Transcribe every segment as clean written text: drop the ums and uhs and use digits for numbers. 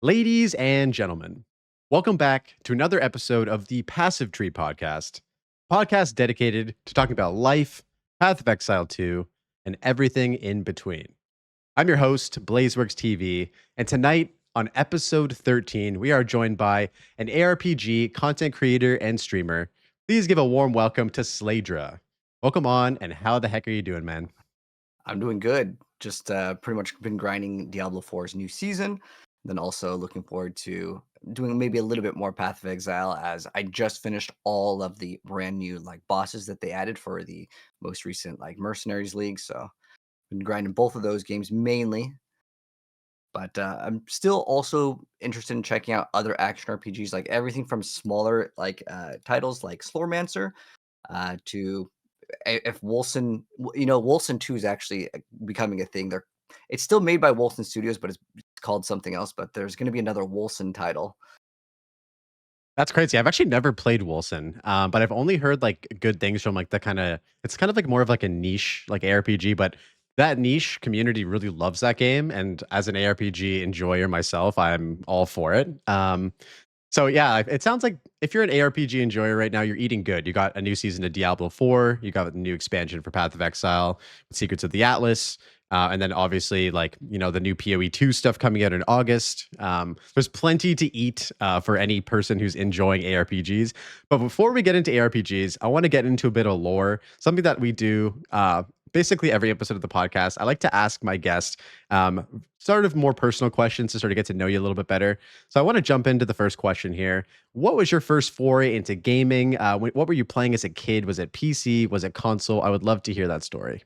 Ladies and gentlemen, welcome back to another episode of the Passive Tree podcast dedicated to talking about life, Path of Exile 2, and everything in between. I'm your host, Blazeworks TV, and tonight on episode 13, we are joined by an aRPG content creator and streamer. Please give a warm welcome to Slaydra. Welcome on, and how the heck are you doing, man? I'm doing good. Just pretty much been grinding Diablo 4's new season. Then also looking forward to doing maybe a little bit more Path of Exile as I just finished all of the brand new bosses that they added for the most recent Mercenaries League. So been grinding both of those games mainly. But I'm still also interested in checking out other action RPGs, like everything from smaller titles like Slowmancer to if Wolcen, Wolcen 2 is actually becoming a thing. It's still made by Wolcen Studios, but it's called something else. But there's going to be another Wolcen title. That's crazy. I've actually never played Wilson, but I've only heard like good things from like the kind of it's kind of like more of like a niche like ARPG, but that niche community really loves that game. And as an ARPG enjoyer myself, I'm all for it. So yeah, it sounds like if you're an ARPG enjoyer right now, you're eating good. You got a new season of Diablo 4, you got a new expansion for Path of Exile, Secrets of the Atlas, and then obviously the new PoE 2 stuff coming out in August. There's plenty to eat for any person who's enjoying ARPGs. But before we get into ARPGs, I want to get into a bit of lore, something that we do basically every episode of the podcast. I like to ask my guests sort of more personal questions to sort of get to know you a little bit better. So I want to jump into the first question here. What was your first foray into gaming? What were you playing as a kid? Was it PC? Was it console? I would love to hear that story.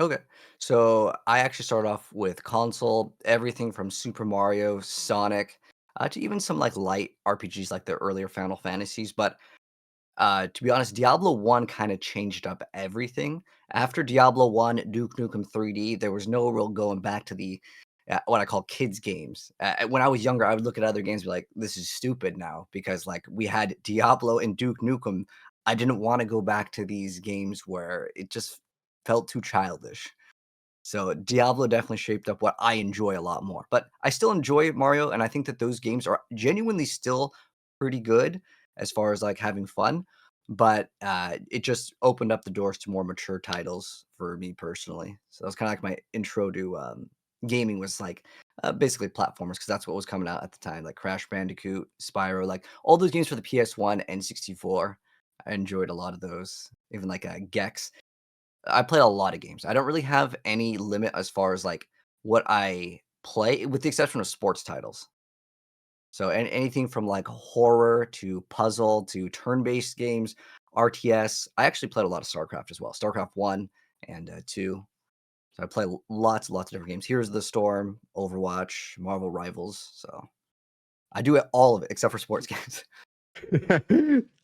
Okay, so I actually started off with console, everything from Super Mario, Sonic, to even some light RPGs like the earlier Final Fantasies. But to be honest, Diablo 1 kinda changed up everything. After Diablo 1, Duke Nukem 3D, there was no real going back to the, what I call kids games. When I was younger, I would look at other games and be like, "This is stupid now," because, we had Diablo and Duke Nukem. I didn't wanna go back to these games where it just felt too childish. So Diablo definitely shaped up what I enjoy a lot more. But I still enjoy Mario, and I think that those games are genuinely still pretty good as far as having fun. But it just opened up the doors to more mature titles for me personally. So that was kind of like my intro to gaming was basically platformers because that's what was coming out at the time, like Crash Bandicoot, Spyro, like all those games for the PS1 and 64. I enjoyed a lot of those, even Gex. I play a lot of games. I don't really have any limit as far as what I play, with the exception of sports titles. So anything from horror to puzzle to turn-based games, RTS. I actually played a lot of StarCraft as well. StarCraft 1 and 2. So I play lots and lots of different games. Here's the Storm, Overwatch, Marvel Rivals. So I do it all of it except for sports games.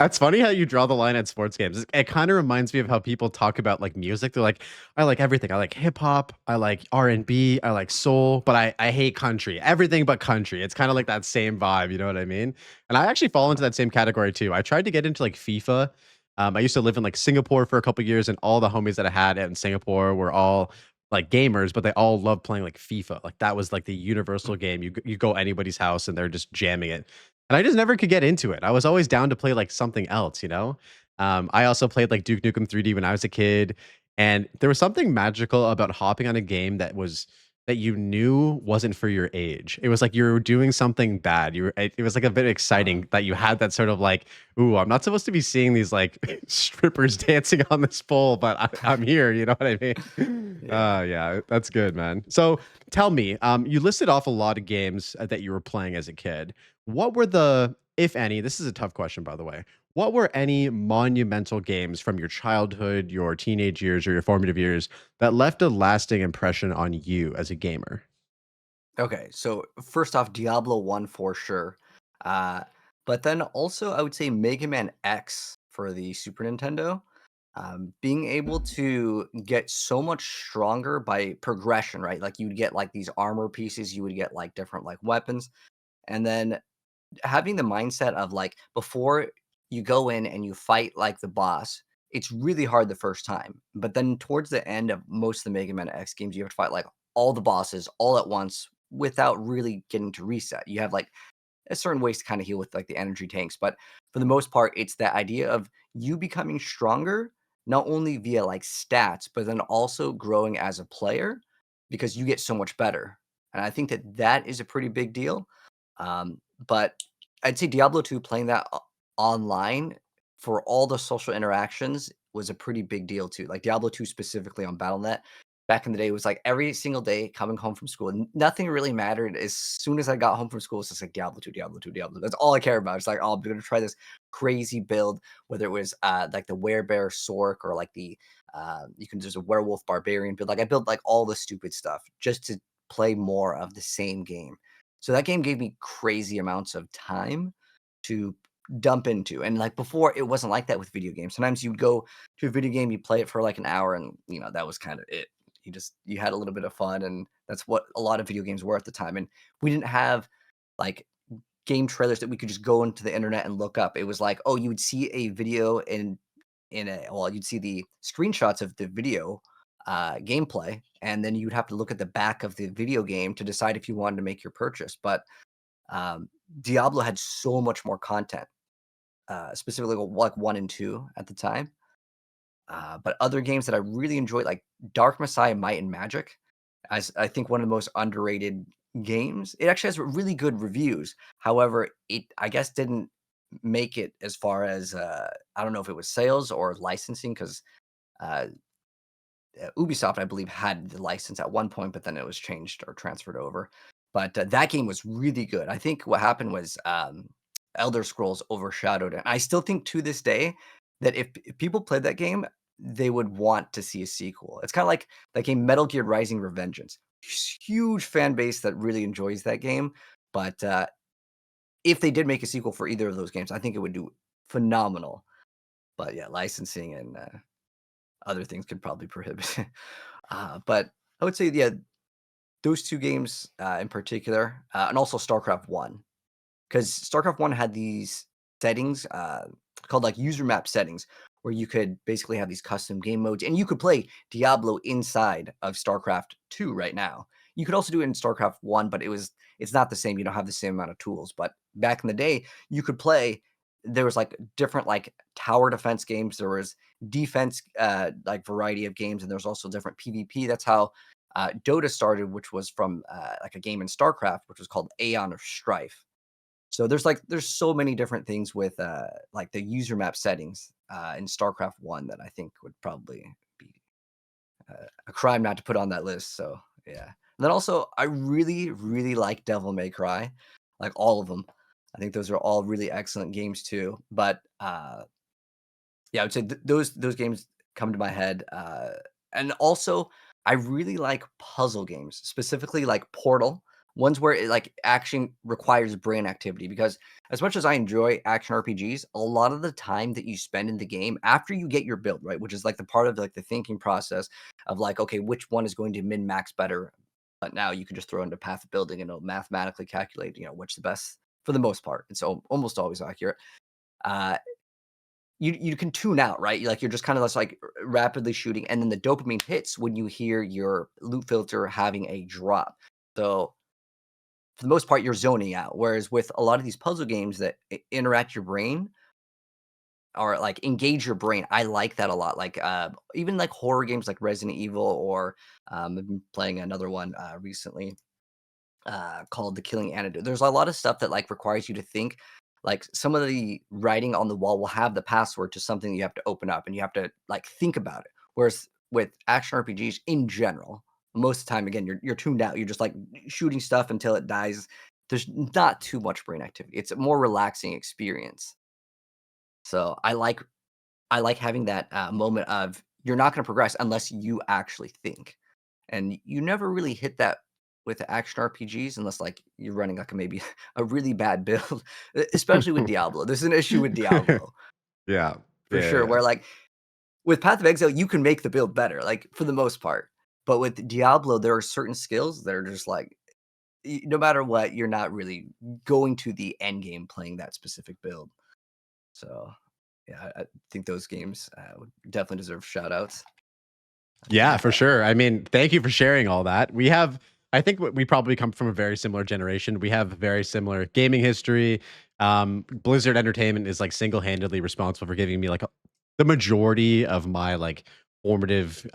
That's funny how you draw the line at sports games. It kind of reminds me of how people talk about like music. They're like, I like everything. I like hip hop. I like R&B. I like soul, but I hate country. Everything but country. It's kind of like that same vibe. You know what I mean? And I actually fall into that same category too. I tried to get into like FIFA. I used to live in like Singapore for a couple years, and all the homies that I had out in Singapore were all like gamers, but they all loved playing like FIFA. Like that was like the universal game. You go anybody's house and they're just jamming it. And I just never could get into it. I was always down to play like something else, you know? I also played like Duke Nukem 3D when I was a kid, and there was something magical about hopping on a game that you knew wasn't for your age. It was like you were doing something bad. It was like a bit exciting that you had that sort of like, ooh, I'm not supposed to be seeing these like strippers dancing on this pole, but I'm here. You know what I mean? Yeah. Yeah, that's good, man. So tell me, you listed off a lot of games that you were playing as a kid. What were the, if any, this is a tough question, by the way. What were any monumental games from your childhood, your teenage years, or your formative years that left a lasting impression on you as a gamer? Okay, so first off, Diablo 1 for sure. Uh, but then also, I would say Mega Man X for the Super Nintendo. Being able to get so much stronger by progression, right? Like you'd get these armor pieces, you would get different weapons, and then having the mindset of before you go in and you fight the boss, it's really hard the first time. But then towards the end of most of the Mega Man X games, you have to fight all the bosses all at once without really getting to reset. You have like certain ways to kind of heal with like the energy tanks, but for the most part, it's that idea of you becoming stronger, not only via like stats, but then also growing as a player because you get so much better. And I think that that is a pretty big deal. But I'd say Diablo 2 playing that online for all the social interactions was a pretty big deal too. Like Diablo 2 specifically on Battle.net back in the day was like every single day coming home from school, nothing really mattered. As soon as I got home from school, it's just like Diablo 2, Diablo 2, Diablo. That's all I care about. It's like, oh, I'm gonna try this crazy build, whether it was like the werebear sork or like the you can there's a werewolf barbarian build. Like I built like all the stupid stuff just to play more of the same game. So that game gave me crazy amounts of time to dump into. And like before, it wasn't like that with video games. Sometimes you'd go to a video game, you play it for like an hour, and that was kind of it. You had a little bit of fun, and that's what a lot of video games were at the time. And we didn't have like game trailers that we could just go into the internet and look up. It was like, oh, you would see a video you'd see the screenshots of the video gameplay, and then you'd have to look at the back of the video game to decide if you wanted to make your purchase. But um, Diablo had so much more content, specifically like 1 and 2 at the time. But other games that I really enjoyed, like Dark Messiah Might and Magic, as I think one of the most underrated games. It actually has really good reviews. However, it I guess didn't make it as far as I don't know if it was sales or licensing because uh, Ubisoft, I believe, had the license at one point, but then it was changed or transferred over. But that game was really good. I think what happened was Elder Scrolls overshadowed it. I still think to this day that if people played that game, they would want to see a sequel. It's kind of like that game Metal Gear Rising: Revengeance. Huge fan base that really enjoys that game. But if they did make a sequel for either of those games, I think it would do phenomenal. But yeah, licensing and other things could probably prohibit it. But I would say, yeah, those 2 games, in particular, and also StarCraft 1, because StarCraft 1 had these settings, called, like, user map settings, where you could basically have these custom game modes, and you could play Diablo inside of StarCraft 2 right now. You could also do it in StarCraft 1, but it's not the same, you don't have the same amount of tools, but back in the day, you could play there was, like, different, like, tower defense games, there was defense, like, variety of games, and there was also different PvP. That's how, Dota started, which was from, like, a game in StarCraft, which was called Aeon of Strife. So there's so many different things with, like, the user map settings, in StarCraft 1 that I think would probably be, a crime not to put on that list, so, yeah. And then also, I really, really like Devil May Cry, like, all of them. I think those are all really excellent games too, but, yeah, I would say those games come to my head, and also, I really like puzzle games, specifically, like, Portal, ones where it, like, action requires brain activity, because as much as I enjoy action RPGs, a lot of the time that you spend in the game after you get your build, right, which is, like, the part of, like, the thinking process of, like, okay, which one is going to min-max better, but now you can just throw into path building, and it'll mathematically calculate, which the best for the most part. It's almost always accurate. Uh, you can tune out, right? Like you're just kind of just like rapidly shooting, and then the dopamine hits when you hear your loot filter having a drop. So for the most part, you're zoning out. Whereas with a lot of these puzzle games that interact your brain or like engage your brain, I like that a lot. Like even like horror games like Resident Evil, or I've been playing another one recently called The Killing Antidote. There's a lot of stuff that like requires you to think. Like some of the writing on the wall will have the password to something you have to open up, and you have to like think about it. Whereas with action RPGs in general, most of the time, again, you're tuned out. You're just like shooting stuff until it dies. There's not too much brain activity. It's a more relaxing experience. So I like having that moment of you're not going to progress unless you actually think, and you never really hit that with action RPGs unless like you're running like maybe a really bad build, especially with Diablo. There's an issue with Diablo Yeah. for Yeah, sure, yeah. where like with Path of Exile you can make the build better, like for the most part, but with Diablo there are certain skills that are just like no matter what, you're not really going to the end game playing that specific build. So yeah, I think those games would definitely deserve shout outs. Yeah, But for sure. I mean, thank you for sharing all that. We have I think we probably come from a very similar generation. We have very similar gaming history. Blizzard Entertainment is like single-handedly responsible for giving me like the majority of my like formative,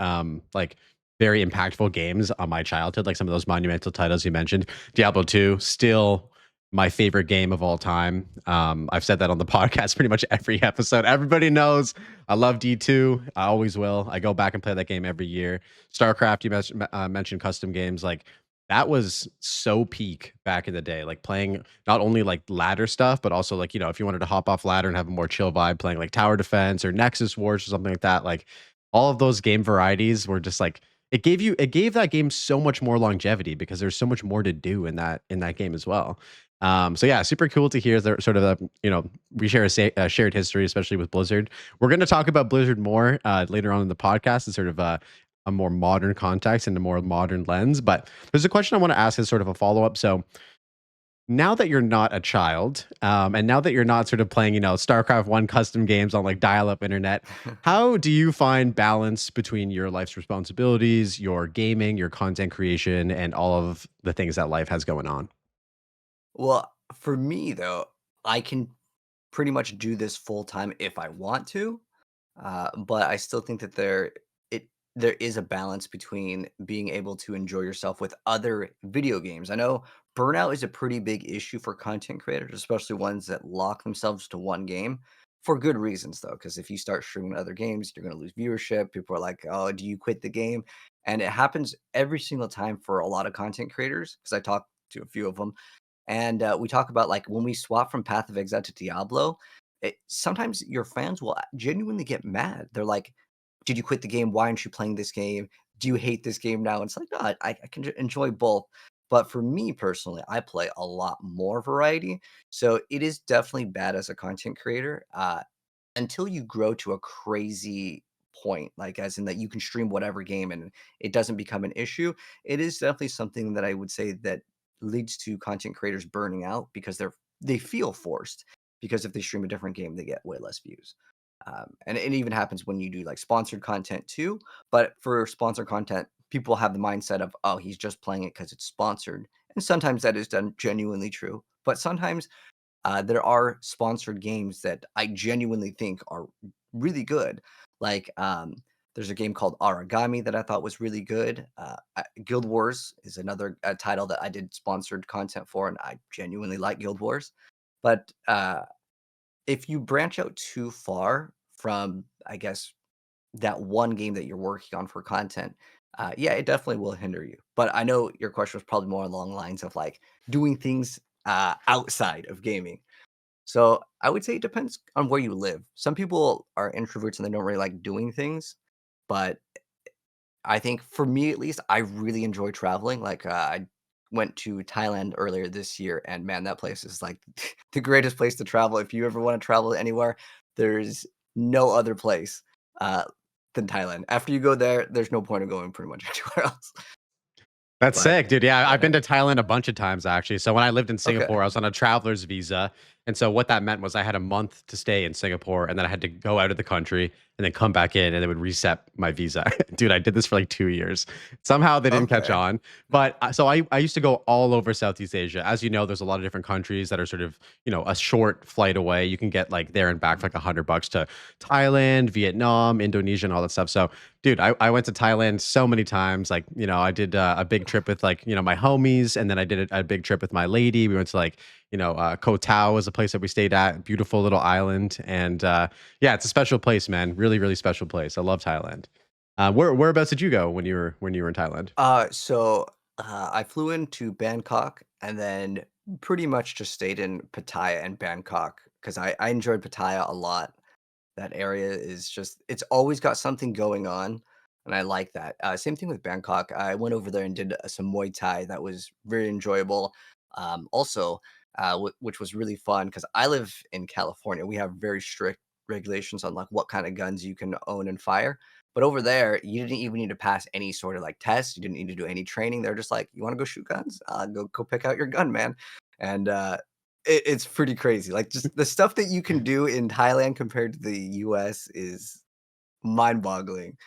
like very impactful games on my childhood. Like some of those monumental titles you mentioned, Diablo 2, still my favorite game of all time. I've said that on the podcast pretty much every episode. Everybody knows I love D2. I always will. I go back and play that game every year. StarCraft, you mentioned custom games. Like that was so peak back in the day. Like playing not only like ladder stuff, but also like, if you wanted to hop off ladder and have a more chill vibe, playing like tower defense or Nexus Wars or something like that. Like all of those game varieties were just like it gave that game so much more longevity because there's so much more to do in that game as well. So yeah, super cool to hear that sort of we share a shared history, especially with Blizzard. We're going to talk about Blizzard more later on in the podcast, and sort of a more modern context and a more modern lens. But there's a question I want to ask as sort of a follow up. So now that you're not a child, and now that you're not sort of playing, StarCraft One custom games on like dial-up internet, how do you find balance between your life's responsibilities, your gaming, your content creation, and all of the things that life has going on? Well, for me though, I can pretty much do this full time if I want to. But I still think that it there is a balance between being able to enjoy yourself with other video games. I know burnout is a pretty big issue for content creators, especially ones that lock themselves to one game for good reasons, though. Because if you start streaming other games, you're going to lose viewership. People are like, "Oh, do you quit the game?" And it happens every single time for a lot of content creators. Because I talked to a few of them, and we talk about like when we swap from Path of Exile to Diablo, sometimes your fans will genuinely get mad. They're like, "Did you quit the game? Why aren't you playing this game? Do you hate this game now?" And it's like, no, I can enjoy both. But for me personally, I play a lot more variety. So it is definitely bad as a content creator until you grow to a crazy point, like as in that you can stream whatever game and it doesn't become an issue. It is definitely something that I would say that leads to content creators burning out because they feel forced because if they stream a different game, they get way less views. And it even happens when you do like sponsored content too. But for sponsored content, people have the mindset of, oh, he's just playing it because it's sponsored. And sometimes that is done genuinely true. But sometimes there are sponsored games that I genuinely think are really good. Like, there's a game called Origami that I thought was really good. Guild Wars is another title that I did sponsored content for, and I genuinely like Guild Wars. But if you branch out too far from, I guess, that one game that you're working on for content, yeah, it definitely will hinder you. But I know your question was probably more along the lines of like doing things outside of gaming. So I would say it depends on where you live. Some people are introverts and they don't really like doing things, but I think for me at least, I really enjoy traveling. Like I went to Thailand earlier this year, and man, that place is like the greatest place to travel. If you ever want to travel anywhere, there's no other place uh, than Thailand. After you go there, there's no point of going pretty much anywhere else. That's But sick, dude. Yeah, I've yeah, been to Thailand a bunch of times actually. So when I lived in okay, Singapore, I was on a traveler's visa. And so what that meant was I had a month to stay in Singapore and then I had to go out of the country and then come back in and they would reset my visa. Dude, I did this for like 2 years. Somehow they didn't catch okay, on. But so I used to go all over Southeast Asia. As you know, there's a lot of different countries that are sort of, a short flight away. You can get like there and back for like $100 to Thailand, Vietnam, Indonesia, and all that stuff. So dude, I went to Thailand so many times. Like, I did a big trip with like, my homies, and then I did a big trip with my lady. We went to like, Koh Tao was a place that we stayed at, beautiful little island. And yeah, it's a special place, man. Really, really special place. I love Thailand. Whereabouts did you go when you were in Thailand? I flew into Bangkok and then pretty much just stayed in Pattaya and Bangkok because I enjoyed Pattaya a lot. That area is just it's always got something going on, and I like that. Same thing with Bangkok. I went over there and did some Muay Thai that was very enjoyable. Also, which was really fun because I live in California. We have very strict regulations on like what kind of guns you can own and fire. But over there, you didn't even need to pass any sort of like test. You didn't need to do any training. They're just like, you want to go shoot guns? Go pick out your gun, man. And it's pretty crazy. Like, just the stuff that you can do in Thailand compared to the US is mind-boggling.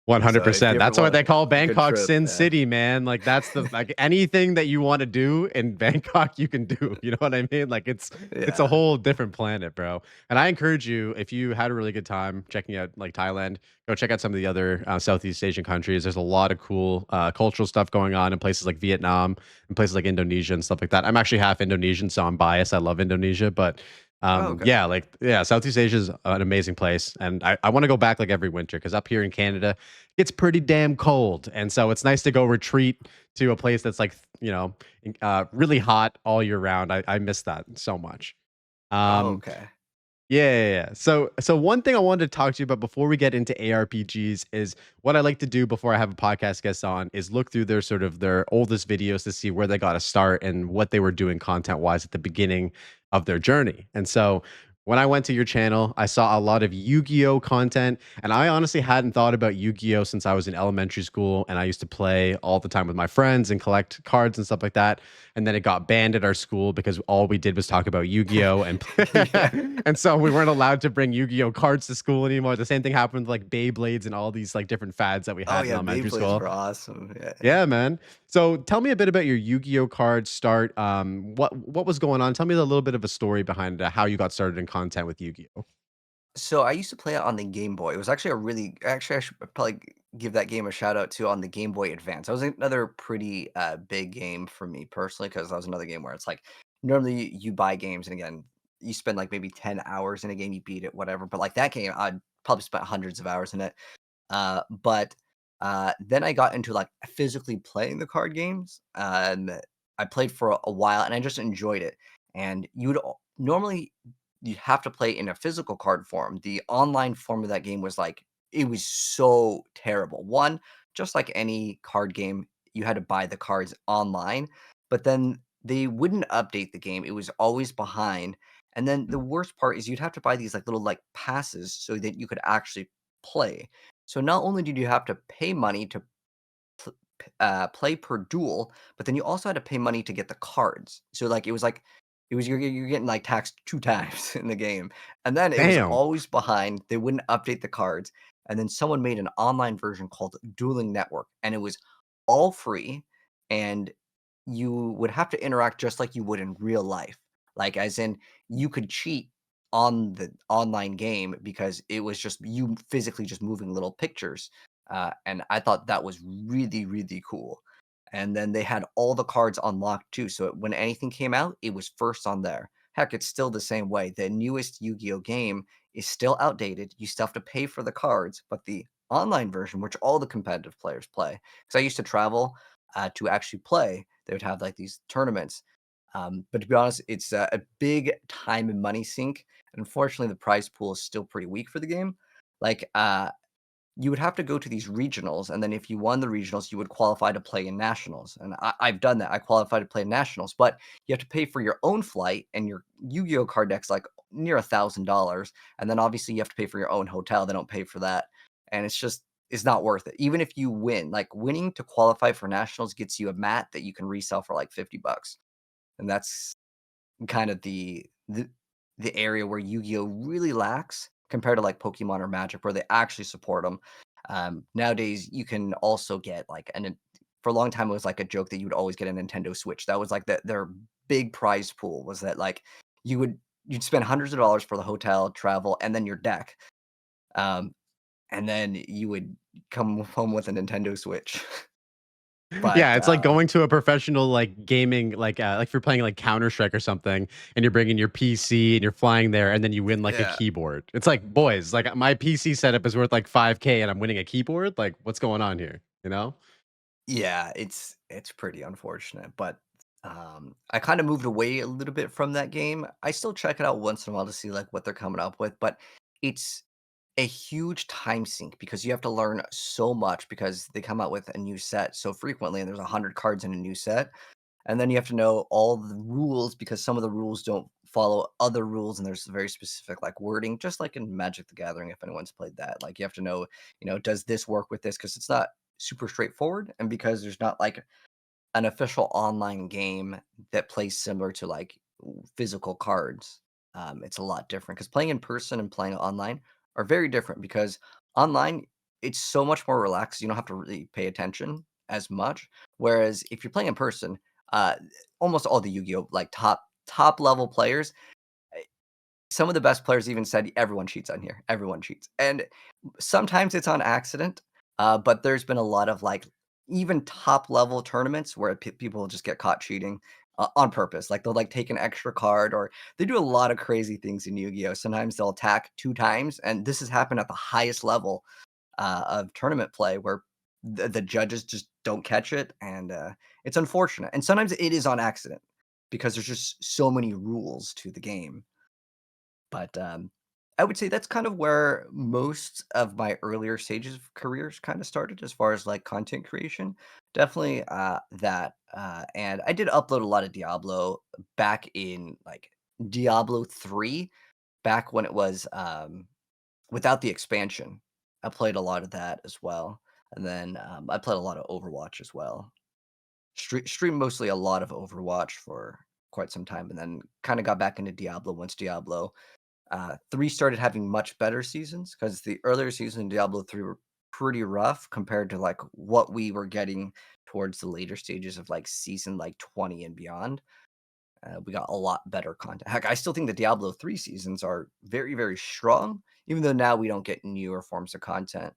So if you 100%. ever That's what want they call a good Bangkok trip, Sin yeah. City, man. Like that's the like anything that you want to do in Bangkok, you can do. You know what I mean? Like it's a Yeah. whole different planet, bro. And I encourage you, if you had a really good time checking out like Thailand, go check out some of the other Southeast Asian countries. There's a lot of cool cultural stuff going on in places like Vietnam and places like Indonesia and stuff like that. I'm actually half Indonesian, so I'm biased. I love Indonesia, but Oh, okay. yeah, like yeah, Southeast Asia is an amazing place, and I want to go back like every winter because up here in Canada, it's pretty damn cold, and so it's nice to go retreat to a place that's like really hot all year round. I miss that so much. Oh, Um, okay. yeah. So one thing I wanted to talk to you about before we get into aRPGs is what I like to do before I have a podcast guest on is look through their sort of their oldest videos to see where they got to start and what they were doing content wise at the beginning of their journey. And so when I went to your channel, I saw a lot of Yu-Gi-Oh content, and I honestly hadn't thought about Yu-Gi-Oh since I was in elementary school, and I used to play all the time with my friends and collect cards and stuff like that. And then it got banned at our school because all we did was talk about Yu-Gi-Oh and Yeah. and so we weren't allowed to bring Yu-Gi-Oh cards to school anymore. The same thing happened with like Beyblades and all these like different fads that we Oh, had in yeah, elementary Beyblades school. were awesome, yeah. Yeah, man. So tell me a bit about your Yu-Gi-Oh card start. What was going on? Tell me a little bit of a story behind how you got started in content with Yu-Gi-Oh. So I used to play it on the Game Boy. It was actually a really actually, I should probably give that game a shout out to on the Game Boy Advance. That was another pretty big game for me personally because that was another game where it's like normally you buy games and again you spend like maybe 10 hours in a game, you beat it, whatever. But like that game, I'd probably spent hundreds of hours in it. But then I got into like physically playing the card games. And I played for a while and I just enjoyed it. And normally you have to play in a physical card form. The online form of that game was like it was so terrible. One, just like any card game, you had to buy the cards online, but then they wouldn't update the game. It was always behind. And then the worst part is you'd have to buy these like little like passes so that you could actually play. So not only did you have to pay money to play per duel, but then you also had to pay money to get the cards. So like it was you're getting like taxed 2 times in the game. And then it was Damn. always behind. They wouldn't update the cards. And then someone made an online version called Dueling Network and it was all free and you would have to interact just like you would in real life. Like as in you could cheat on the online game because it was just you physically just moving little pictures. And I thought that was really, really cool. And then they had all the cards unlocked too. So when anything came out, it was first on there. Heck, it's still the same way. The newest Yu Gi Oh game is still outdated. You still have to pay for the cards, but the online version, which all the competitive players play, because I used to travel to actually play, they would have like these tournaments. But to be honest, it's a big time and money sink. Unfortunately, the prize pool is still pretty weak for the game. Like, you would have to go to these regionals, and then if you won the regionals, you would qualify to play in nationals. And I've done that. I qualified to play in nationals, but you have to pay for your own flight, and your Yu-Gi-Oh card deck's like near $1,000. And then obviously you have to pay for your own hotel. They don't pay for that, and it's not worth it. Even if you win, like winning to qualify for nationals gets you a mat that you can resell for like $50, and that's kind of the area where Yu-Gi-Oh really lacks compared to like Pokemon or Magic, where they actually support them. Nowadays, you can also get like for a long time it was like a joke that you would always get a Nintendo Switch. That was like their big prize pool was that like you would you'd spend hundreds of dollars for the hotel, travel, and then your deck. Um, and then you would come home with a Nintendo Switch. But Yeah, it's like going to a professional like gaming like if you're playing like Counter-Strike or something and you're bringing your PC and you're flying there and then you win like a yeah, keyboard. It's like, boys, like my PC setup is worth like 5K and I'm winning a keyboard. Like, what's going on here? You know? yeah, it's pretty unfortunate, but, I kinda moved away a little bit from that game. I still check it out once in a while to see, like, what they're coming up with, but it's a huge time sink because you have to learn so much because they come out with a new set so frequently, and there's 100 cards in a new set, and then you have to know all the rules because some of the rules don't follow other rules, and there's very specific, like, wording, just like in Magic: The Gathering, if anyone's played that. Like, you have to know, does this work with this? Because it's not super straightforward, and because there's not, like, an official online game that plays similar to, like, physical cards, it's a lot different. Because playing in person and playing online are very different because online it's so much more relaxed. You don't have to really pay attention as much. Whereas if you're playing in person, uh, almost all the Yu-Gi-Oh like top level players, eh, some of the best players even said everyone cheats on here. Everyone cheats, and sometimes it's on accident. But there's been a lot of like even top level tournaments where people just get caught cheating on purpose. Like they'll like take an extra card, or they do a lot of crazy things in Yu-Gi-Oh. Sometimes they'll attack 2 times, and this has happened at the highest level of tournament play where the judges just don't catch it, and it's unfortunate. And sometimes it is on accident because there's just so many rules to the game. But I would say that's kind of where most of my earlier stages of careers kind of started, as far as like content creation. Definitely that. And I did upload a lot of Diablo back in like Diablo 3, back when it was without the expansion. I played a lot of that as well. And then I played a lot of Overwatch as well. Streamed mostly a lot of Overwatch for quite some time, and then kind of got back into Diablo once Diablo 3 started having much better seasons, because the earlier seasons in Diablo 3 were pretty rough compared to like what we were getting towards the later stages of like season like 20 and beyond. We got a lot better content. Heck, I still think the Diablo 3 seasons are very, very strong, even though now we don't get newer forms of content.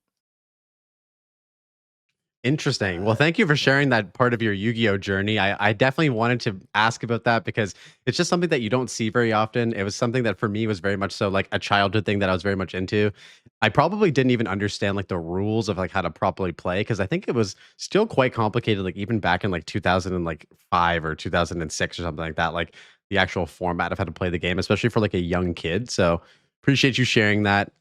Interesting. Well, Uh, thank you for yeah. sharing that part of your Yu-Gi-Oh journey. I definitely wanted to ask about that because it's just something that you don't see very often. It was something that for me was very much so like a childhood thing that I was very much into. I probably didn't even understand like the rules of like how to properly play because I think it was still quite complicated, like even back in like 2005 or 2006 or something like that. Like the actual format of how to play the game, especially for like a young kid. So appreciate you sharing that.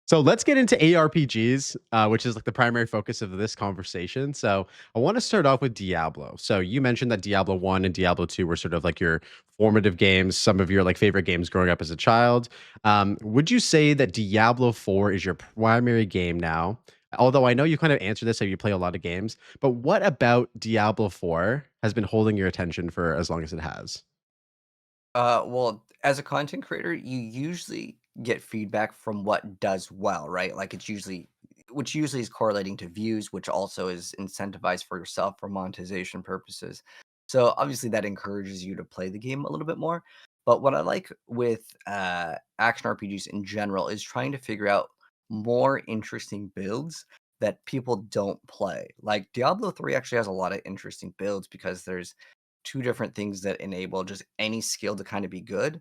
So let's get into aRPGs, which is like the primary focus of this conversation. So I want to start off with Diablo. So you mentioned that Diablo 1 and Diablo 2 were sort of like your formative games, some of your like favorite games growing up as a child. Would you say that Diablo 4 is your primary game now? Although I know you kind of answered this, so you play a lot of games, but what about Diablo 4 has been holding your attention for as long as it has? Well, as a content creator, you usually get feedback from what does well, right? Like it's usually, which usually is correlating to views, which also is incentivized for yourself for monetization purposes. So obviously that encourages you to play the game a little bit more. But what I like with action RPGs in general is trying to figure out more interesting builds that people don't play. Like Diablo 3 actually has a lot of interesting builds because there's two different things that enable just any skill to kind of be good.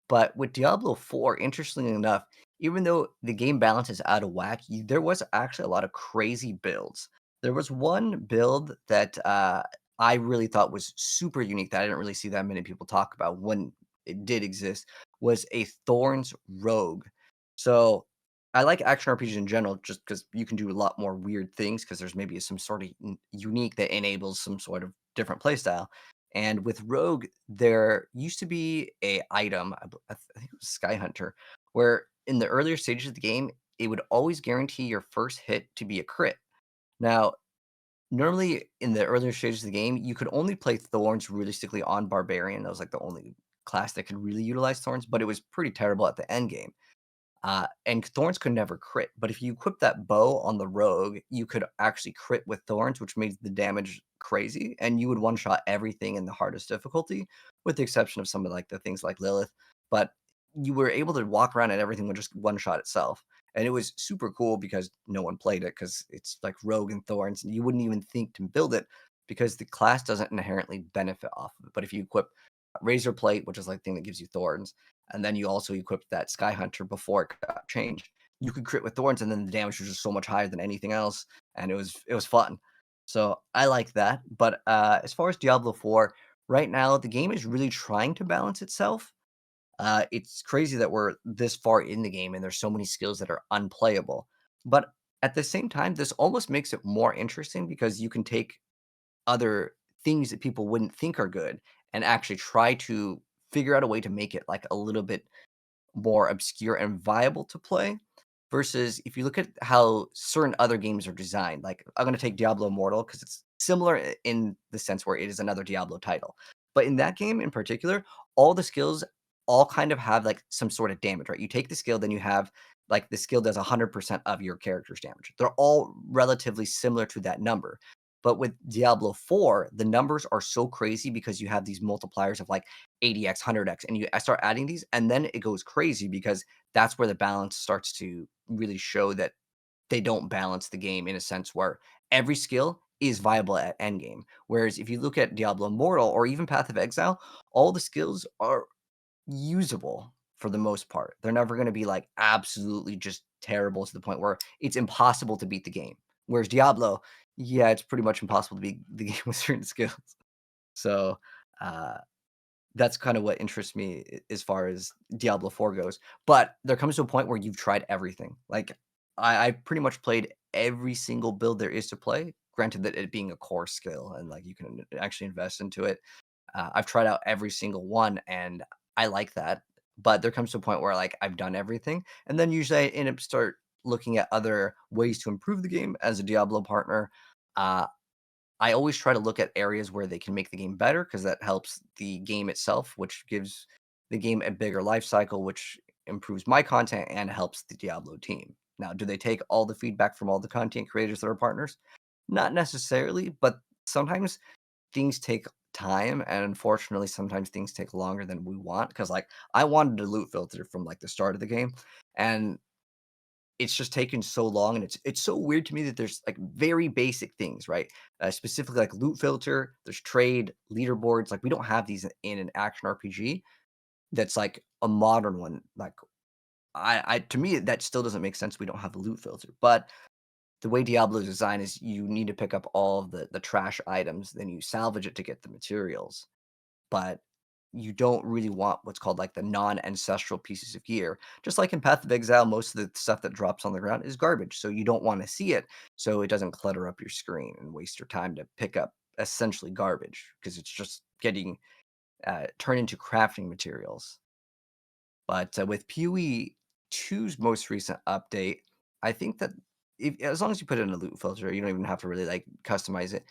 But with Diablo 4, interestingly enough, even though the game balance is out of whack, there was actually a lot of crazy builds. There was one build that I really thought was super unique that I didn't really see that many people talk about when it did exist, was a Thorns Rogue. So I like action RPGs in general just because you can do a lot more weird things because there's maybe some sort of unique that enables some sort of different playstyle. And with Rogue, there used to be a item, I think it was Sky Hunter, where in the earlier stages of the game, it would always guarantee your first hit to be a crit. Now, normally in the earlier stages of the game, you could only play Thorns realistically on Barbarian. That was like the only class that could really utilize Thorns, but it was pretty terrible at the end game. And Thorns could never crit, but if you equip that bow on the rogue, you could actually crit with Thorns, which made the damage crazy, and you would one shot everything in the hardest difficulty, with the exception of some of like the things like Lilith. But you were able to walk around and everything would just one shot itself. And it was super cool because no one played it because it's like Rogue and Thorns, and you wouldn't even think to build it because the class doesn't inherently benefit off of it. But if you equip Razor Plate, which is like the thing that gives you Thorns, and then you also equipped that Sky Hunter before it got changed. You could crit with Thorns, and then the damage was just so much higher than anything else, and it was fun. So I like that. But as far as Diablo 4, right now the game is really trying to balance itself. It's crazy that we're this far in the game and there's so many skills that are unplayable. But at the same time, this almost makes it more interesting because you can take other things that people wouldn't think are good and actually try to figure out a way to make it like a little bit more obscure and viable to play. Versus if you look at how certain other games are designed, like I'm going to take Diablo Immortal because it's similar in the sense where it is another Diablo title. But in that game in particular, all the skills all kind of have like some sort of damage, right? You take the skill, then you have like the skill does 100% of your character's damage. They're all relatively similar to that number. But with Diablo 4, the numbers are so crazy because you have these multipliers of like 80x, 100x, and I start adding these, and then it goes crazy because that's where the balance starts to really show that they don't balance the game in a sense where every skill is viable at endgame. Whereas if you look at Diablo Immortal or even Path of Exile, all the skills are usable for the most part. They're never going to be like absolutely just terrible to the point where it's impossible to beat the game. Whereas Diablo, yeah, it's pretty much impossible to beat the game with certain skills. So uh, that's kind of what interests me as far as Diablo 4 goes. But there comes to a point where you've tried everything. Like I pretty much played every single build there is to play. Granted that it being a core skill and like you can actually invest into it. I've tried out every single one, and I like that. But there comes to a point where like I've done everything, and then usually I end up start looking at other ways to improve the game as a Diablo partner. Uh, I always try to look at areas where they can make the game better because that helps the game itself, which gives the game a bigger life cycle, which improves my content and helps the Diablo team. Now, do they take all the feedback from all the content creators that are partners? Not necessarily, but sometimes things take time, and unfortunately, sometimes things take longer than we want. Because like, I wanted a loot filter from, like, the start of the game, and it's just taken so long, and it's so weird to me that there's, like, very basic things, right? Specifically, like, loot filter, there's trade, leaderboards, like, we don't have these in an action RPG that's, like, a modern one, like, I to me, that still doesn't make sense we don't have a loot filter, but the way Diablo's design is you need to pick up all of the trash items, then you salvage it to get the materials. But you don't really want what's called like the non-ancestral pieces of gear. Just like in Path of Exile, most of the stuff that drops on the ground is garbage. So you don't want to see it so it doesn't clutter up your screen and waste your time to pick up essentially garbage because it's just getting turned into crafting materials. But with PoE 2's most recent update, I think that as long as you put it in a loot filter, you don't even have to really like customize it.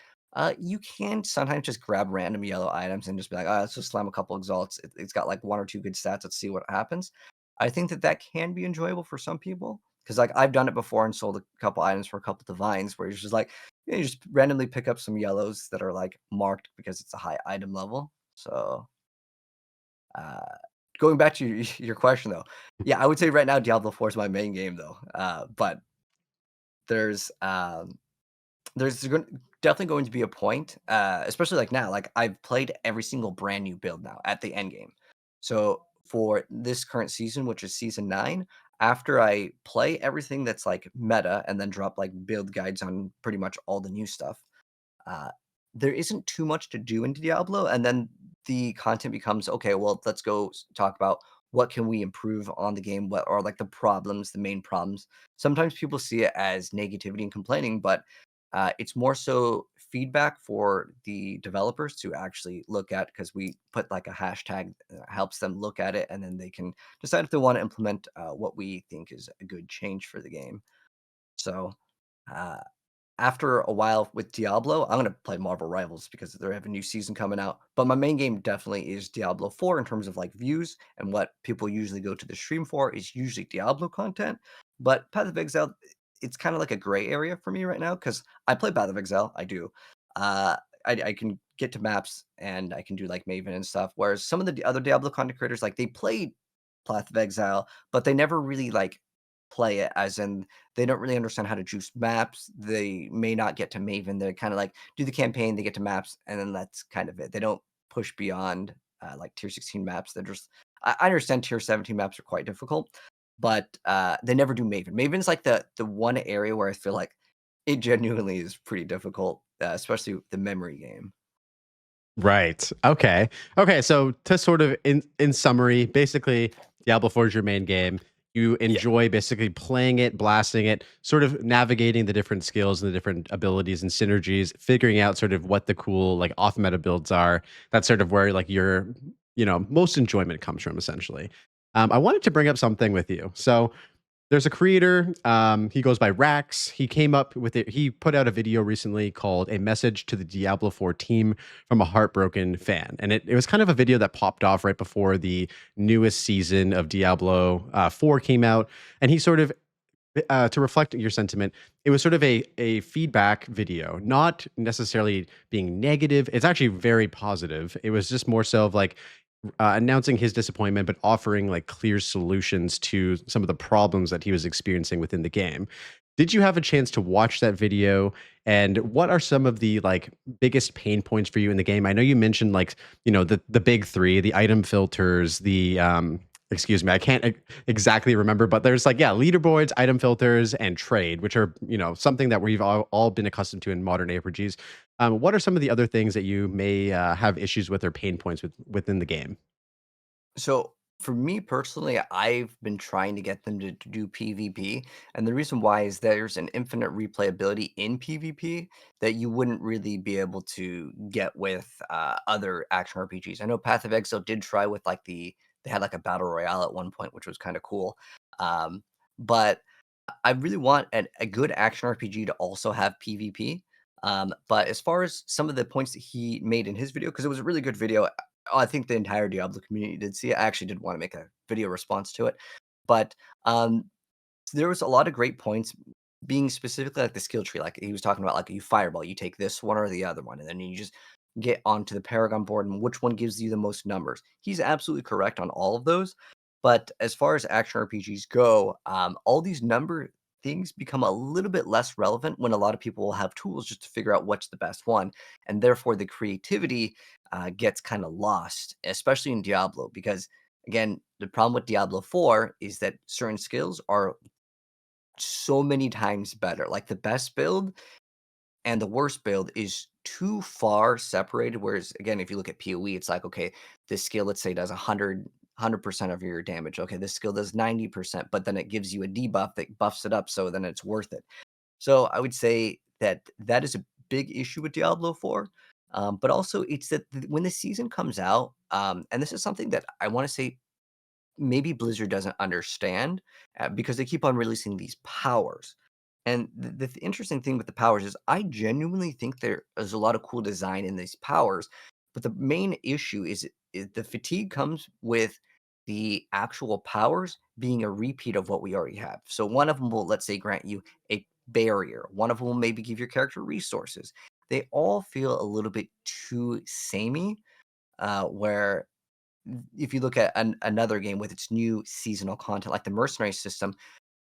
You can sometimes just grab random yellow items and just be like, oh, let's just slam a couple exalts. It's got like one or two good stats. Let's see what happens. I think that that can be enjoyable for some people because like I've done it before and sold a couple items for a couple divines where you're just like, you just randomly pick up some yellows that are like marked because it's a high item level. So uh, going back to your question though, yeah, I would say right now Diablo 4 is my main game though. But there's definitely going to be a point, especially like now, like I've played every single brand new build now at the end game. So for this current season, which is season 9, after I play everything that's like meta and then drop like build guides on pretty much all the new stuff, uh, there isn't too much to do in Diablo, and then the content becomes okay. Well, let's go talk about what can we improve on the game. What are like the problems, the main problems. Sometimes people see it as negativity and complaining, but it's more so feedback for the developers to actually look at because we put like a hashtag that helps them look at it, and then they can decide if they want to implement what we think is a good change for the game. So. Uh, After a while with Diablo, I'm gonna play Marvel Rivals because they have a new season coming out. But my main game definitely is Diablo 4 in terms of like views and what people usually go to the stream for is usually Diablo content. But Path of Exile, it's kind of like a gray area for me right now because I play Path of Exile, I do. Uh, I can get to maps and I can do like Maven and stuff. Whereas some of the other Diablo content creators, like they played Path of Exile, but they never really like play it as in they don't really understand how to juice maps. They may not get to Maven. They kind of like do the campaign, they get to maps, and then that's kind of it. They don't push beyond like tier 16 maps. They're just I understand tier 17 maps are quite difficult, but they never do Maven. Maven's like the one area where I feel like it genuinely is pretty difficult, especially the memory game. Right. Okay. Okay. So to sort of in summary, basically Diablo 4 is your main game. You Yeah. enjoy basically playing it, blasting it, sort of navigating the different skills and the different abilities and synergies, figuring out sort of what the cool like off meta builds are. That's sort of where like your most enjoyment comes from essentially. I wanted to bring up something with you. So There's a creator, he goes by Rax. He came up with it. He put out a video recently called "A Message to the Diablo 4 Team from a Heartbroken Fan," and it was kind of a video that popped off right before the newest season of Diablo 4 came out, and he sort of to reflect your sentiment, it was sort of a feedback video, not necessarily being negative. It's actually very positive. It was just more so of like announcing his disappointment, but offering like clear solutions to some of the problems that he was experiencing within the game. Did you have a chance to watch that video? And what are some of the like biggest pain points for you in the game? I know you mentioned like, the big three, the item filters, the excuse me, I can't exactly remember, but there's like, yeah, leaderboards, item filters, and trade, which are, something that we've all been accustomed to in modern ARPGs. What are some of the other things that you may have issues with or pain points within the game? So for me personally, I've been trying to get them to do PvP, and the reason why is there's an infinite replayability in PvP that you wouldn't really be able to get with other action RPGs. I know Path of Exile did try with like they had like a battle royale at one point, which was kind of cool. Um, but I really want a good action RPG to also have PvP. But as far as some of the points that he made in his video, because it was a really good video, I think the entire Diablo community did see it. I actually did want to make a video response to it. But there was a lot of great points being specifically like the skill tree. Like he was talking about, like you fireball, you take this one or the other one, and then you just get onto the Paragon board and which one gives you the most numbers. He's absolutely correct on all of those. But as far as action RPGs go, all these number things become a little bit less relevant when a lot of people will have tools just to figure out what's the best one. And therefore, the creativity gets kind of lost, especially in Diablo, because again, the problem with Diablo 4 is that certain skills are so many times better. Like the best build and the worst build is too far separated. Whereas again, if you look at PoE, it's like, okay, this skill, let's say, does 100% of your damage. Okay, this skill does 90%, but then it gives you a debuff that buffs it up, so then it's worth it. So I would say that that is a big issue with Diablo 4. But also, it's that when the season comes out, and this is something that I want to say maybe Blizzard doesn't understand because they keep on releasing these powers. And the interesting thing with the powers is I genuinely think there is a lot of cool design in these powers, but the main issue is the fatigue comes with the actual powers being a repeat of what we already have. So one of them will, let's say, grant you a barrier. One of them will maybe give your character resources. They all feel a little bit too samey, where if you look at another game with its new seasonal content, like the mercenary system,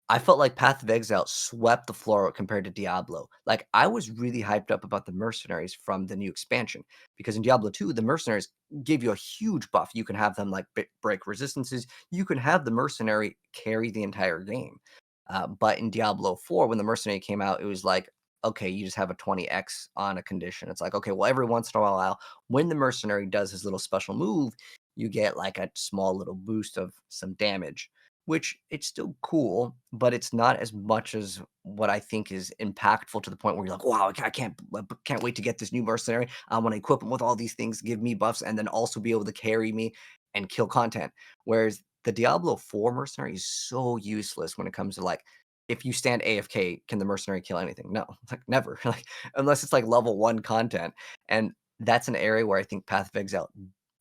I felt like Path of Exile swept the floor compared to Diablo. Like, I was really hyped up about the mercenaries from the new expansion because in Diablo 2, the mercenaries gave you a huge buff. You can have them like break resistances. You can have the mercenary carry the entire game. But in Diablo 4, when the mercenary came out, it was like, okay, you just have a 20x on a condition. It's like, okay, well, every once in a while, when the mercenary does his little special move, you get like a small little boost of some damage, which it's still cool, but it's not as much as what I think is impactful to the point where you're like, wow, I can't wait to get this new mercenary. I want to equip him with all these things, give me buffs, and then also be able to carry me and kill content. Whereas the Diablo 4 mercenary is so useless when it comes to like, if you stand AFK, can the mercenary kill anything? No, like never. Like unless it's like level one content. And that's an area where I think Path of Exile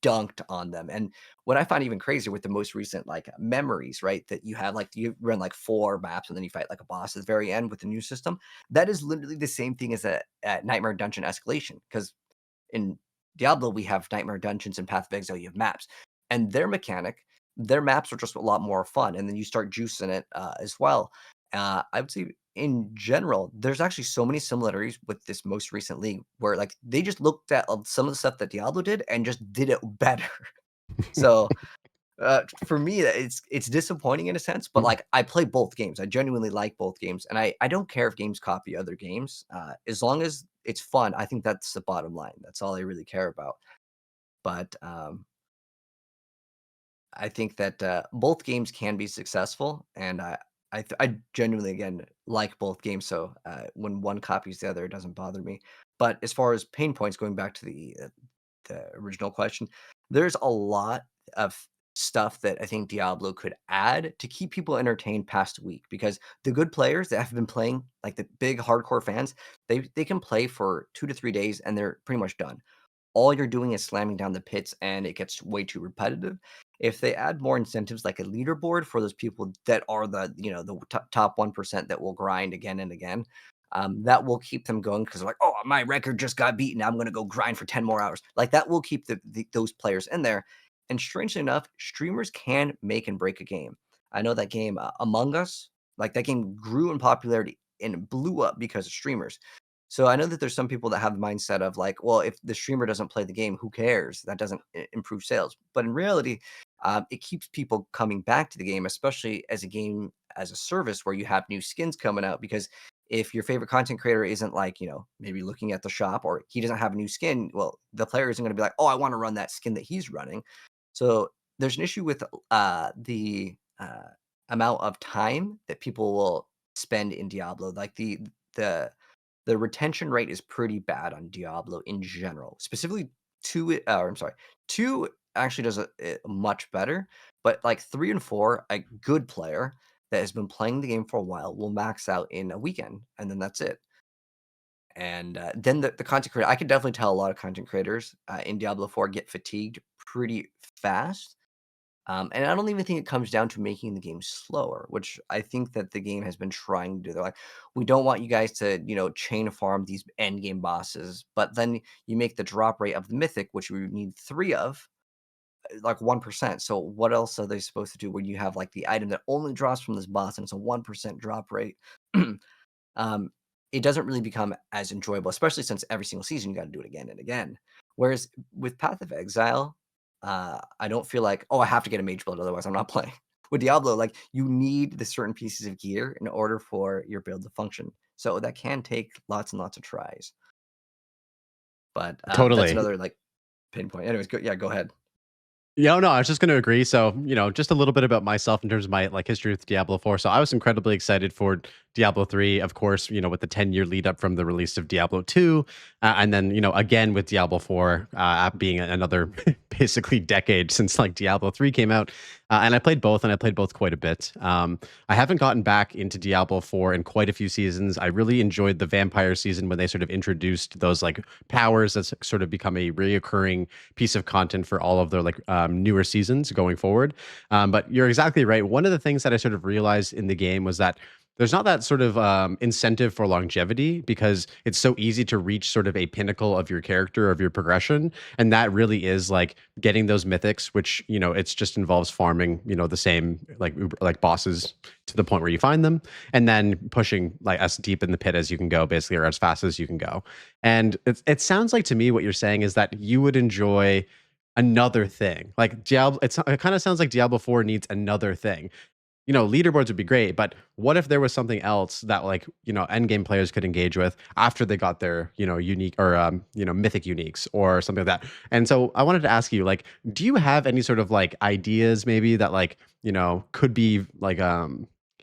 dunked on them. And what I find even crazier with the most recent like memories, right? That you have like you run like 4 maps and then you fight like a boss at the very end with the new system. That is literally the same thing as a Nightmare Dungeon escalation. Because in Diablo, we have Nightmare Dungeons and Path of Exile, you have maps. And their maps are just a lot more fun. And then you start juicing it as well. I would say in general, there's actually so many similarities with this most recent league where like they just looked at some of the stuff that Diablo did and just did it better. So for me, it's disappointing in a sense, but like I play both games. I genuinely like both games, and I don't care if games copy other games as long as it's fun. I think that's the bottom line. That's all I really care about. But I think that both games can be successful, and I genuinely again like both games. So when one copies the other, it doesn't bother me. But as far as pain points, going back to the original question, there's a lot of stuff that I think Diablo could add to keep people entertained past a week. Because the good players that have been playing, like the big hardcore fans, they can play for 2 to 3 days and they're pretty much done. All you're doing is slamming down the pits and it gets way too repetitive. If they add more incentives like a leaderboard for those people that are the top 1% that will grind again and again, that will keep them going because they're like, oh, my record just got beaten. I'm going to go grind for 10 more hours. Like that will keep those players in there. And strangely enough, streamers can make and break a game. I know that game Among Us, like that game grew in popularity and blew up because of streamers. So I know that there's some people that have the mindset of like, well, if the streamer doesn't play the game, who cares? That doesn't improve sales. But in reality, it keeps people coming back to the game, especially as a game as a service where you have new skins coming out. Because if your favorite content creator isn't like, maybe looking at the shop or he doesn't have a new skin, well, the player isn't going to be like, oh, I want to run that skin that he's running. So there's an issue with the amount of time that people will spend in Diablo. Like the the retention rate is pretty bad on Diablo in general. Specifically, 2 or I'm sorry, 2 actually does it much better, but, like, 3 and 4, a good player that has been playing the game for a while will max out in a weekend, and then that's it. And, then the content creator I could definitely tell a lot of content creators, in Diablo 4 get fatigued pretty fast, and I don't even think it comes down to making the game slower, which I think that the game has been trying to do. They're like, we don't want you guys to, chain farm these end game bosses, but then you make the drop rate of the mythic, which we need 3 of, like 1%. So what else are they supposed to do when you have like the item that only drops from this boss and it's a 1% drop rate? um, it doesn't really become as enjoyable, especially since every single season you got to do it again and again. Whereas with Path of Exile, I don't feel like, oh, I have to get a mage build, otherwise I'm not playing. With Diablo, like you need the certain pieces of gear in order for your build to function. So that can take lots and lots of tries. But that's Totally. another like pinpoint. Anyways, go, yeah, go ahead. Yeah, no, I was just going to agree. So, just a little bit about myself in terms of my like history with Diablo 4. So, I was incredibly excited for Diablo 3, of course, with the 10-year lead up from the release of Diablo 2, and then, again with Diablo 4 being another basically decade since like Diablo 3 came out. And I played both, and I played both quite a bit. I haven't gotten back into Diablo 4 in quite a few seasons. I really enjoyed the vampire season when they sort of introduced those like powers that's sort of become a reoccurring piece of content for all of their like newer seasons going forward. But you're exactly right. One of the things that I sort of realized in the game was that there's not that sort of incentive for longevity because it's so easy to reach sort of a pinnacle of your character, of your progression. And that really is like getting those mythics, which, it's just involves farming, the same like bosses to the point where you find them and then pushing like as deep in the pit as you can go, basically, or as fast as you can go. And it sounds like to me what you're saying is that you would enjoy another thing. Like Diablo, it kind of sounds like Diablo 4 needs another thing. Leaderboards would be great, but what if there was something else that like, end game players could engage with after they got their, unique or mythic uniques or something like that. And so I wanted to ask you, like, do you have any sort of like ideas maybe that like, could be like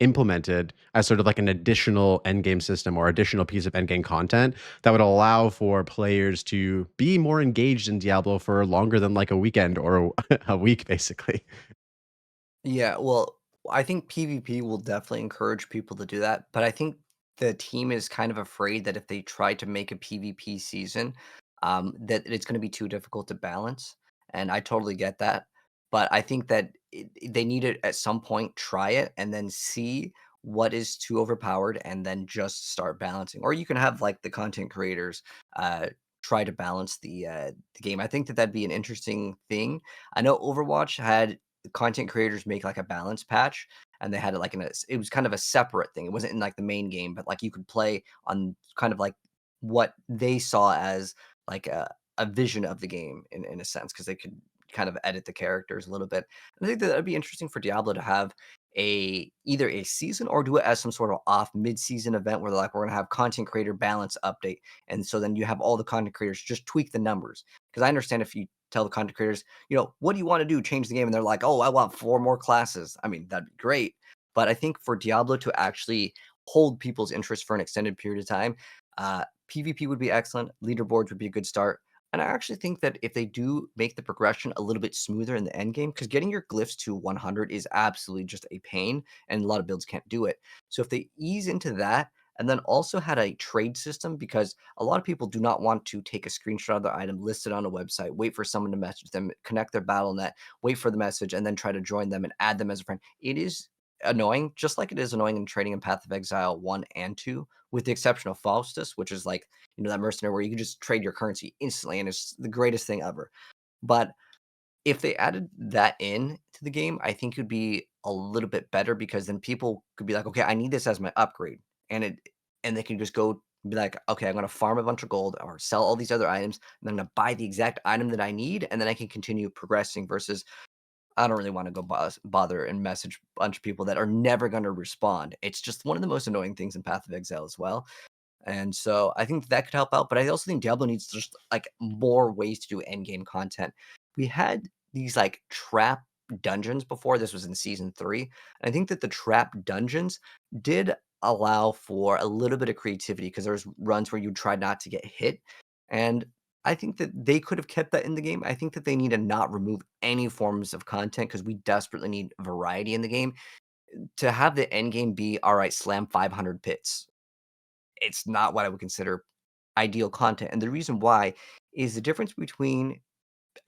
implemented as sort of like an additional end game system or additional piece of end game content that would allow for players to be more engaged in Diablo for longer than like a weekend or a week, basically? Yeah, well, I think PvP will definitely encourage people to do that, but I think the team is kind of afraid that if they try to make a PvP season, that it's going to be too difficult to balance, and I totally get that. But I think that they need to at some point try it and then see what is too overpowered, and then just start balancing. Or you can have like the content creators try to balance the game. I think that that'd be an interesting thing. I know Overwatch had content creators make like a balance patch and they had it like it was kind of a separate thing. It wasn't in like the main game, but like you could play on kind of like what they saw as like a vision of the game in a sense because they could kind of edit the characters a little bit. And I think that would be interesting for Diablo to have either a season or do it as some sort of off mid-season event where they're like, we're gonna have content creator balance update. And so then you have all the content creators just tweak the numbers. Because I understand if you tell the content creators, what do you want to do? Change the game. And they're like, oh, I want 4 more classes. I mean, that'd be great. But I think for Diablo to actually hold people's interest for an extended period of time, PvP would be excellent. Leaderboards would be a good start. And I actually think that if they do make the progression a little bit smoother in the end game, because getting your glyphs to 100 is absolutely just a pain, and a lot of builds can't do it. So if they ease into that, and then also had a trade system, because a lot of people do not want to take a screenshot of their item, list it on a website, wait for someone to message them, connect their battle.net, wait for the message, and then try to join them and add them as a friend. It is annoying, just like it is annoying in trading in Path of Exile 1 and 2, with the exception of Faustus, which is like, that mercenary where you can just trade your currency instantly, and it's the greatest thing ever. But if they added that in to the game, I think it would be a little bit better, because then people could be like, okay, I need this as my upgrade. And they can just go be like, okay, I'm gonna farm a bunch of gold or sell all these other items, and then I'm gonna buy the exact item that I need, and then I can continue progressing versus I don't really want to go bother and message a bunch of people that are never going to respond. It's just one of the most annoying things in Path of Exile as well. And so I think that could help out, but I also think Diablo needs just like more ways to do end game content. We had these like trap dungeons before. This was in season 3. And I think that the trap dungeons did allow for a little bit of creativity, because there's runs where you try not to get hit. And I think that they could have kept that in the game. I think that they need to not remove any forms of content, because we desperately need variety in the game. To have the end game be all right, slam 500 pits, it's not what I would consider ideal content. And the reason why is the difference between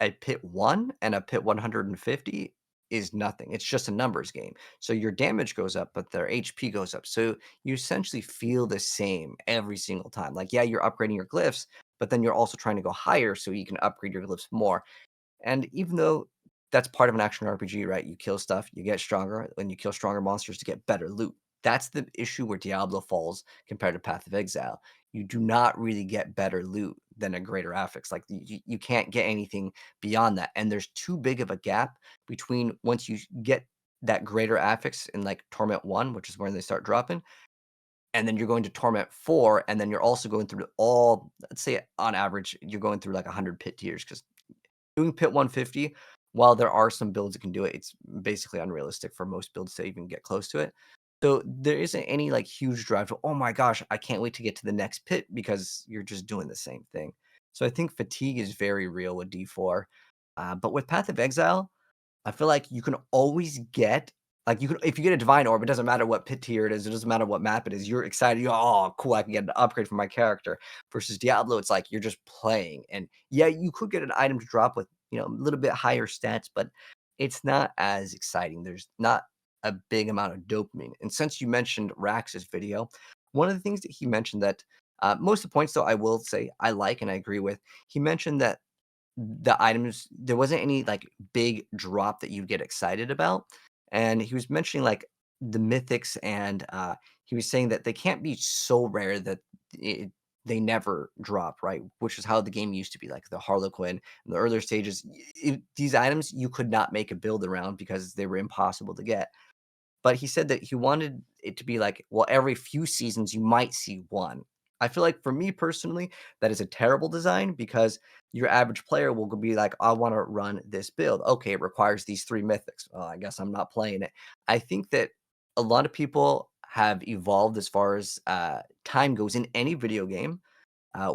a pit 1 and a pit 150 is nothing. It's just a numbers game. So your damage goes up, but their HP goes up. So you essentially feel the same every single time. Like, yeah, you're upgrading your glyphs, but then you're also trying to go higher so you can upgrade your glyphs more. And even though that's part of an action RPG, right? You kill stuff, you get stronger, and you kill stronger monsters to get better loot. That's the issue where Diablo falls compared to Path of Exile. You do not really get better loot than a greater affix. Like, you can't get anything beyond that. And there's too big of a gap between once you get that greater affix in like Torment 1, which is when they start dropping, and then you're going to Torment 4, and then you're also going through all, let's say on average, you're going through like 100 pit tiers, because doing Pit 150, while there are some builds that can do it, it's basically unrealistic for most builds to even get close to it. So there isn't any like huge drive to, oh my gosh, I can't wait to get to the next pit, because you're just doing the same thing. So I think fatigue is very real with D4. But with Path of Exile, I feel like you can always get like, you can, if you get a divine orb, it doesn't matter what pit tier it is, it doesn't matter what map it is. You're excited. You're, oh, cool, I can get an upgrade for my character. Versus Diablo, it's like you're just playing. And yeah, you could get an item to drop with, a little bit higher stats, but it's not as exciting. There's not a big amount of dopamine. And since you mentioned Rax's video, one of the things that he mentioned that most of the points, though, I will say I like and I agree with, he mentioned that the items there wasn't any, like, big drop that you'd get excited about, and he was mentioning, like, the mythics, and, he was saying that they can't be so rare that it they never drop, right? Which is how the game used to be, like, the Harlequin in the earlier stages. These items, you could not make a build around because they were impossible to get. But he said that he wanted it to be like, well, every few seasons you might see one. I feel like for me personally, that is a terrible design, because your average player will be like, I want to run this build. Okay, it requires these 3 mythics. Well, I guess I'm not playing it. I think that a lot of people have evolved as far as time goes in any video game,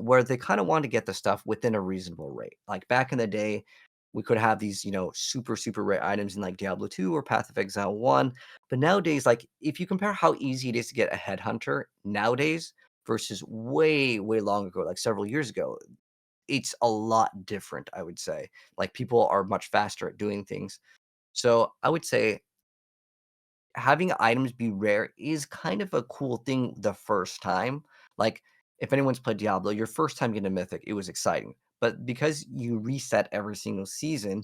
where they kind of want to get the stuff within a reasonable rate. Like back in the day, we could have these, super, super rare items in like Diablo 2 or Path of Exile 1. But nowadays, like if you compare how easy it is to get a headhunter nowadays versus way, way long ago, like several years ago, it's a lot different, I would say. Like people are much faster at doing things. So I would say having items be rare is kind of a cool thing the first time. Like, if anyone's played Diablo, your first time getting a mythic, it was exciting. But because you reset every single season,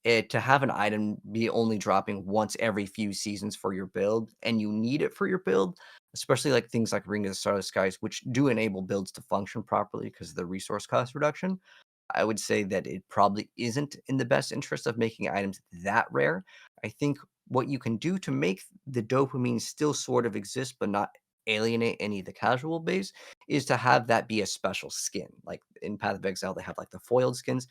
to have an item be only dropping once every few seasons for your build, and you need it for your build, especially like things like Ring of the Starless Skies, which do enable builds to function properly because of the resource cost reduction. I would say that it probably isn't in the best interest of making items that rare. I think what you can do to make the dopamine still sort of exist, but not alienate any of the casual base, is to have that be a special skin. Like in Path of Exile, they have like the foiled skins,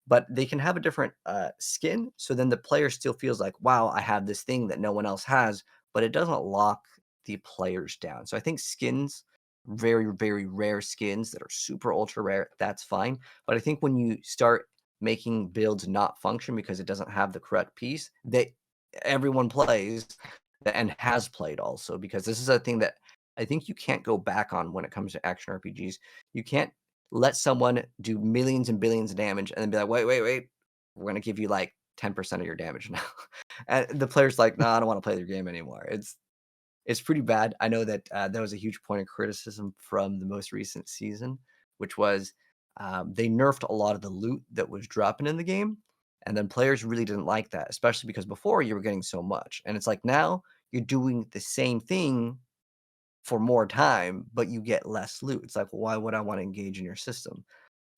but they can have a different skin. So then the player still feels like, wow, I have this thing that no one else has, but it doesn't lock the players down. So I think skins very, very rare skins that are super ultra rare, that's fine. But I think when you start making builds not function because it doesn't have the correct piece that everyone plays and has played also, because this is a thing that I think you can't go back on when it comes to action RPGs. You can't let someone do millions and billions of damage and then be like, wait, wait, wait, we're gonna give you like 10% of your damage now. And the player's like, no, I don't want to play your game anymore. It's pretty bad. I know that that was a huge point of criticism from the most recent season, which was they nerfed a lot of the loot that was dropping in the game, and then players really didn't like that, especially because before you were getting so much, and it's like now you're doing the same thing for more time, but you get less loot. It's like, well, why would I want to engage in your system?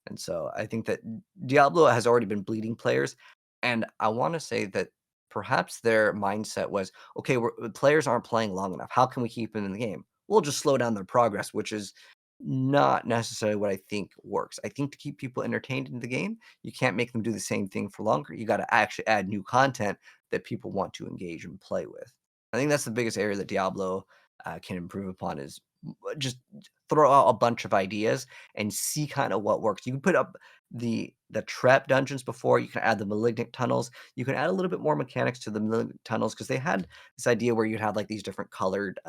And so I think that Diablo has already been bleeding players, and I wanna say that perhaps their mindset was, "Okay, players aren't playing long enough. How can we keep them in the game? We'll just slow down their progress," which is not necessarily what I think works. I think to keep people entertained in the game, you can't make them do the same thing for longer. You gotta actually add new content that people want to engage and play with. I think that's the biggest area that Diablo, can improve upon is just throw out a bunch of ideas and see kinda what works. You can put up the trap dungeons before, you can add the malignant tunnels, you can add a little bit more mechanics to the malignant tunnels because they had this idea where you'd have, like, these different colored,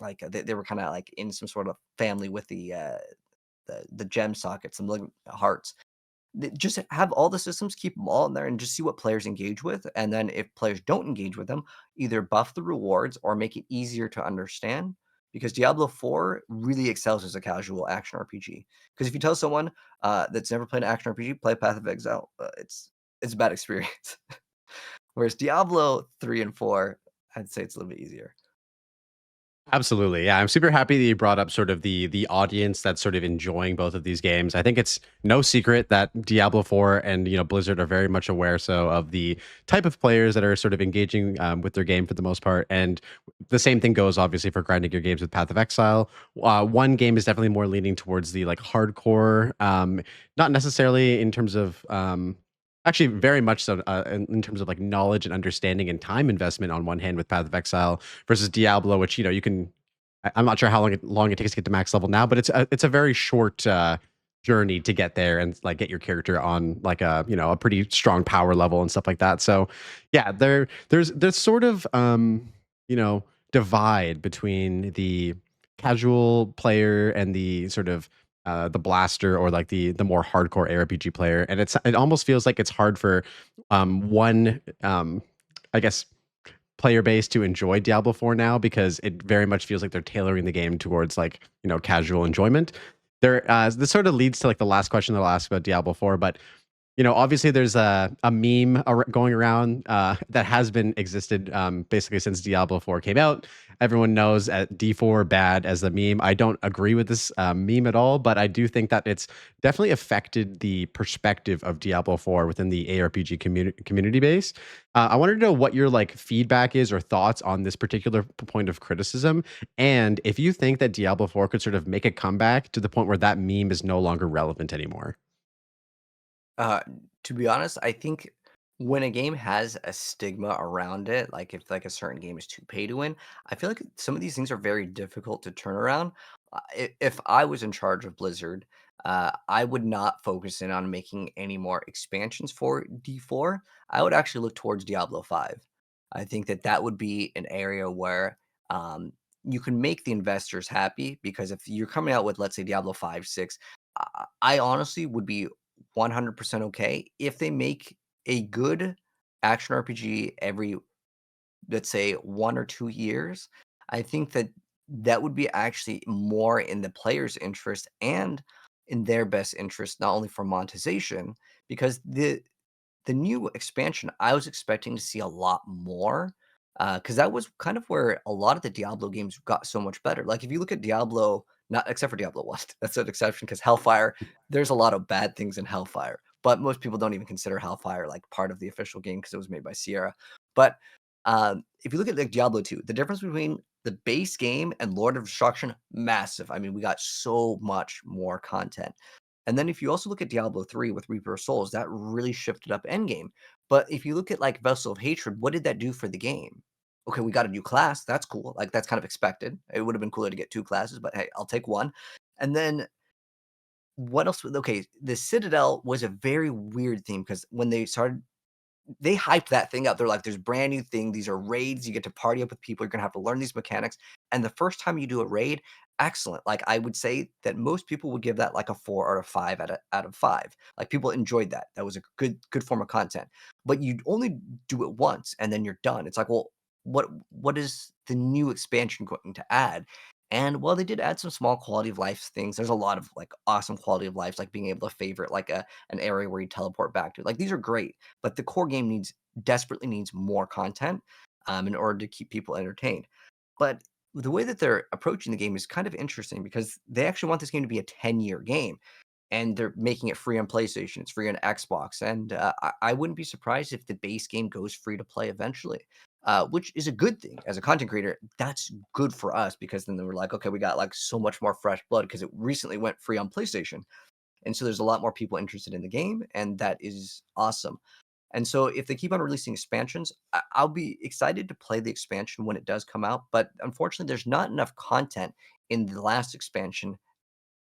like, they were kinda, like, in some sort of family with the gem sockets, the malignant hearts. Just have all the systems, keep them all in there, and just see what players engage with, and then if players don't engage with them, either buff the rewards or make it easier to understand, because Diablo 4 really excels as a casual action RPG. Because if you tell someone, that's never played an action RPG, "Play Path of Exile," it's a bad experience. Whereas Diablo 3 and 4, I'd say it's a little bit easier. Absolutely. Yeah, I'm super happy that you brought up sort of the audience that's sort of enjoying both of these games. I think it's no secret that Diablo 4 and Blizzard are very much aware of the type of players that are sort of engaging with their game for the most part. And the same thing goes obviously for grinding your games with Path of Exile. One game is definitely more leaning towards the like hardcore, not necessarily in terms of actually very much so in terms of like knowledge and understanding and time investment on one hand with Path of Exile versus Diablo, which you can. I'm not sure how long it takes to get to max level now, but it's a very short journey to get there and like get your character on like a a pretty strong power level and stuff like that. So yeah, there's sort of you know divide between the casual player and the sort of the blaster or like the more hardcore ARPG player, and it almost feels like it's hard for one I guess player base to enjoy Diablo 4 now because it very much feels like they're tailoring the game towards like, casual enjoyment. This sort of leads to like the last question that I'll ask about Diablo 4, but obviously there's a meme going around that has been existed basically since Diablo 4 came out. Everyone knows at D4 bad as the meme. I don't agree with this meme at all, but I do think that it's definitely affected the perspective of Diablo 4 within the ARPG community base. I wanted to know what your like feedback is or thoughts on this particular point of criticism, and if you think that Diablo 4 could sort of make a comeback to the point where that meme is no longer relevant anymore. Uh, to be honest, I think when a game has a stigma around it, like if like a certain game is too pay to win, I feel like some of these things are very difficult to turn around. If I was in charge of Blizzard, I would not focus in on making any more expansions for D4. I would actually look towards Diablo 5. I think that that would be an area where you can make the investors happy because if you're coming out with, let's say, Diablo 5, 6, I honestly would be 100% okay if they make a good action RPG every, let's say, 1 or 2 years. I think that that would be actually more in the player's interest and in their best interest, not only for monetization, because the new expansion, I was expecting to see a lot more, because that was kind of where a lot of the Diablo games got so much better. Like, if you look at Diablo, not except for Diablo 1, that's an exception because Hellfire, there's a lot of bad things in Hellfire, but most people don't even consider Hellfire, like, part of the official game because it was made by Sierra. But, if you look at, like, Diablo 2, the difference between the base game and Lord of Destruction, massive. I mean, we got so much more content. And then if you also look at Diablo 3 with Reaper of Souls, that really shifted up endgame. But if you look at like Vessel of Hatred, what did that do for the game? okay, we got a new class. That's cool. Like that's kind of expected. It would have been cooler to get 2 classes, but hey, I'll take 1. And then what else? Okay, the Citadel was a very weird theme because when they hyped that thing up. They're like, "There's brand new thing. These are raids. You get to party up with people. You're gonna have to learn these mechanics." And the first time you do a raid, excellent. Like I would say that most people would give that like a 4 out of 5 out of 5. Like people enjoyed that. That was a good form of content. But you'd only do it once and then you're done. It's like, well, what is the new expansion going to add? And while they did add some small quality of life things, there's a lot of like awesome quality of life, like being able to favorite like an area where you teleport back to. Like these are great, but the core game desperately needs more content in order to keep people entertained. But the way that they're approaching the game is kind of interesting because they actually want this game to be a 10-year game and they're making it free on PlayStation. It's free on Xbox, and I wouldn't be surprised if the base game goes free to play eventually, which is a good thing. As a content creator, that's good for us because then they were like, okay, we got like so much more fresh blood because it recently went free on PlayStation, and so there's a lot more people interested in the game, and that is awesome. And so if they keep on releasing expansions, I'll be excited to play the expansion when it does come out. But unfortunately, there's not enough content in the last expansion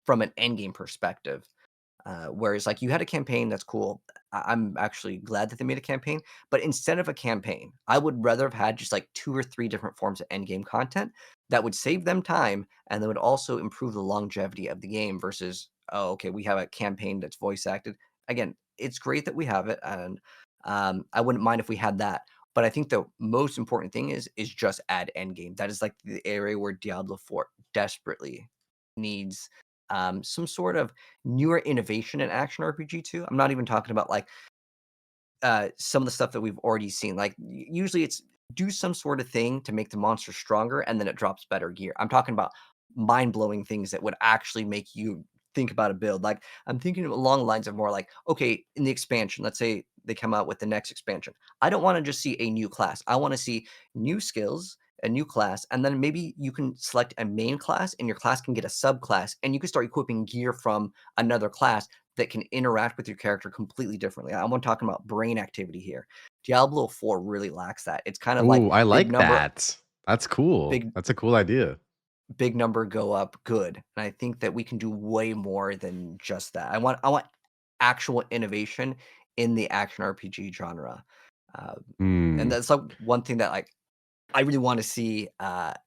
from an endgame perspective. Whereas, like, you had a campaign, that's cool. I'm actually glad that they made a campaign, but instead of a campaign, I would rather have had just like 2 or 3 different forms of endgame content that would save them time and that would also improve the longevity of the game versus, oh, okay, we have a campaign that's voice acted. Again, it's great that we have it, and I wouldn't mind if we had that. But I think the most important thing is just add endgame. That is like the area where Diablo 4 desperately needs some sort of newer innovation in action RPG too. I'm not even talking about like some of the stuff that we've already seen. Like usually it's do some sort of thing to make the monster stronger and then it drops better gear. I'm talking about mind-blowing things that would actually make you think about a build. Like I'm thinking along the lines of more like, okay, in the expansion, let's say they come out with the next expansion. I don't want to just see a new class. I want to see new skills, a new class, and then maybe you can select a main class and your class can get a subclass and you can start equipping gear from another class that can interact with your character completely differently. I'm talking about brain activity here. Diablo 4 really lacks that. It's kind of like Ooh, I like that. That's cool. big That's a cool idea. big number go up, good. And I think that we can do way more than just that. I want actual innovation in the action RPG genre. Um, and Hmm. that's like one thing that like I really want to see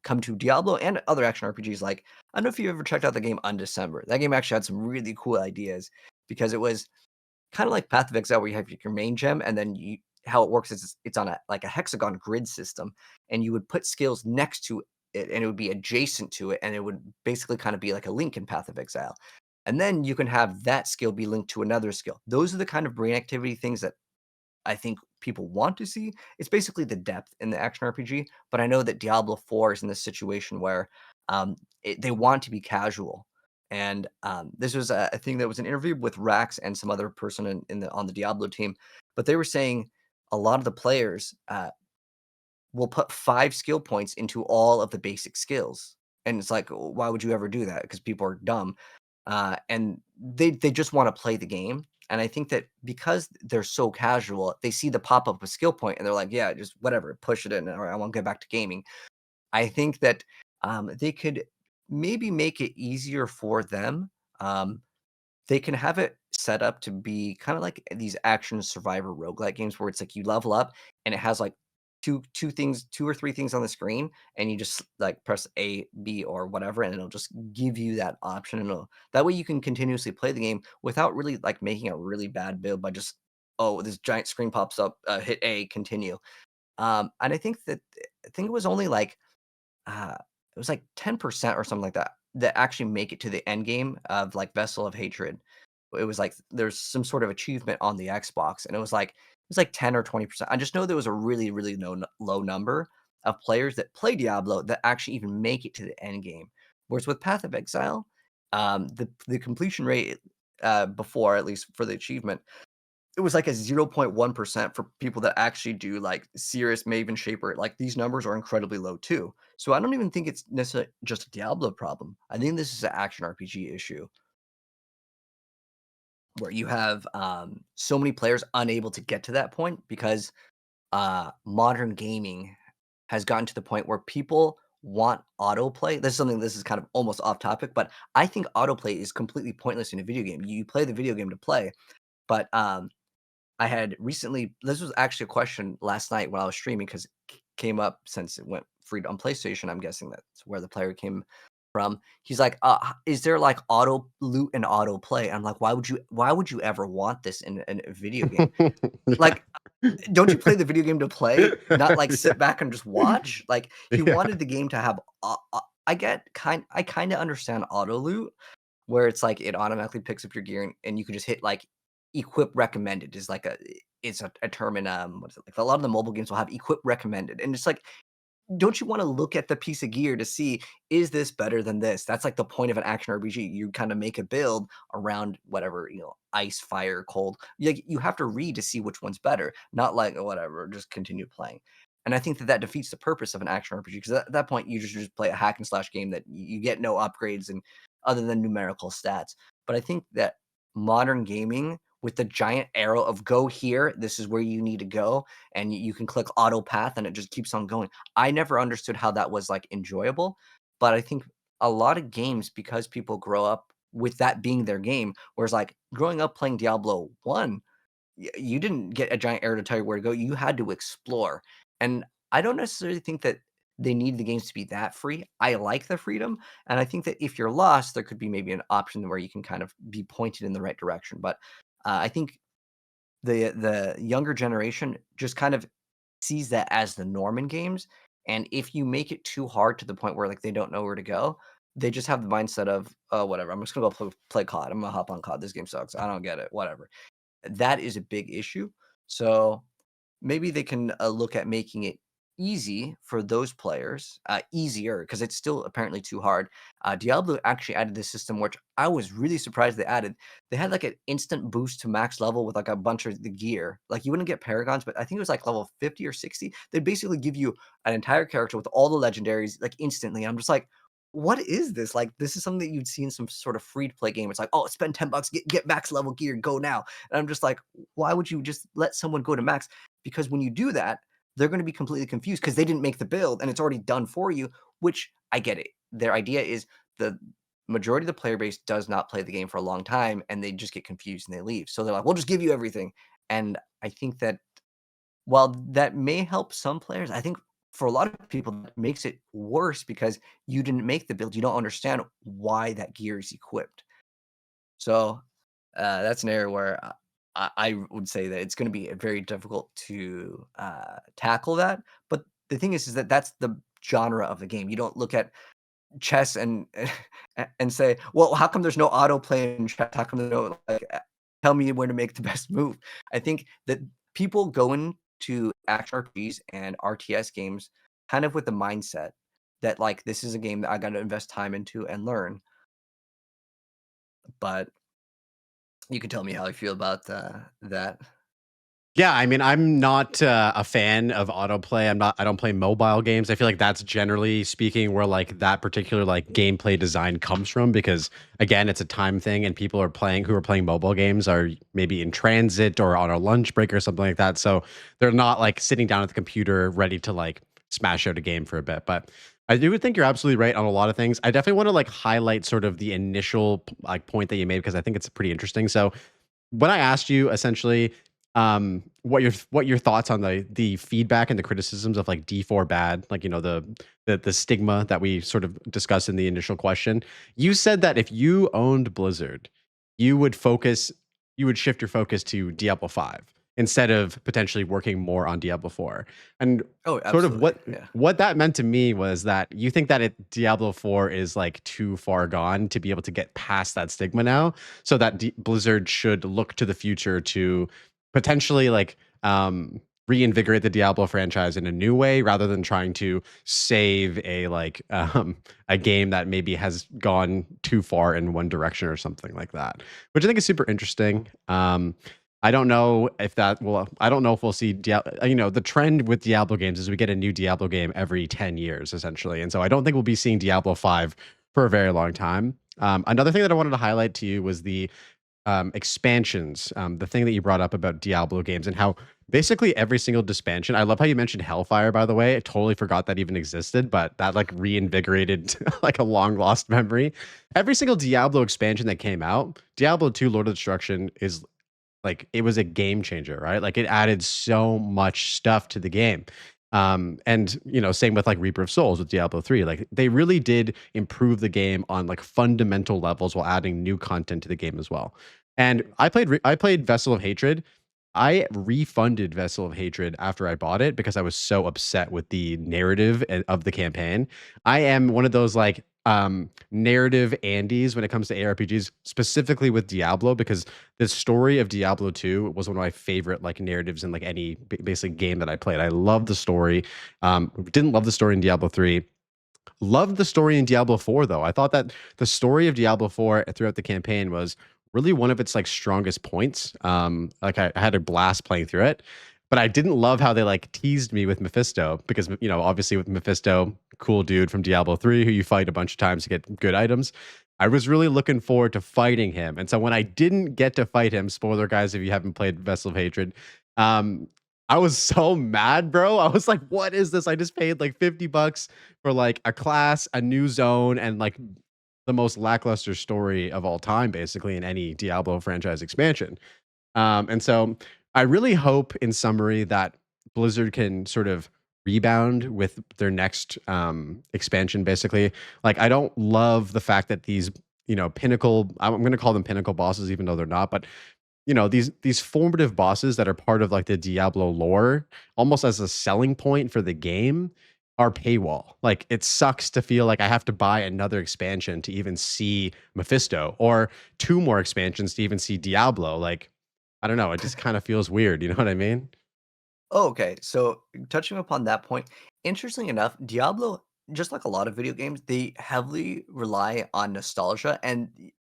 come to Diablo and other action RPGs. Like I don't know if you ever checked out the game Undecember. That game actually had some really cool ideas because it was kind of like Path of Exile where you have your main gem and then you how it works is it's on a like a hexagon grid system and you would put skills next to it and it would be adjacent to it and it would basically kind of be like a link in Path of Exile. And then you can have that skill be linked to another skill. Those are the kind of brain activity things that I think people want to see. It's basically the depth in the action RPG, but I know that Diablo 4 is in this situation where they want to be casual. And this was a thing that was an interview with Rax and some other person in the on the Diablo team, but they were saying a lot of the players will put 5 skill points into all of the basic skills. And it's like, why would you ever do that? Because people are dumb. And they just wanna play the game, and I think that because they're so casual, they see the pop up of skill point, and they're like, "Yeah, just whatever, push it in, or I wanna get back to gaming." I think that, they could maybe make it easier for them, um, they can have it set up to be kinda like these action survivor roguelike games where it's like you level up and it has like 2 or 3 things on the screen, and you just like press A, B, or whatever, and it'll just give you that option, and it'll that way you can continuously play the game without really like making a really bad build by just, "Oh, this giant screen pops up, hit A, continue." And I think it was only like it was like 10% or something like that, that actually make it to the end game of like Vessel of Hatred. It was like there's some sort of achievement on the Xbox, and it was like 10 or 20%. I just know there was a really, really low number of players that play Diablo that actually even make it to the end game. Whereas with Path of Exile, the completion rate before, at least for the achievement, it was like a 0.1% for people that actually do like serious Maven Shaper. Like these numbers are incredibly low too. So I don't even think it's necessarily just a Diablo problem. I think this is an action RPG issue where you have so many players unable to get to that point because modern gaming has gotten to the point where people want autoplay. This is kind of almost off topic, but I think autoplay is completely pointless in a video game. You play the video game to play, but I had recently this was actually a question last night when I was streaming because it came up since it went free on PlayStation. I'm guessing that's where the player came from. He's like, is there like auto loot and auto play? I'm like, why would you ever want this in a video game? Yeah. Like, don't you play the video game to play, not like sit back and just watch? Like he Yeah. wanted the game to have I kind of understand auto loot where it's like it automatically picks up your gear and you can just hit like equip recommended is like a term in what is it like a lot of the mobile games will have equip recommended and it's like don't you want to look at the piece of gear to see is this better than this? That's like the point of an action RPG. You kind of make a build around whatever, ice, fire, cold. You have to read to see which one's better, not like "Oh, whatever, just continue playing. And I think that that defeats the purpose of an action RPG because at that point you just play a hack and slash game that you get no upgrades and other than numerical stats. But I think that modern gaming with the giant arrow of go here, this is where you need to go, and you can click auto path and it just keeps on going. I never understood how that was like enjoyable, but I think a lot of games because people grow up with that being their game, whereas like growing up playing Diablo 1, you didn't get a giant arrow to tell you where to go. You had to explore. And I don't necessarily think that they need the games to be that free. I like the freedom. And I think that if you're lost, there could be maybe an option where you can kind of be pointed in the right direction. But I think the younger generation just kind of sees that as the norm in games, and if you make it too hard to the point where, like, they don't know where to go, they just have the mindset of, "Oh, whatever, I'm just gonna go play COD. I'm gonna hop on COD. This game sucks. I don't get it. Whatever." That is a big issue. So maybe they can look at making it easy for those players, easier because it's still apparently too hard. Diablo actually added this system, which I was really surprised they added. They had like an instant boost to max level with like a bunch of the gear. Like you wouldn't get paragons, but I think it was like level 50 or 60. They basically give you an entire character with all the legendaries like instantly. I'm just like, what is this? Like, this is something that you'd see in some sort of free to play game. It's like, oh, spend $10, get max level gear, go now. And I'm just like, why would you just let someone go to max? Because when you do that, they're going to be completely confused because they didn't make the build and it's already done for you, which I get it. Their idea is the majority of the player base does not play the game for a long time and they just get confused and they leave. So they're like, we'll just give you everything. And I think that while that may help some players, I think for a lot of people, that makes it worse because you didn't make the build. You don't understand why that gear is equipped. So that's an area where I would say that it's going to be very difficult to tackle that. But the thing is that that's the genre of the game. You don't look at chess and and say, well, how come there's no autoplay in chess? How come there's no like, tell me when to make the best move? I think that people go into action RPGs and RTS games kind of with the mindset that like this is a game that I got to invest time into and learn. But you can tell me how I feel about that. Yeah, I mean, I'm not a fan of autoplay. I don't play mobile games. I feel like that's generally speaking where like that particular like gameplay design comes from because again, it's a time thing and people are playing who are playing mobile games are maybe in transit or on a lunch break or something like that. So they're not like sitting down at the computer ready to like smash out a game for a bit. But I do think you're absolutely right on a lot of things. I definitely want to like highlight sort of the initial like point that you made because I think it's pretty interesting. So when I asked you essentially what your thoughts on the feedback and the criticisms of like D4 bad, like the stigma that we sort of discussed in the initial question, you said that if you owned Blizzard, you would focus you would shift your focus to Diablo 5 instead of potentially working more on Diablo 4. And Oh, sort of absolutely. Yeah. what that meant to me was that you think that Diablo 4 is like too far gone to be able to get past that stigma now, so that Blizzard should look to the future to potentially like reinvigorate the Diablo franchise in a new way rather than trying to save a game that maybe has gone too far in one direction or something like that, which I think is super interesting. I don't know if that will. I don't know if we'll see. The trend with Diablo games is we get a new Diablo game every 10 years, essentially, and so I don't think we'll be seeing Diablo 5 for a very long time. Another thing that I wanted to highlight to you was the expansions. The thing that you brought up about Diablo games and how Basically every single expansion. I love how you mentioned Hellfire, by the way. I totally forgot that even existed, but that like reinvigorated like a long lost memory. Every single Diablo expansion that came out, Diablo 2 Lord of Destruction is like it was a game changer, right? Like it added so much stuff to the game. And you know, same with like Reaper of Souls with Diablo 3. Like they really did improve the game on like fundamental levels while adding new content to the game as well. And I played Vessel of Hatred. I refunded Vessel of Hatred after I bought it because I was so upset with the narrative of the campaign. I am one of those like narrative Andes when it comes to ARPGs, specifically with Diablo, because the story of Diablo 2 was one of my favorite like narratives in like any basically game that I played. I love the story. Didn't love the story in Diablo 3. Loved the story in Diablo 4 though. I thought that the story of Diablo 4 throughout the campaign was really one of its like strongest points. Like I had a blast playing through it, but I didn't love how they like teased me with Mephisto because you know obviously with Mephisto, cool dude from Diablo 3 who you fight a bunch of times to get good items. I was really looking forward to fighting him, and so when I didn't get to fight him, spoiler guys if you haven't played Vessel of Hatred, um, I was so mad, bro. I was like, "What is this? I just paid like $50 for like a class, a new zone, and like the most lackluster story of all time, basically, in any Diablo franchise expansion." And so I really hope, in summary, that Blizzard can sort of rebound with their next expansion, basically. Like, I don't love the fact that these, you know, pinnacle, I'm going to call them pinnacle bosses, even though they're not, but you know these formative bosses that are part of like the Diablo lore almost as a selling point for the game are paywall. Like it sucks to feel like I have to buy another expansion to even see Mephisto or two more expansions to even see Diablo. Like I don't know, it just kind of feels weird, you know what I mean? Oh, okay. So touching upon that point, interestingly enough, Diablo, just like a lot of video games, they heavily rely on nostalgia, and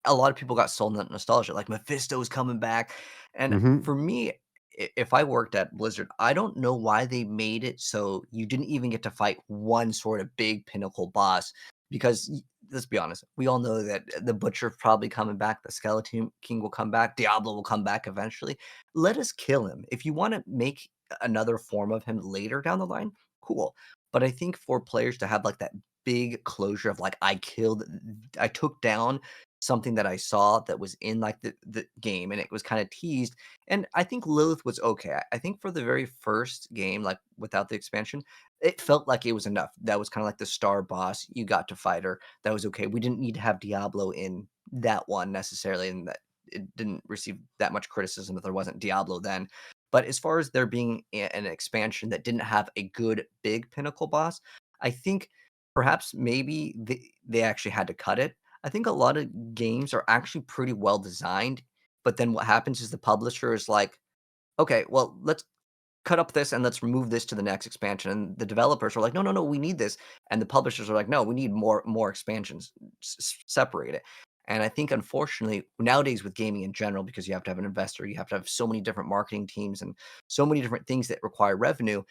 a lot of people got sold on that nostalgia. Like Mephisto is coming back, and Mhm. for me, if I worked at Blizzard, I don't know why they made it so you didn't even get to fight one sort of big pinnacle boss. Because let's be honest, we all know that the Butcher's probably coming back, the Skeleton King will come back, Diablo will come back eventually. Let us kill him. If you want to make another form of him later down the line, cool. But I think for players to have like that big closure of like I took down something that I saw that was in like the game and it was kind of teased. And I think Lilith was okay. I think for the very first game, like without the expansion, it felt like it was enough. That was kind of like the star boss. You got to fight her. That was okay. We didn't need to have Diablo in that one necessarily, and that it didn't receive that much criticism if there wasn't Diablo then. But as far as there being an expansion that didn't have a good big pinnacle boss, I think perhaps maybe they actually had to cut it. I think a lot of games are actually pretty well designed, but then what happens is the publisher is like, okay, well, let's cut up this and let's remove this to the next expansion. And the developers are like, no, no, no, we need this. And the publishers are like, no, we need more expansions. Separate it. And I think unfortunately nowadays with gaming in general, because you have to have an investor, you have to have so many different marketing teams and so many different things that require revenue.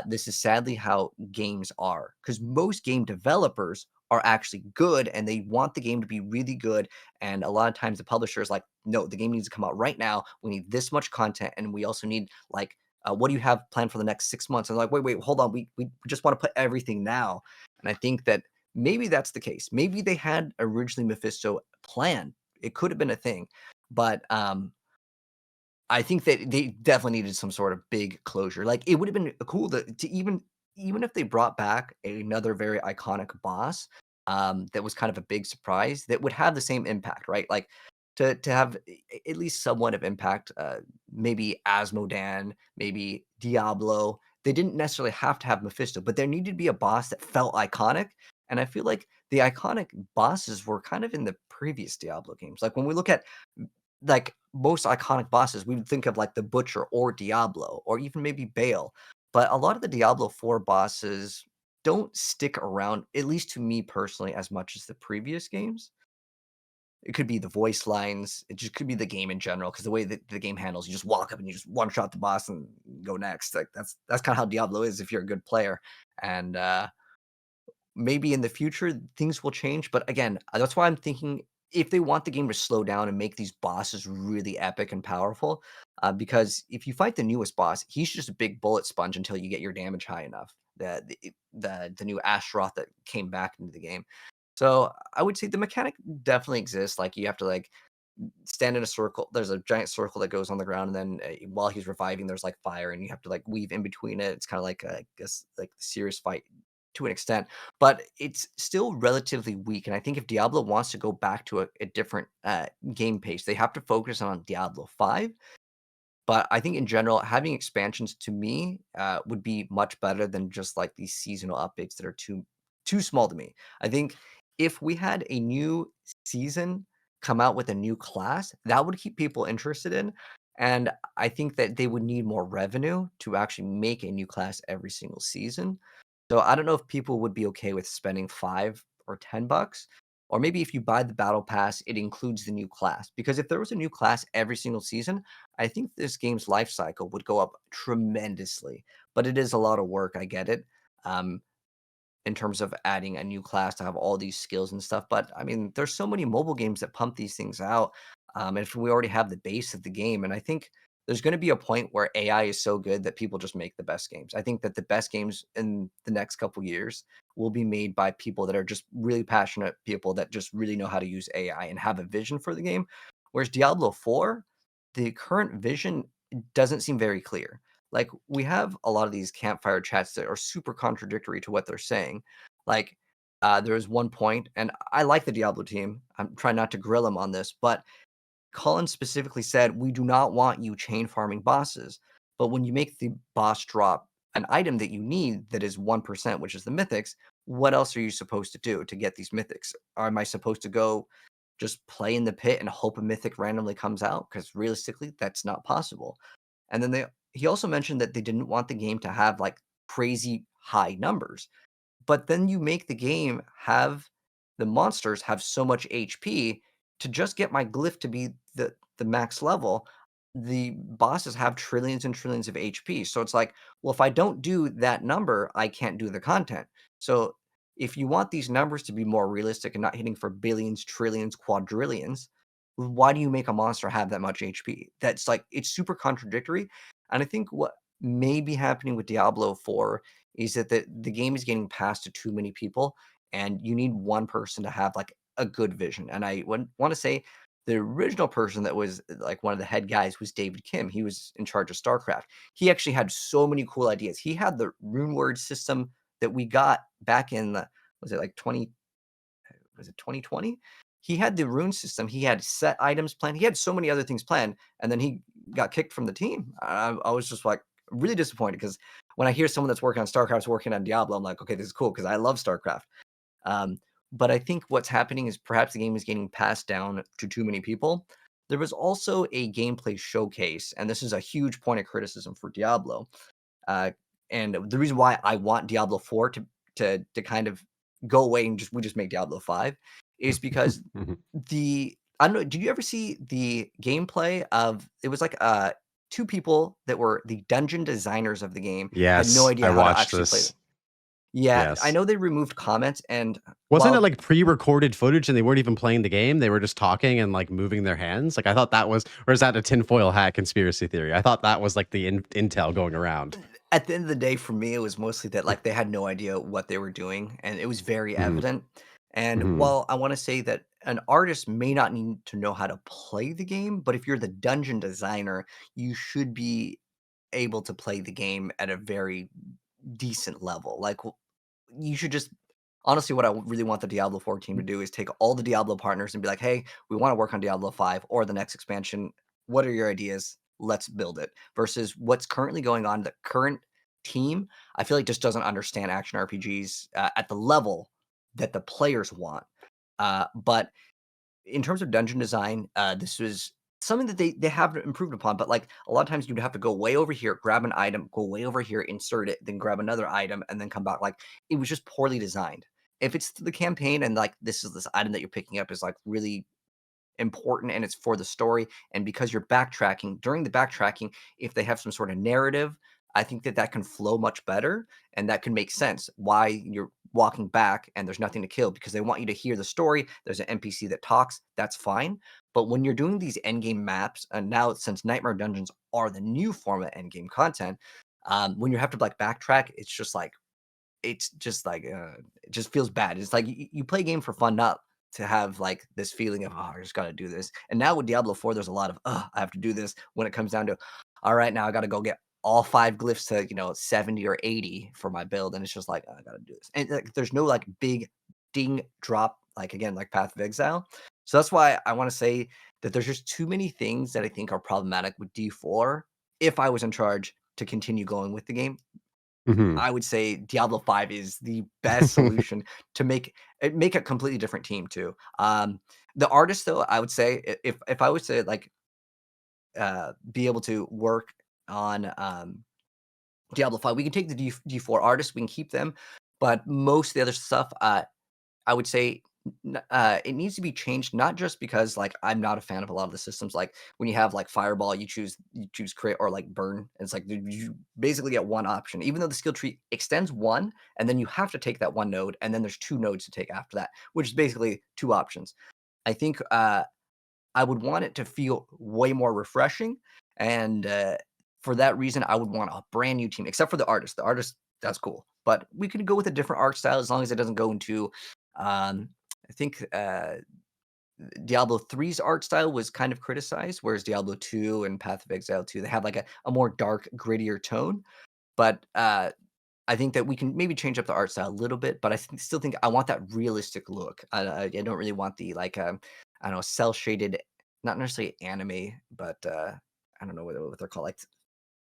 This is sadly how games are, because most game developers are actually good and they want the game to be really good. And a lot of times the publisher is like, no, the game needs to come out right now. We need this much content, and we also need like what do you have planned for the next 6 months? And like, wait, hold on. We just want to put everything now. And I think that maybe that's the case. Maybe they had originally Mephisto planned. It could have been a thing. But I think that they definitely needed some sort of big closure. Like it would have been cool to even if they brought back another very iconic boss, that was kind of a big surprise that would have the same impact, right? Like to have at least somewhat of impact, maybe Asmodan, maybe Diablo. They didn't necessarily have to have Mephisto, but there needed to be a boss that felt iconic. And I feel like the iconic bosses were kind of in the previous Diablo games. Like when we look at like most iconic bosses, we would think of like the Butcher or Diablo or even maybe Bale. But a lot of the Diablo 4 bosses don't stick around, at least to me personally, as much as the previous games. It could be the voice lines, it just could be the game in general, because the way that the game handles, you just walk up and you just one shot the boss and go next. Like that's kind of how Diablo is if you're a good player. And maybe in the future things will change. But again, that's why I'm thinking if they want the game to slow down and make these bosses really epic and powerful, because if you fight the newest boss, he's just a big bullet sponge until you get your damage high enough. The new Astaroth that came back into the game. So I would say the mechanic definitely exists. Like you have to like stand in a circle. There's a giant circle that goes on the ground, and then while he's reviving, there's like fire, and you have to like weave in between it. It's kind of like I guess like a serious fight to an extent, but it's still relatively weak. And I think if Diablo wants to go back to a different game pace, they have to focus on Diablo 5. But I think in general, having expansions to me would be much better than just like these seasonal updates that are too small to me. I think if we had a new season come out with a new class, that would keep people interested in. And I think that they would need more revenue to actually make a new class every single season. So I don't know if people would be okay with spending 5 or 10 bucks, or maybe if you buy the battle pass, it includes the new class. Because if there was a new class every single season, I think this game's life cycle would go up tremendously. But it is a lot of work. I get it. Um, in terms of adding a new class to have all these skills and stuff. But I mean, there's so many mobile games that pump these things out. And if we already have the base of the game, and I think there's going to be a point where AI is so good that people just make the best games. I think that the best games in the next couple years will be made by people that are just really passionate people that just really know how to use AI and have a vision for the game. Whereas Diablo 4, the current vision doesn't seem very clear. Like, we have a lot of these campfire chats that are super contradictory to what they're saying. Like, there was one point, and I like the Diablo team. I'm trying not to grill them on this, but Colin specifically said, "We do not want you chain farming bosses, but when you make the boss drop an item that you need that is 1%, which is the mythics, what else are you supposed to do to get these mythics? Am I supposed to go just play in the pit and hope a mythic randomly comes out? Because realistically, that's not possible." And then he also mentioned that they didn't want the game to have like crazy high numbers. But then you make the game have the monsters have so much HP to just get my glyph to be the max level. The bosses have trillions and trillions of HP. So it's like, well, if I don't do that number, I can't do the content. So if you want these numbers to be more realistic and not hitting for billions, trillions, quadrillions, why do you make a monster have that much HP? That's like it's super contradictory. And I think what may be happening with Diablo 4 is that the game is getting passed to too many people, and you need one person to have like a good vision. And I want to say the original person that was like one of the head guys was David Kim. He was in charge of StarCraft. He actually had so many cool ideas. He had the rune word system that we got back in the was it like 2020? He had the rune system. He had set items planned. He had so many other things planned, and then he got kicked from the team. I was just like really disappointed because when I hear someone that's working on StarCraft's working on Diablo, I'm like, okay, this is cool because I love StarCraft. Um, but I think what's happening is perhaps the game is getting passed down to too many people. There was also a gameplay showcase, and this is a huge point of criticism for Diablo. Uh, and the reason why I want Diablo 4 to kind of go away and just make Diablo 5 is because the I don't know, did you ever see the gameplay of it was like two people that were the dungeon designers of the game had no Yes, I idea how to watched actually play it. this. Yeah, I Yes. know they removed comments and Wasn't it while like pre-recorded footage and they weren't even playing the game? They were just talking and like moving their hands. Like I thought that was, or is that a tinfoil hat conspiracy theory? I thought that was like the intel going around. at the end of the day, for me, it was mostly that like they had no idea what they were doing, and it was very Hmm. evident. And Hmm. while I want to say that an artist may not need to know how to play the game, but if you're the dungeon designer, you should be able to play the game at a very decent level. Like you should just honestly, what I really want the Diablo 4 team to do is take all the Diablo partners and be like, "Hey, we want to work on Diablo 5 or the next expansion. What are your ideas? Let's build it." Versus what's currently going on. The current team, I feel like just doesn't understand action RPGs at the level that the players want. But in terms of dungeon design, this was something that they have improved upon. But like a lot of times, you'd have to go way over here, grab an item, go way over here, insert it, then grab another item, and then come back. Like it was just poorly designed. If it's the campaign and like this item that you're picking up is like really important and it's for the story, and because you're backtracking during the backtracking, if they have some sort of narrative, I think that that can flow much better and that can make sense why you're walking back and there's nothing to kill because they want you to hear the story. There's an NPC that talks. That's fine. But when you're doing these endgame maps, and now since Nightmare Dungeons are the new form of endgame content, when you have to like backtrack, it's just like it just feels bad. It's like you play a game for fun, not to have like this feeling of I just got to do this. And now with Diablo 4, there's a lot of I have to do this when it comes down to all right, now I got to go get all 5 glyphs to 70 or 80 for my build, and it's just like I got to do this. And like there's no like big ding drop like again like Path of Exile. So that's why I want to say that there's just too many things that I think are problematic with D4. If I was in charge to continue going with the game, Mhm. I would say Diablo 5 is the best solution to make a completely different team too. The artist though, I would say if I was to like be able to work on Diablo 5, we can take the D4 artists, we can keep them, but most of the other stuff, I would say it needs to be changed, not just because like I'm not a fan of a lot of the systems. Like when you have like fireball, you choose crit or like burn. And it's like you basically get one option, even though the skill tree extends one, and then you have to take that one node, and then there's 2 nodes to take after that, which is basically 2 options. I think I would want it to feel way more refreshing, and for that reason, I would want a brand new team, except for the artist. The artist, that's cool, but we could go with a different art style as long as it doesn't go into um, I think Diablo 3's art style was kind of criticized, whereas Diablo 2 and Path of Exile 2, they have like a more dark, grittier tone. But I think that we can maybe change up the art style a little bit, but still think I want that realistic look. I don't really want the like I don't know, cell shaded, not necessarily anime, but I don't know what they're called, like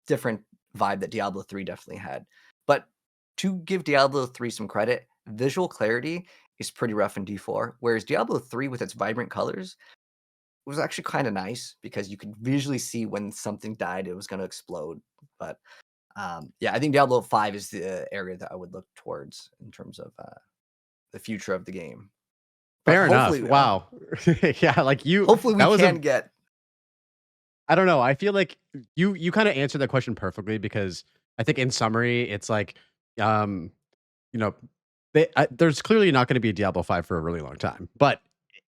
different vibe that Diablo 3 definitely had. But to give Diablo 3 some credit, visual clarity is pretty rough in D4, whereas Diablo 3 with its vibrant colors was actually kind of nice because you could visually see when something died, it was going to explode. But yeah, I think Diablo 5 is the area that I would look towards in terms of the future of the game. But Fair enough. hopefully, Wow. Yeah, like hopefully we that was can a get. I don't know. I feel like you kind of answered that question perfectly because I think in summary, it's like, um, you know, there's clearly not going to be a Diablo 5 for a really long time. But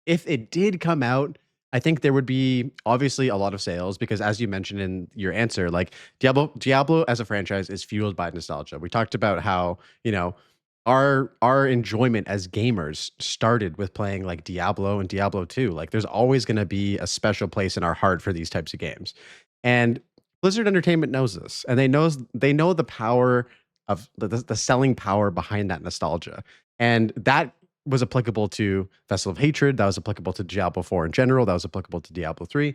if it did come out, I think there would be obviously a lot of sales because as you mentioned in your answer, like Diablo as a franchise is fueled by nostalgia. We talked about how, our enjoyment as gamers started with playing like Diablo and Diablo 2. Like there's always going to be a special place in our heart for these types of games. And Blizzard Entertainment knows this, and they know the power of the selling power behind that nostalgia. And that was applicable to Vessel of Hatred, that was applicable to Diablo 4 in general, that was applicable to Diablo 3.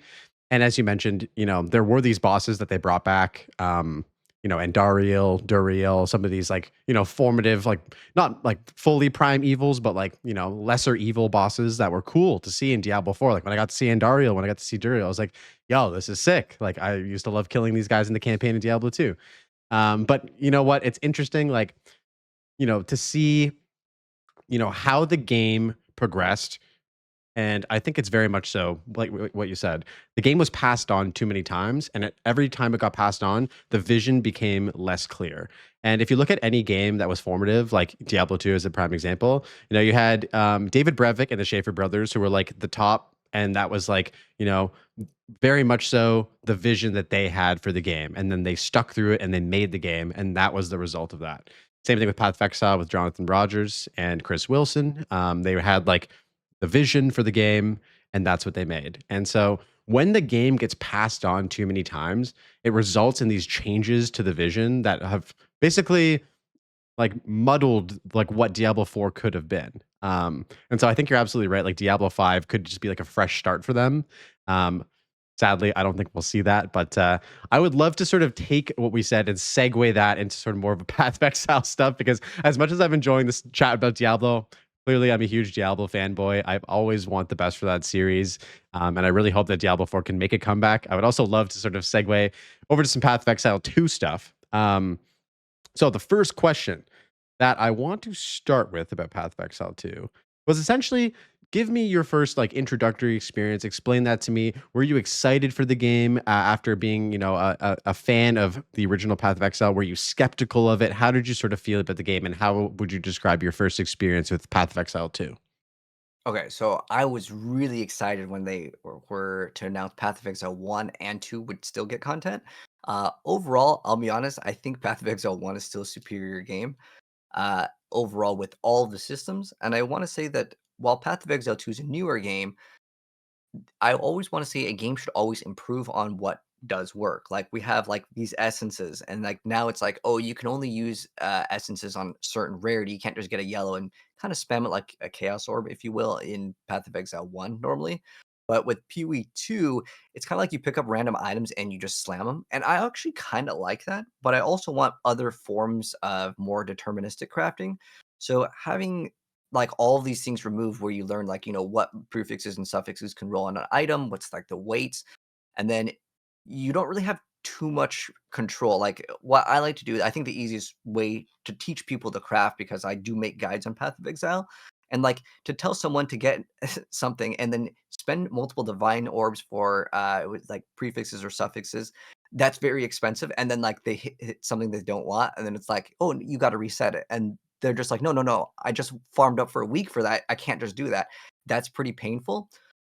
And as you mentioned, there were these bosses that they brought back, Andariel, Duriel, some of these like, formative, like not like fully prime evils, but like, lesser evil bosses that were cool to see in Diablo 4. Like when I got to see Andariel, when I got to see Duriel, I was like, yo, this is sick. Like I used to love killing these guys in the campaign in Diablo 2. But you know what? It's interesting, like, to see, how the game progressed. And I think it's very much so, like what you said. The game was passed on too many times, and every time it got passed on, the vision became less clear. And if you look at any game that was formative, like Diablo 2 is a prime example, you had David Brevik and the Schaefer brothers who were like the top, and that was like, very much so the vision that they had for the game. And then they stuck through it and they made the game, and that was the result of that. Same thing with Path of Exile with Jonathan Rogers and Chris Wilson. They had like the vision for the game, and that's what they made. And so when the game gets passed on too many times, it results in these changes to the vision that have basically like muddled like what Diablo 4 could have been. And so I think you're absolutely right. Like Diablo 5 could just be like a fresh start for them. Um, Sadly, I don't think we'll see that, but I would love to sort of take what we said and segue that into sort of more of a Path of Exile stuff because as much as I've enjoying this chat about Diablo, clearly I'm a huge Diablo fanboy. I always want the best for that series, and I really hope that Diablo 4 can make a comeback. I would also love to sort of segue over to some Path of Exile 2 stuff. So the first question that I want to start with about Path of Exile 2 was essentially give me your first like introductory experience. Explain that to me. Were you excited for the game after being, a fan of the original Path of Exile? Were you skeptical of it? How did you sort of feel about the game, and how would you describe your first experience with Path of Exile 2? Okay, so I was really excited when they were to announce Path of Exile 1 and 2 would still get content. Overall, I'll be honest, I think Path of Exile 1 is still a superior game overall with all the systems. And I want to say that while Path of Exile 2 is a newer game, I always want to say a game should always improve on what does work. Like we have like these essences, and like now it's like, oh, you can only use essences on certain rarity. You can't just get a yellow and kind of spam it like a chaos orb, if you will, in Path of Exile 1 normally. But with PoE 2, it's kind of like you pick up random items and you just slam them. And I actually kind of like that, but I also want other forms of more deterministic crafting. So having like all of these things removed where you learn like what prefixes and suffixes can roll on an item, what's like the weights, and then you don't really have too much control. Like what I like to do, I think the easiest way to teach people to craft, because I do make guides on Path of Exile, and like to tell someone to get something and then spend multiple divine orbs for with like prefixes or suffixes, that's very expensive, and then like they hit something they don't want, and then it's like, oh, you got to reset it, and they're just like, no, no, no, I just farmed up for a week for that, I can't just do that. That's pretty painful.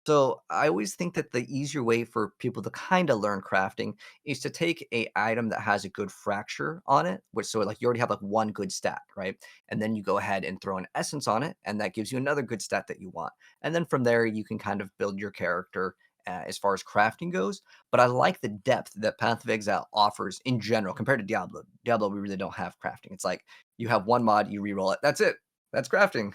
So I always think that the easier way for people to kind of learn crafting is to take a item that has a good fracture on it, which so like you already have like one good stat, right? And then you go ahead and throw an essence on it, and that gives you another good stat that you want. And then from there, you can kind of build your character as far as crafting goes. But I like the depth that Path of Exile offers in general compared to Diablo. Diablo, we really don't have crafting. It's like you have one mod, you reroll it. That's it. That's crafting.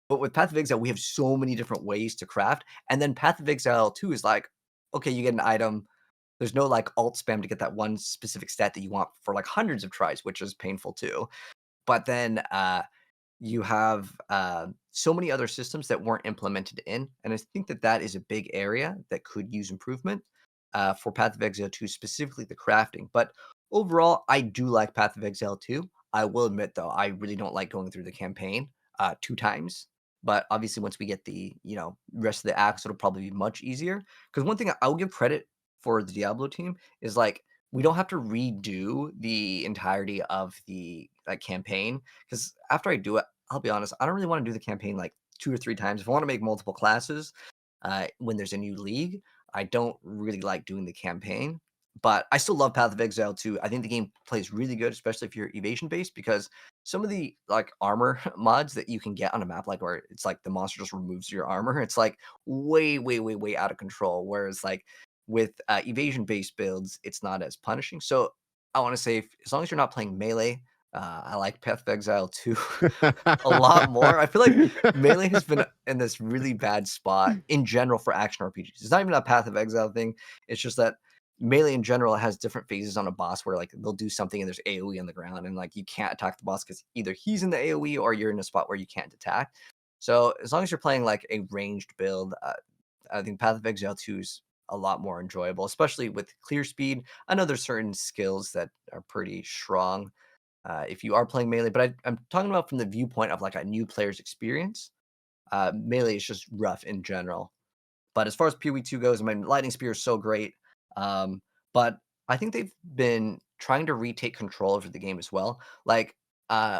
But with Path of Exile, we have so many different ways to craft. And then Path of Exile 2 is like, okay, you get an item. There's no like alt spam to get that one specific stat that you want for like hundreds of tries, which is painful too. But then you have so many other systems that weren't implemented in. And I think that that is a big area that could use improvement for Path of Exile 2, specifically the crafting. But overall, I do like Path of Exile 2. I will admit, though, I really don't like going through the campaign 2 times. But obviously, once we get the rest of the acts, it'll probably be much easier. Because one thing I'll give credit for the Diablo team is like we don't have to redo the entirety of the like campaign. Because after I do it, I'll be honest, I don't really want to do the campaign like 2 or 3 times. If I want to make multiple classes when there's a new league, I don't really like doing the campaign. But I still love Path of Exile 2. I think the game plays really good, especially if you're evasion based, because some of the like armor mods that you can get on a map, like where it's like the monster just removes your armor, it's like way, way, way, way out of control. Whereas like with evasion based builds, it's not as punishing. So I want to say, as long as you're not playing melee, I like Path of Exile 2 a lot more. I feel like Melee has been in this really bad spot in general for action RPGs. It's not even a Path of Exile thing. It's just that Melee in general has different phases on a boss where like they'll do something and there's AoE on the ground, and like you can't attack the boss because either he's in the AoE or you're in a spot where you can't attack. So as long as you're playing like a ranged build, I think Path of Exile 2 is a lot more enjoyable, especially with clear speed. I know there's certain skills that are pretty strong if you are playing melee. But I'm talking about from the viewpoint of like a new player's experience. Melee is just rough in general. But as far as PoE2 goes, I mean, Lightning Spear is so great. Um, but I think they've been trying to retake control over the game as well. Like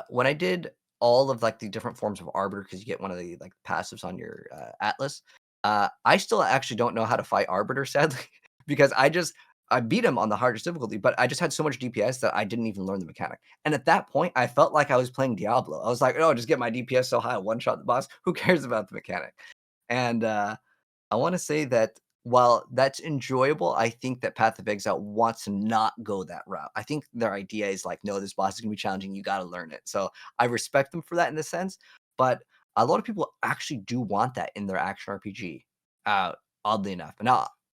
when I did all of like the different forms of Arbiter, because you get one of the like passives on your Atlas, I still actually don't know how to fight Arbiter, sadly, because I beat him on the hardest difficulty, but I just had so much DPS that I didn't even learn the mechanic. And at that point, I felt like I was playing Diablo. I was like, oh, just get my DPS so high, one shot the boss. Who cares about the mechanic? And I want to say that while that's enjoyable, I think that Path of Exile wants to not go that route. I think their idea is like, no, this boss is gonna be challenging. You got to learn it. So I respect them for that in a sense, but a lot of people actually do want that in their action RPG. Uh, Oddly enough, and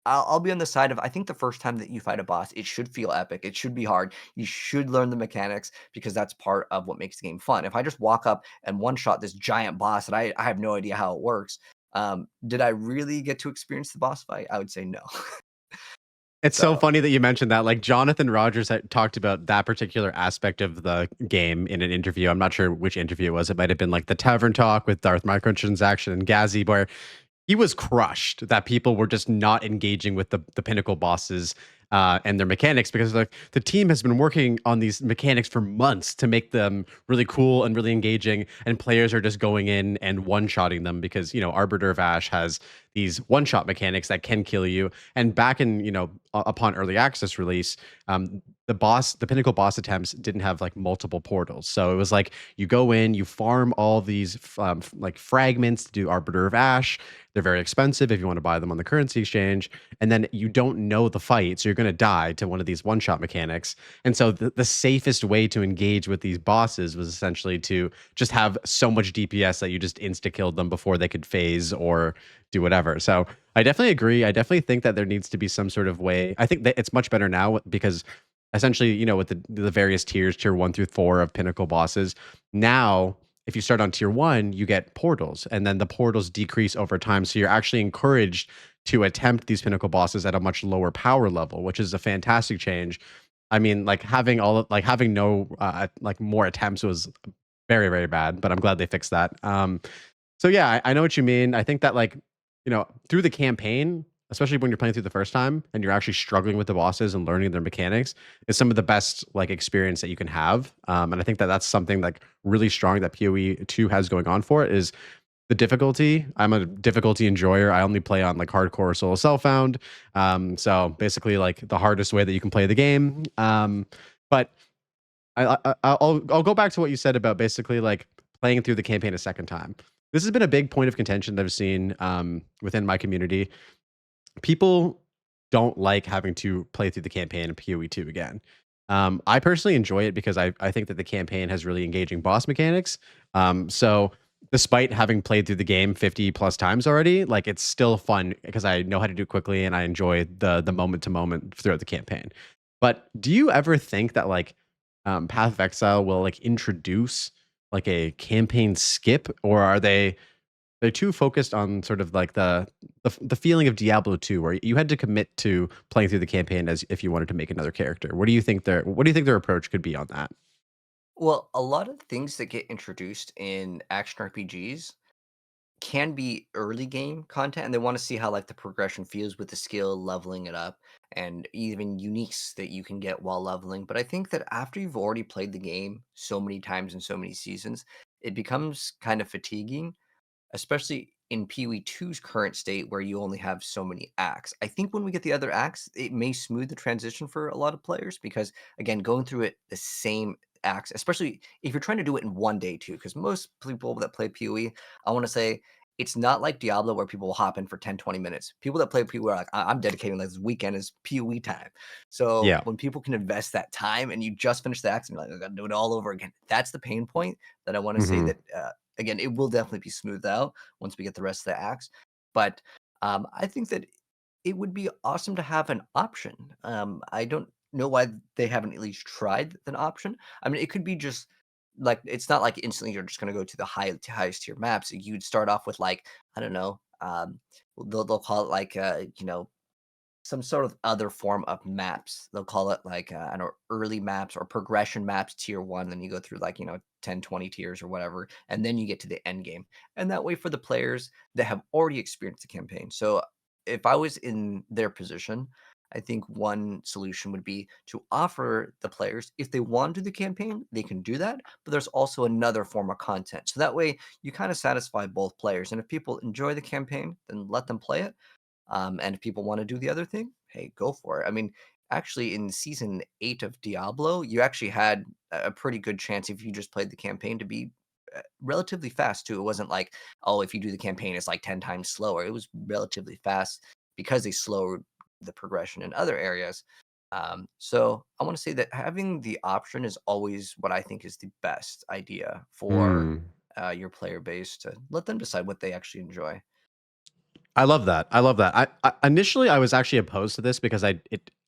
I'll be on the side of I think the first time that you fight a boss, it should feel epic. It should be hard. You should learn the mechanics because that's part of what makes the game fun. If I just walk up and one shot this giant boss and I have no idea how it works, did I really get to experience the boss fight? I would say no. It's so So funny that you mentioned that. Like Jonathan Rogers had talked about that particular aspect of the game in an interview. I'm not sure which interview it was. It might have been like the Tavern Talk with Darth Microtransaction and Gazzy, where he was crushed that people were just not engaging with the pinnacle bosses and their mechanics, because like the team has been working on these mechanics for months to make them really cool and really engaging, and players are just going in and one-shotting them because Arbiter of Ash has these one-shot mechanics that can kill you. And back in upon early access release, the pinnacle boss attempts didn't have like multiple portals, so it was like you go in, you farm all these like fragments to do Arbiter of Ash. They're very expensive if you want to buy them on the currency exchange. And then you don't know the fight, so you're going to die to one of these one-shot mechanics. And so the safest way to engage with these bosses was essentially to just have so much DPS that you just insta-killed them before they could phase or do whatever. So I definitely agree. I definitely think that there needs to be some sort of way. I think that it's much better now because essentially, with the various tiers, tier 1 through 4 of pinnacle bosses, now if you start on tier 1, you get portals, and then the portals decrease over time. So you're actually encouraged to attempt these pinnacle bosses at a much lower power level, which is a fantastic change. I mean, like having no like more attempts was very, very bad, but I'm glad they fixed that. So yeah, I know what you mean. I think that like, through the campaign, especially when you're playing through the first time and you're actually struggling with the bosses and learning their mechanics, is some of the best like experience that you can have. And I think that that's something like really strong that PoE 2 has going on for it, is the difficulty. I'm a difficulty enjoyer. I only play on like hardcore solo self-found. So basically like the hardest way that you can play the game. But I'll go back to what you said about basically like playing through the campaign a second time. This has been a big point of contention that I've seen within my community. People don't like having to play through the campaign in PoE 2 again. I personally enjoy it because I think that the campaign has really engaging boss mechanics. So despite having played through the game 50 plus times already, like it's still fun because I know how to do it quickly and I enjoy the moment to moment throughout the campaign. But do you ever think that like Path of Exile will like introduce like a campaign skip, or are they're too focused on sort of like the feeling of Diablo 2, where you had to commit to playing through the campaign as if you wanted to make another character? What do you think their approach could be on that? well, a lot of things that get introduced in action RPGs can be early game content, and they want to see how like the progression feels with the skill leveling it up, and even uniques that you can get while leveling. But I think that after you've already played the game so many times and so many seasons, it becomes kind of fatiguing, especially in PoE 2's current state where you only have so many acts. I think when we get the other acts, it may smooth the transition for a lot of players because, again, going through it the same acts, especially if you're trying to do it in one day too, because most people that play PoE, I want to say it's not like Diablo where people will hop in for 10, 20 minutes. People that play PoE are like, I'm dedicating like this weekend is PoE time. So Yeah. when people can invest that time and you just finish the acts and you're like, I got to do it all over again, that's the pain point that I want to say Hmm. that again, it will definitely be smoothed out once we get the rest of the acts. But I think that it would be awesome to have an option. I don't know why they haven't at least tried an option. I mean, it could be just like it's not like instantly you're just going to go to the highest tier maps. You'd start off with like I don't know. They'll call it like some sort of other form of maps. They'll call it like, I don't know, early maps or progression maps, tier 1, then you go through like, 10, 20 tiers or whatever, and then you get to the end game. And that way for the players that have already experienced the campaign. So if I was in their position, I think one solution would be to offer the players, if they want to do the campaign, they can do that, but there's also another form of content. So that way you kind of satisfy both players. And if people enjoy the campaign, then let them play it, and if people want to do the other thing, hey, go for it. I mean, actually, in season 8 of Diablo, you actually had a pretty good chance if you just played the campaign to be relatively fast too. It wasn't like, oh, if you do the campaign, it's like 10 times slower. It was relatively fast because they slowed the progression in other areas. So I want to say that having the option is always what I think is the best idea for Mm. your player base to let them decide what they actually enjoy. I love that. I love that. I initially I was actually opposed to this because I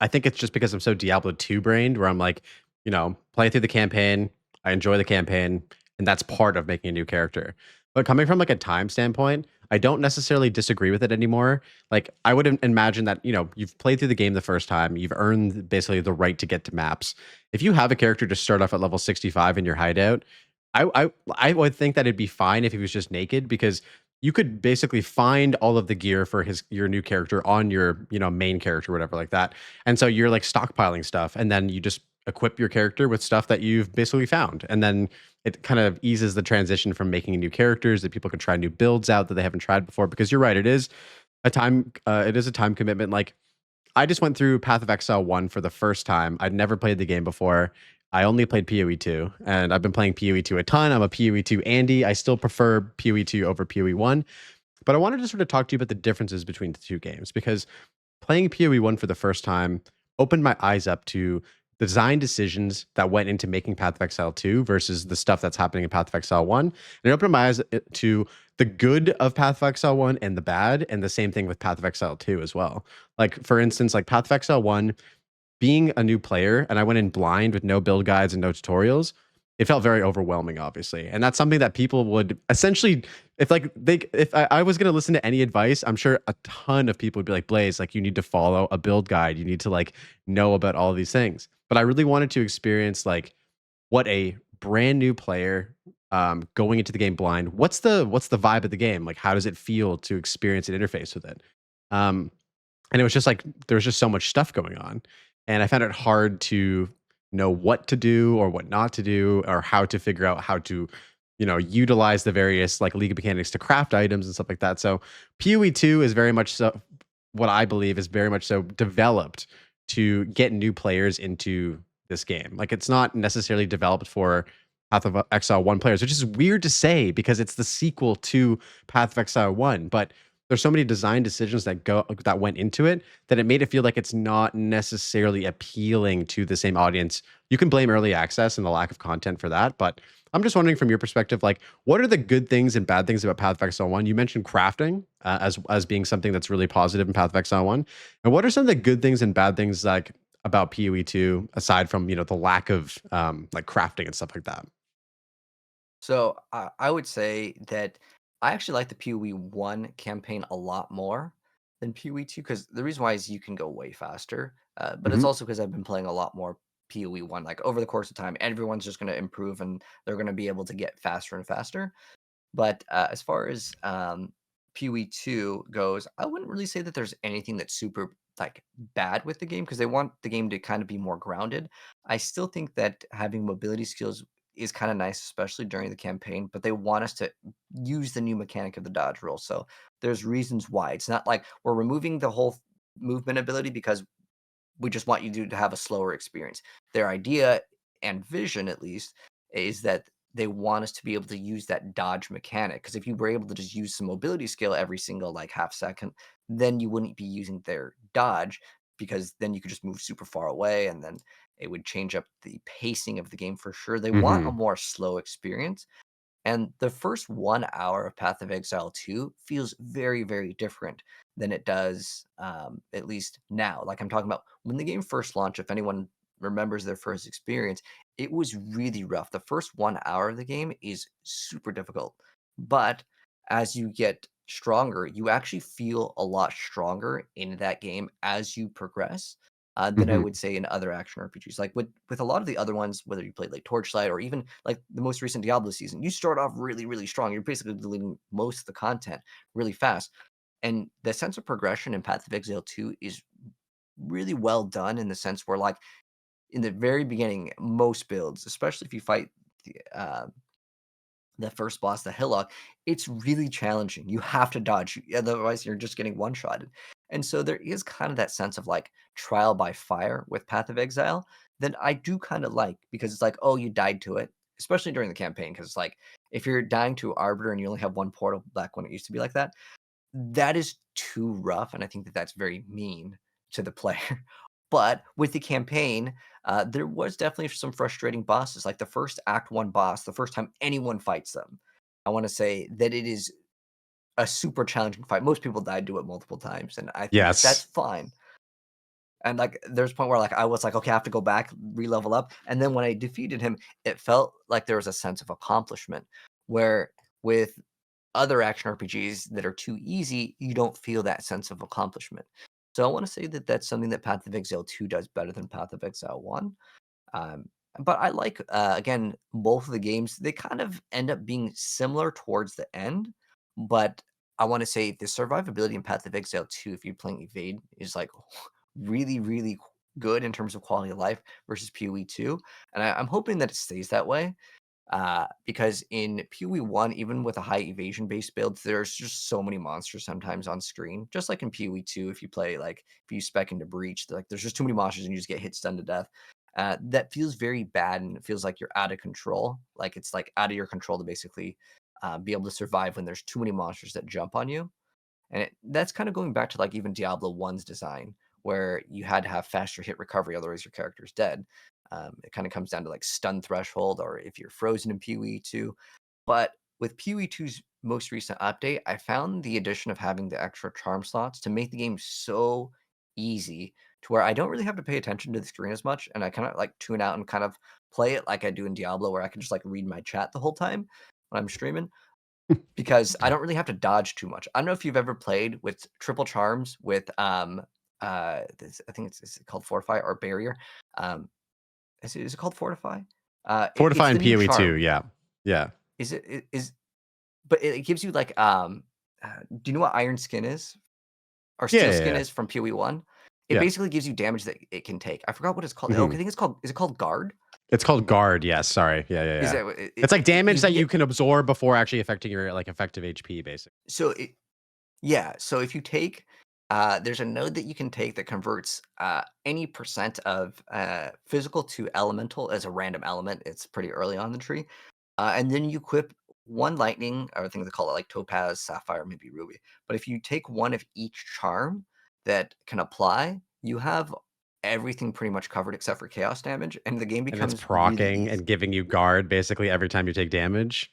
think it's just because I'm so Diablo 2 brained, where I'm like, play through the campaign. I enjoy the campaign. and that's part of making a new character. But coming from like a time standpoint, I don't necessarily disagree with it anymore. Like I would imagine that, you've played through the game the first time, you've earned basically the right to get to maps. If you have a character to start off at level 65 in your hideout, I would think that it'd be fine if he was just naked, because you could basically find all of the gear for your new character on your, main character, whatever like that. And so you're like stockpiling stuff, and then you just equip your character with stuff that you've basically found. And then it kind of eases the transition from making new characters that people can try new builds out that they haven't tried before, because you're right, it is a time commitment. Like I just went through Path of Exile 1 for the first time. I'd never played the game before. I only played PoE 2, and I've been playing PoE 2 a ton. I'm a PoE 2 Andy. I still prefer PoE 2 over PoE 1. But I wanted to sort of talk to you about the differences between the two games, because playing PoE 1 for the first time opened my eyes up to design decisions that went into making Path of Exile 2 versus the stuff that's happening in Path of Exile 1. And it opened my eyes to the good of Path of Exile 1 and the bad, and the same thing with Path of Exile 2 as well. Like, for instance, like Path of Exile 1, being a new player, and I went in blind with no build guides and no tutorials, it felt very overwhelming, obviously. And that's something that people would essentially, if I was going to listen to any advice, I'm sure a ton of people would be like, Blaze, like, you need to follow a build guide. You need to like know about all of these things. But I really wanted to experience like what a brand new player, going into the game blind, what's the vibe of the game? Like, how does it feel to experience an interface with it? Um, and it was just like there was just so much stuff going on, and I found it hard to know what to do or what not to do, or how to figure out how to utilize the various like league mechanics to craft items and stuff like that. So PoE 2 is very much so, what I believe is very much so developed to get new players into this game. Like, it's not necessarily developed for Path of Exile 1 players, which is weird to say because it's the sequel to Path of Exile 1. But there's so many design decisions that went into it that it made it feel like it's not necessarily appealing to the same audience. You can blame early access and the lack of content for that, but I'm just wondering from your perspective, like, what are the good things and bad things about Path of Exile 1? You mentioned crafting, as being something that's really positive in Path of Exile 1. And what are some of the good things and bad things like about PoE 2, aside from the lack of like crafting and stuff like that? So I would say that I actually like the PoE 1 campaign a lot more than PoE 2, because the reason why is you can go way faster. But it's Hmm. also because I've been playing a lot more PoE 1. Like over the course of time, everyone's just going to improve and they're going to be able to get faster and faster. But, as far as, PoE 2 goes, I wouldn't really say that there's anything that's super, like, bad with the game, because they want the game to kind of be more grounded. I still think that having mobility skills is kinda nice, especially during the campaign, but they want us to use the new mechanic of the dodge roll, so there's reasons why. It's not like we're removing the whole movement ability because we just want you to have a slower experience. Their idea and vision, at least, is that they want us to be able to use that dodge mechanic. Because if you were able to just use some mobility skill every single like half second, then you wouldn't be using their dodge, because then you could just move super far away, and then it would change up the pacing of the game for sure. They want a Hmm. more slow experience. And the first 1 hour of Path of Exile 2 feels very, very different than it does, at least now. Like, I'm talking about when the game first launched, if anyone remembers their first experience, it was really rough. The first 1 hour of the game is super difficult. But as you get stronger, you actually feel a lot stronger in that game as you progress, than I Hmm. would say in other action RPGs. Like with a lot of the other ones, whether you played like Torchlight or even like the most recent Diablo season, you start off really, really strong. You're basically deleting most of the content really fast. And the sense of progression in Path of Exile 2 is really well done, in the sense where, like, in the very beginning, most builds, especially if you fight the first boss, the Hillock, it's really challenging. You have to dodge, otherwise you're just getting one-shotted. And so there is kind of that sense of like trial by fire with Path of Exile that I do kind of like, because it's like, oh, you died to it, especially during the campaign. Because it's like, if you're dying to Arbiter and you only have one portal back when it used to be like that, that is too rough, and I think that that's very mean to the player. But with the campaign, there was definitely some frustrating bosses, like the first Act 1 boss, the first time anyone fights them. I wanna say that it is a super challenging fight. Most people died to it multiple times, and I think that that's Yes. fine. And like there's a point where like I was like, okay, I have to go back, re-level up. And then when I defeated him, it felt like there was a sense of accomplishment. Where with other action RPGs that are too easy, you don't feel that sense of accomplishment. So I want to say that that's something that Path of Exile 2 does better than Path of Exile 1. Um, but I like, again, both of the games. They kind of end up being similar towards the end, but I want to say the survivability in Path of Exile 2, if you're playing Evade, is like really, really good in terms of quality of life versus PoE 2. And I'm hoping that it stays that way. Because in PoE 1, even with a high evasion based build, there's just so many monsters sometimes on screen. Just like in PoE 2, if you play like if you spec into Breach, like there's just too many monsters and you just get hit stunned to death. That feels very bad and it feels like you're out of control. Like it's like out of your control to basically be able to survive when there's too many monsters that jump on you. And that's kind of going back to like even Diablo 1's design, where you had to have faster hit recovery, otherwise your character's dead. It kind of comes down to like stun threshold or if you're frozen in PoE 2. But with PoE 2's most recent update, I found the addition of having the extra charm slots to make the game so easy to where I don't really have to pay attention to the screen as much. And I kind of like tune out and kind of play it like I do in Diablo, where I can just like read my chat the whole time when I'm streaming because I don't really have to dodge too much. I don't know if you've ever played with triple charms with I think is it called Fortify or Barrier? Um is it called Fortify? It's Fortify the and new PoE too. charm. Yeah. Yeah. Is it is but it gives you like do you know what Iron Skin is? Or Yeah. Steel Yeah. Skin Yeah. is from PoE 1? It Yeah. basically gives you damage that it can take. I forgot what it's called. Okay, Mhm. I think it's called is it called Guard? It's called guard. Yes. Sorry. Yeah. Yeah. Is Yeah. that what It's like damage you that can you get can absorb before actually affecting your like effective HP, basically. so it Yeah, so if you take, there's a node that you can take that converts any percent of physical to elemental as a random element. It's pretty early on in the tree. And then you equip one lightning, or I think they call it like topaz, sapphire, maybe ruby. But if you take one of each charm that can apply, you have everything pretty much covered except for chaos damage, and the game And it's becomes really procking easy. and giving you guard basically every time you take damage.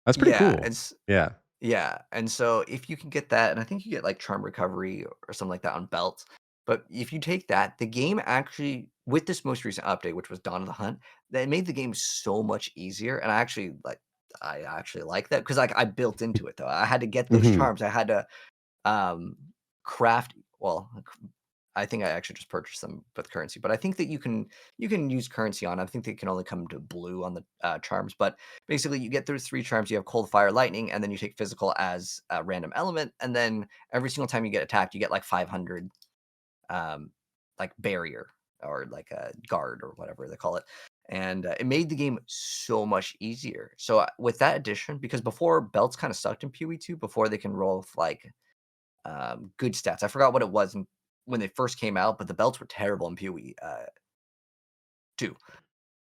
That's pretty Yeah, cool. Yeah. yeah, and so if you can get that, and I think you get like charm recovery or something like that on belts. But if you take that, the game actually, with this most recent update, which was Dawn of the Hunt, that made the game so much easier. And I actually like that because like I built into it though. I had to get those Mhm. charms. I had to um craft. Well, I think I actually just purchased them with currency, but I think that you can use currency on. I think they can only come to blue on the charms, but basically you get those three charms. You have cold, fire, lightning, and then you take physical as a random element, and then every single time you get attacked, you get like 500 um, like barrier or like a guard or whatever they call it. And it made the game so much easier. So with that addition, because before belts kind of sucked in PoE 2, before they can roll with like good stats. I forgot what it was when they first came out, but the belts were terrible in PoE 2.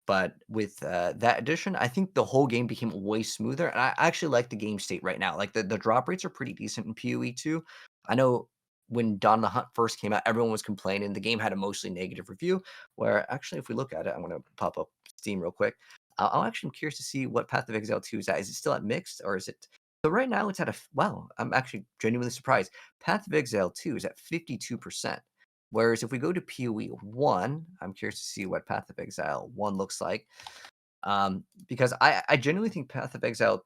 But with that addition, I think the whole game became way smoother, and I actually like the game state right now. Like the drop rates are pretty decent in PoE 2. I know when Dawn of the Hunt first came out, everyone was complaining. The game had a mostly negative review. Where actually, if we look at it, I'm going to pop up Steam real quick. I'm actually curious to see what Path of Exile 2 is at. Is it still at mixed or is it? So right now it's at wow. I'm actually genuinely surprised. Path of Exile 2 is at 52%. Whereas if we go to PoE 1, I'm curious to see what Path of Exile 1 looks like. Because I genuinely think Path of Exile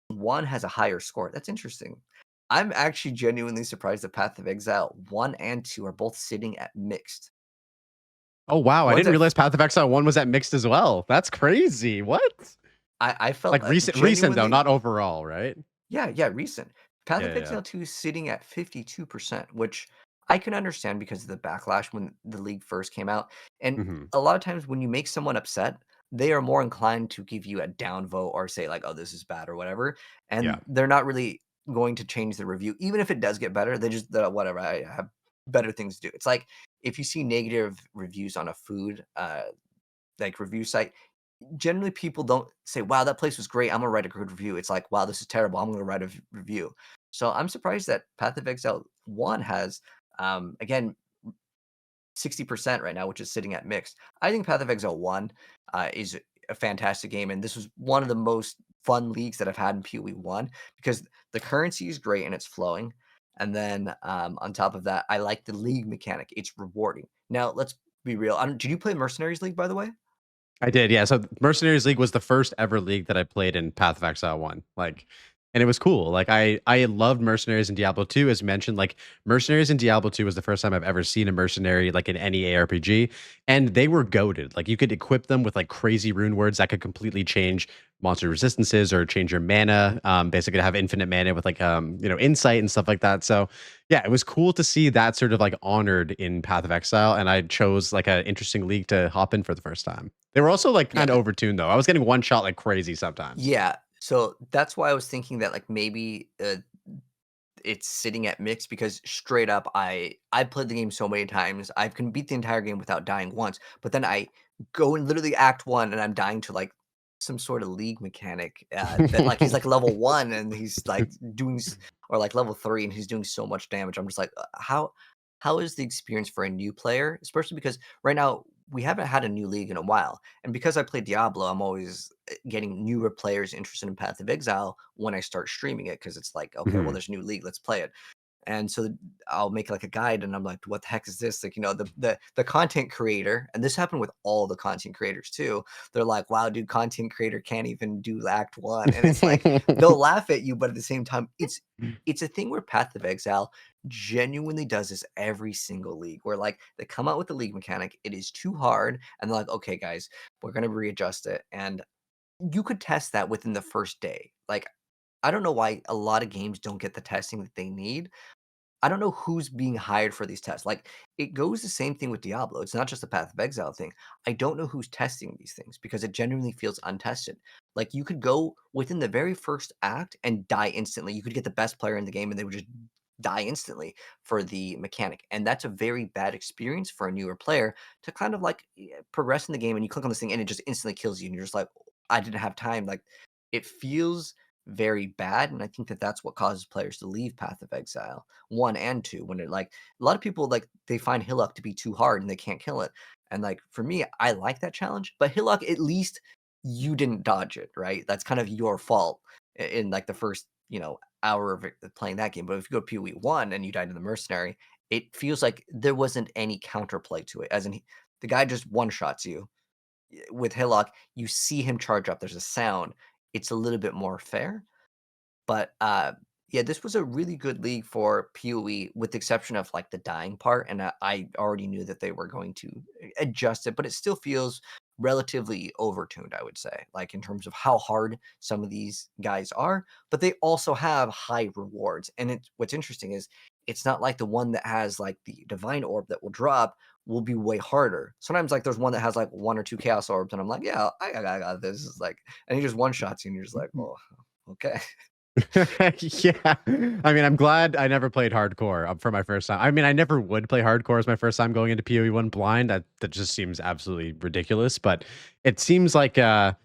1 has a higher score. That's interesting. I'm actually genuinely surprised that Path of Exile 1 and 2 are both sitting at mixed. Oh wow, I One's didn't at realize Path of Exile 1 was at mixed as well. That's crazy. What? I felt Like recent though, genuinely not overall, right? Yeah, recent. Path Yeah, of yeah. Exile 2 is sitting at 52%, which I can understand because of the backlash when the league first came out. And Mhm. a lot of times when you make someone upset, they are more inclined to give you a down vote or say like, "Oh, this is bad" or whatever. Yeah. And they're not really going to change the review. Even if it does get better, they just whatever, I have better things to do. It's like if you see negative reviews on a food like review site, generally people don't say, "Wow, that place was great. I'm gonna write a good review." It's like, "Wow, this is terrible. I'm gonna write a review." So I'm surprised that Path of Exile 1 has again 60% right now, which is sitting at mixed. I think Path of Exile 1 is a fantastic game, and this was one of the most fun leagues that I've had in PoE 1 because the currency is great and it's flowing. And then on top of that, I like the league mechanic. It's rewarding. Now, let's be real. Did you play Mercenaries League, by the way? I did, yeah. So Mercenaries League was the first ever league that I played in Path of Exile 1. Like, and it was cool. Like I loved Mercenaries in Diablo 2, as mentioned. Like Mercenaries in Diablo 2 was the first time I've ever seen a mercenary like in any ARPG. And they were goaded. Like you could equip them with like crazy rune words that could completely change monster resistances or change your mana. Basically have infinite mana with like insight and stuff like that. So yeah, it was cool to see that sort of like honored in Path of Exile, and I chose like an interesting league to hop in for the first time. They were also like Yeah. kind of overtuned though. I was getting one shot like crazy sometimes. Yeah. So that's why I was thinking that like maybe it's sitting at mixed because straight up I played the game so many times. I can beat the entire game without dying once, but then I go in literally act 1 and I'm dying to like some sort of league mechanic that like he's like level 1 and he's like or like level 3 and he's doing so much damage. I'm just like how is the experience for a new player, especially because right now we haven't had a new league in a while. And because I play Diablo, I'm always getting newer players interested in Path of Exile when I start streaming it because it's like, okay, well, Mhm. there's a new league, let's play it. And so I'll make like a guide, and I'm like, what the heck is this? Like, the content creator, and this happened with all the content creators too. They're like, wow, dude, content creator can't even do Act 1, and it's like they'll laugh at you, but at the same time, it's a thing where Path of Exile genuinely does this every single league where like they come out with the league mechanic, it is too hard, and they're like, okay, guys, we're gonna readjust it. And you could test that within the first day. Like, I don't know why a lot of games don't get the testing that they need. I don't know who's being hired for these tests. Like, it goes the same thing with Diablo. It's not just the Path of Exile thing. I don't know who's testing these things because it genuinely feels untested. Like, you could go within the very first act and die instantly. You could get the best player in the game and they would just die instantly for the mechanic. And that's a very bad experience for a newer player to kind of like progress in the game and you click on this thing and it just instantly kills you. And you're just like, I didn't have time. Like, it feels very bad. And I think that that's what causes players to leave Path of Exile 1 and 2 when it like a lot of people like they find Hillock to be too hard and they can't kill it. And like for me, I like that challenge, but Hillock at least you didn't dodge it, right? That's kind of your fault in like the first, hour of playing that game. But if you go PoE 1 and you died to the mercenary, it feels like there wasn't any counterplay to it. As in the guy just one shots you. With Hillock, you see him charge up. There's a sound. It's a little bit more fair. But, yeah, this was a really good league for PoE with the exception of, like, the dying part, and I already knew that they were going to adjust it, but it still feels relatively overtuned, I would say, like, in terms of how hard some of these guys are, but they also have high rewards, and what's interesting is it's not like the one that has, like, the divine orb that will drop will be way harder. Sometimes, like, there's one that has, like, 1 or 2 chaos orbs, and I'm like, "Yeah, I got this." It's like and he just one-shots you, and you're just like, "Oh, okay." Yeah. I mean, I'm glad I never played hardcore for my first time. I mean, I never would play hardcore as my first time going into PoE 1 blind. That just seems absolutely ridiculous, but it seems like that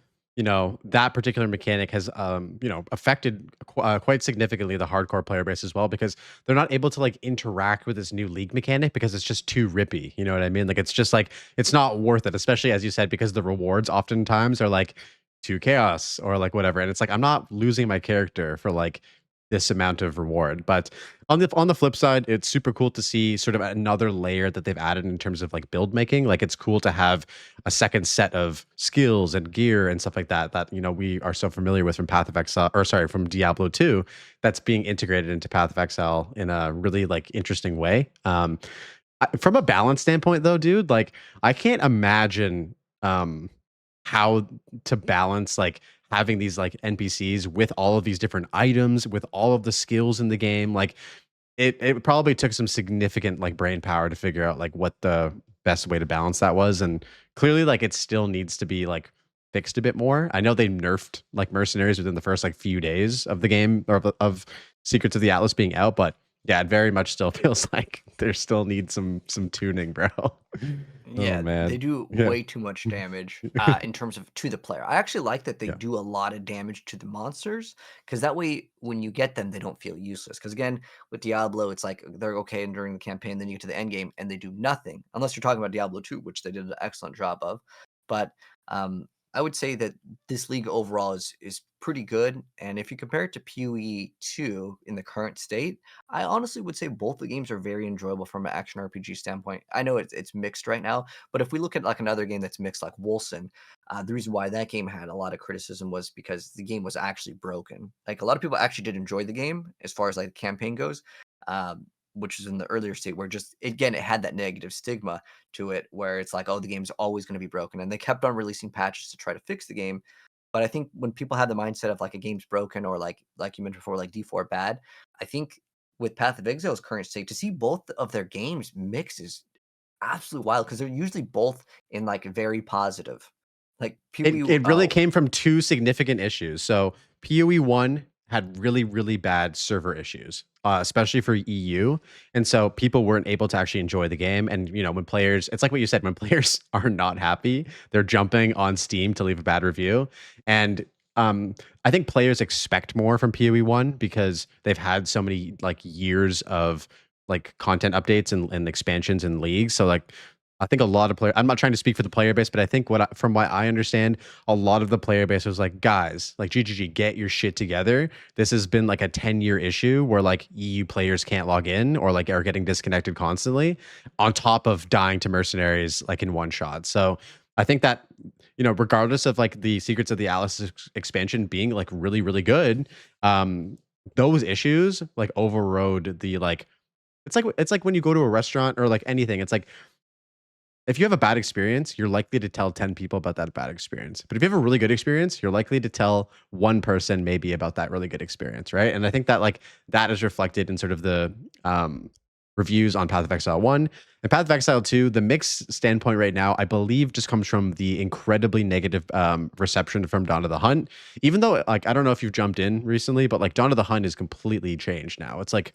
particular mechanic has affected quite significantly the hardcore player base as well because they're not able to like interact with this new league mechanic because it's just too rippy. You know what I mean? Like it's just like it's not worth it, especially as you said because the rewards oftentimes are like to chaos or like whatever. And it's like I'm not losing my character for like this amount of reward. But on the flip side, it's super cool to see sort of another layer that they've added in terms of like build making. Like it's cool to have a second set of skills and gear and stuff like that that we are so familiar with from Path of Exile or sorry from Diablo 2 that's being integrated into Path of Exile in a really like interesting way. From a balance standpoint though, dude, like I can't imagine how to balance like having these like NPCs with all of these different items, with all of the skills in the game. Like it probably took some significant like brain power to figure out like what the best way to balance that was. And clearly like it still needs to be like fixed a bit more. I know they nerfed like mercenaries within the first like few days of the game or of Secrets of the Atlas being out, but yeah, it very much still feels like there still needs some tuning, bro. Oh Yeah, they man. do Yeah. way too much damage, in terms of to the player. I actually like that they Yeah. do a lot of damage to the monsters, because that way, when you get them, they don't feel useless. Because again, with Diablo, it's like they're okay during the campaign, then you get to the end game and they do nothing, unless you're talking about Diablo 2, which they did an excellent job of. But, I would say that this league overall is pretty good, and if you compare it to PoE 2 in the current state, I honestly would say both the games are very enjoyable from an action RPG standpoint. I know it's mixed right now, but if we look at like another game that's mixed like Wolcen, the reason why that game had a lot of criticism was because the game was actually broken. Like a lot of people actually did enjoy the game as far as like the campaign goes, which is in the earlier state where just again it had that negative stigma to it where it's like, oh, the game's always going to be broken. And they kept on releasing patches to try to fix the game. But I think when people have the mindset of like a game's broken or like you mentioned before, like D4 bad, I think with Path of Exile's current state, to see both of their games mix is absolutely wild because they're usually both in like very positive. Like It really came from two significant issues. So PoE 1 had really, really bad server issues, especially for EU. And so people weren't able to actually enjoy the game. And, when players, it's like what you said, when players are not happy, they're jumping on Steam to leave a bad review. And I think players expect more from PoE 1 because they've had so many like years of like content updates and expansions and leagues. So like I think a lot of players, I'm not trying to speak for the player base, but I think from what I understand, a lot of the player base was like, guys, like GGG, get your shit together. This has been like a 10-year issue where like EU players can't log in or like are getting disconnected constantly on top of dying to mercenaries like in one shot. So I think that, regardless of like the Secrets of the Alice expansion being like really, really good, those issues like overrode the like, it's like when you go to a restaurant or like anything, it's like, if you have a bad experience, you're likely to tell 10 people about that bad experience. But if you have a really good experience, you're likely to tell one person maybe about that really good experience, right? And I think that like that is reflected in sort of the reviews on Path of Exile 1 and Path of Exile 2. The mixed standpoint right now, I believe, just comes from the incredibly negative reception from Dawn of the Hunt. Even though, like, I don't know if you've jumped in recently, but like Dawn of the Hunt is completely changed now. It's like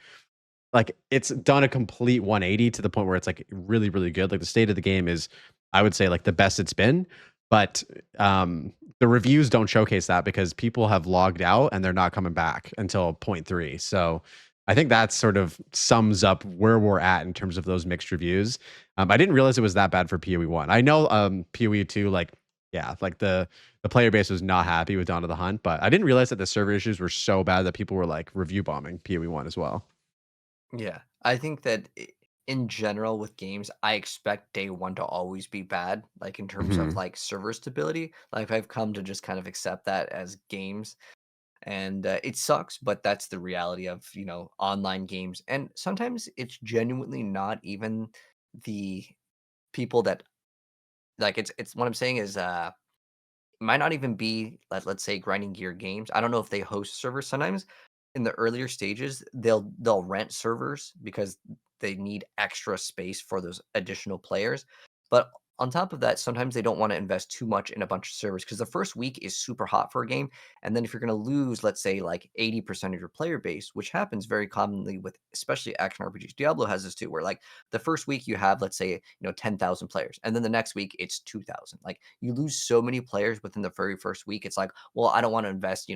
it's done a complete 180 to the point where it's like really, really good. Like the state of the game is, I would say, like the best it's been. But the reviews don't showcase that because people have logged out and they're not coming back until point 3. So I think that sort of sums up where we're at in terms of those mixed reviews. I didn't realize it was that bad for PoE 1. I know PoE 2, like, yeah, like the player base was not happy with Dawn of the Hunt, but I didn't realize that the server issues were so bad that people were like review bombing PoE 1 as well. Yeah, I think that in general with games, I expect day one to always be bad, like in terms of Mhm. like server stability. Like I've come to just kind of accept that as games, and it sucks, but that's the reality of online games. And sometimes it's genuinely not even the people that like. It's what I'm saying is might not even be, let's say, Grinding Gear Games. I don't know if they host servers. Sometimes in the earlier stages, they'll rent servers because they need extra space for those additional players. But on top of that, sometimes they don't want to invest too much in a bunch of servers because the first week is super hot for a game. And then if you're going to lose, let's say, like 80% of your player base, which happens very commonly with especially action RPGs. Diablo has this too, where like the first week you have, let's say, 10,000 players, and then the next week it's 2,000. Like you lose so many players within the very first week. It's like, well, I don't want to invest,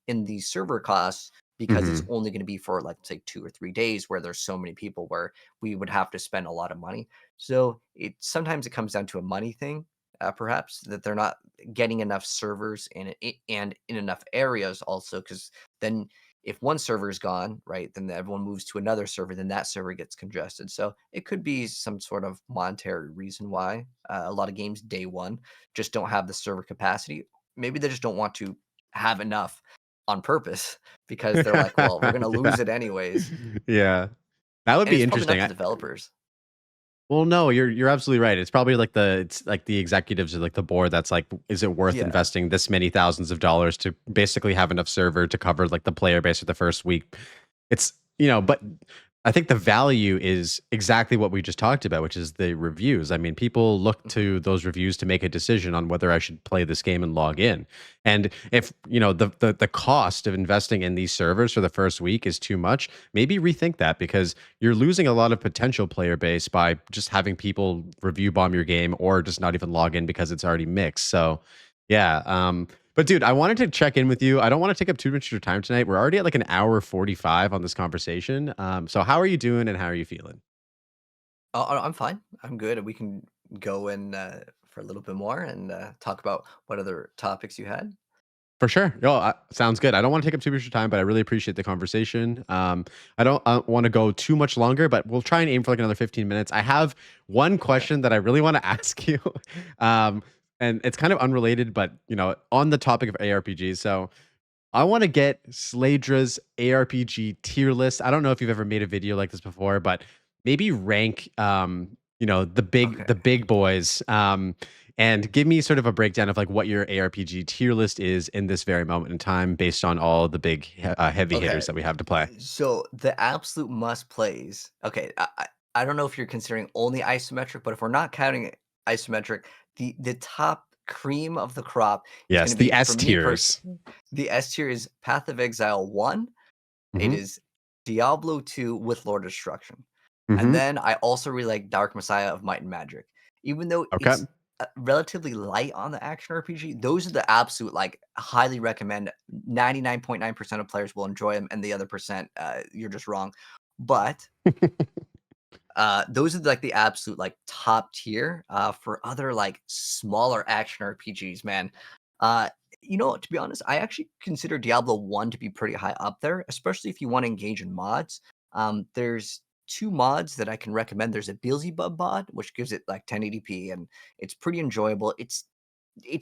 in these server costs because it's Mhm. only going to be for, let's say, 2 or 3 days where there's so many people where we would have to spend a lot of money. So sometimes it comes down to a money thing, perhaps that they're not getting enough servers and in enough areas also, because then if one server is gone, right, then everyone moves to another server, then that server gets congested. So it could be some sort of monetary reason why a lot of games day one just don't have the server capacity. Maybe they just don't want to have enough on purpose because they're like, well, we're going to Yeah. lose it anyways. Yeah. That would And be it's probably not interesting. the developers. Well, no, you're absolutely right. It's probably like it's like the executives or like the board that's like, is it worth Yeah. investing this many thousands of dollars to basically have enough server to cover like the player base for the first week? It's, but I think the value is exactly what we just talked about, which is the reviews. I mean, people look Mhm. to those reviews to make a decision on whether I should play this game and log in. And if, the cost of investing in these servers for the first week is too much, maybe rethink that because you're losing a lot of potential player base by just having people review bomb your game or just not even log in because it's already mixed. So, yeah. But dude, I wanted to check in with you. I don't want to take up too much of your time tonight. We're already at like an hour 45 on this conversation. So how are you doing and how are you feeling? I'm fine. I'm good. We can go in for a little bit more and talk about what other topics you had. For sure. No, sounds good. I don't want to take up too much of your time, but I really appreciate the conversation. I don't want to go too much longer, but we'll try and aim for like another 15 minutes. I have one Okay. question that I really want to ask you, um, and it's kind of unrelated, but on the topic of ARPGs. So I want to get Slaydras ARPG tier list. I don't know if you've ever made a video like this before, but maybe rank Okay. the big boys and give me sort of a breakdown of like what your ARPG tier list is in this very moment in time based on all the big heavy Okay. hitters that we have to play. So the absolute must plays. Okay. I don't know if you're considering only isometric, but if we're not counting isometric, the top cream of the crop is going Yes, to the be for S me tiers. personally. The S tier is Path of Exile 1. It Hmm. is Diablo 2 with Lord of Destruction. And Hmm. then I also really like Dark Messiah of Might and Magic. Even though Okay. it's relatively light on the action RPG, those are the absolute like highly recommend. 99.9% of players will enjoy them, and the other percent, you're just wrong. But those are like the absolute like top tier. For other like smaller action RPGs, man. Uh, to be honest, I actually consider Diablo 1 to be pretty high up there, especially if you want to engage in mods. There's two mods that I can recommend. There's a Beelzebub mod, which gives it like 1080p, and it's pretty enjoyable. It's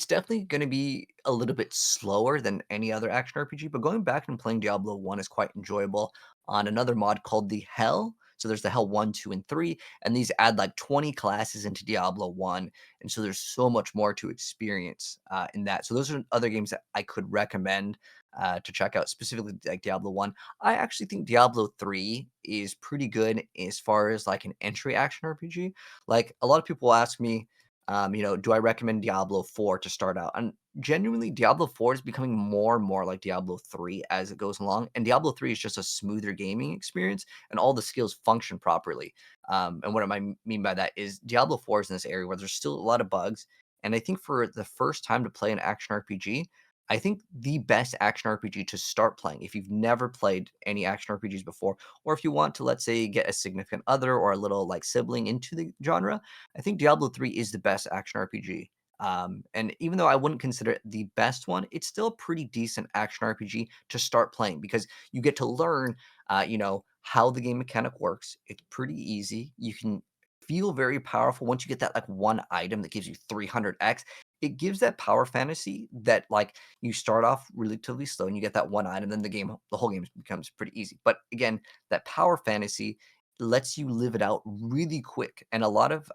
definitely going to be a little bit slower than any other action RPG, but going back and playing Diablo 1 is quite enjoyable on another mod called the Hell. So there's the Hell 1, 2, and 3, and these add like 20 classes into Diablo 1. And so there's so much more to experience in that. So those are other games that I could recommend to check out, specifically like Diablo 1. I actually think Diablo 3 is pretty good as far as like an entry action RPG. Like a lot of people ask me, do I recommend Diablo 4 to start out? And genuinely, Diablo 4 is becoming more and more like Diablo 3 as it goes along. And Diablo 3 is just a smoother gaming experience, and all the skills function properly. And what I mean by that is Diablo 4 is in this area where there's still a lot of bugs. And I think for the first time to play an action RPG, I think the best action RPG to start playing, if you've never played any action RPGs before, or if you want to, let's say, get a significant other or a little like sibling into the genre, I think Diablo 3 is the best action RPG. And even though I wouldn't consider it the best one, it's still a pretty decent action RPG to start playing because you get to learn, how the game mechanic works. It's pretty easy. You can feel very powerful once you get that like one item that gives you 300x. It gives that power fantasy that like you start off relatively slow and you get that one item, then the whole game becomes pretty easy. But again, that power fantasy lets you live it out really quick. And a lot of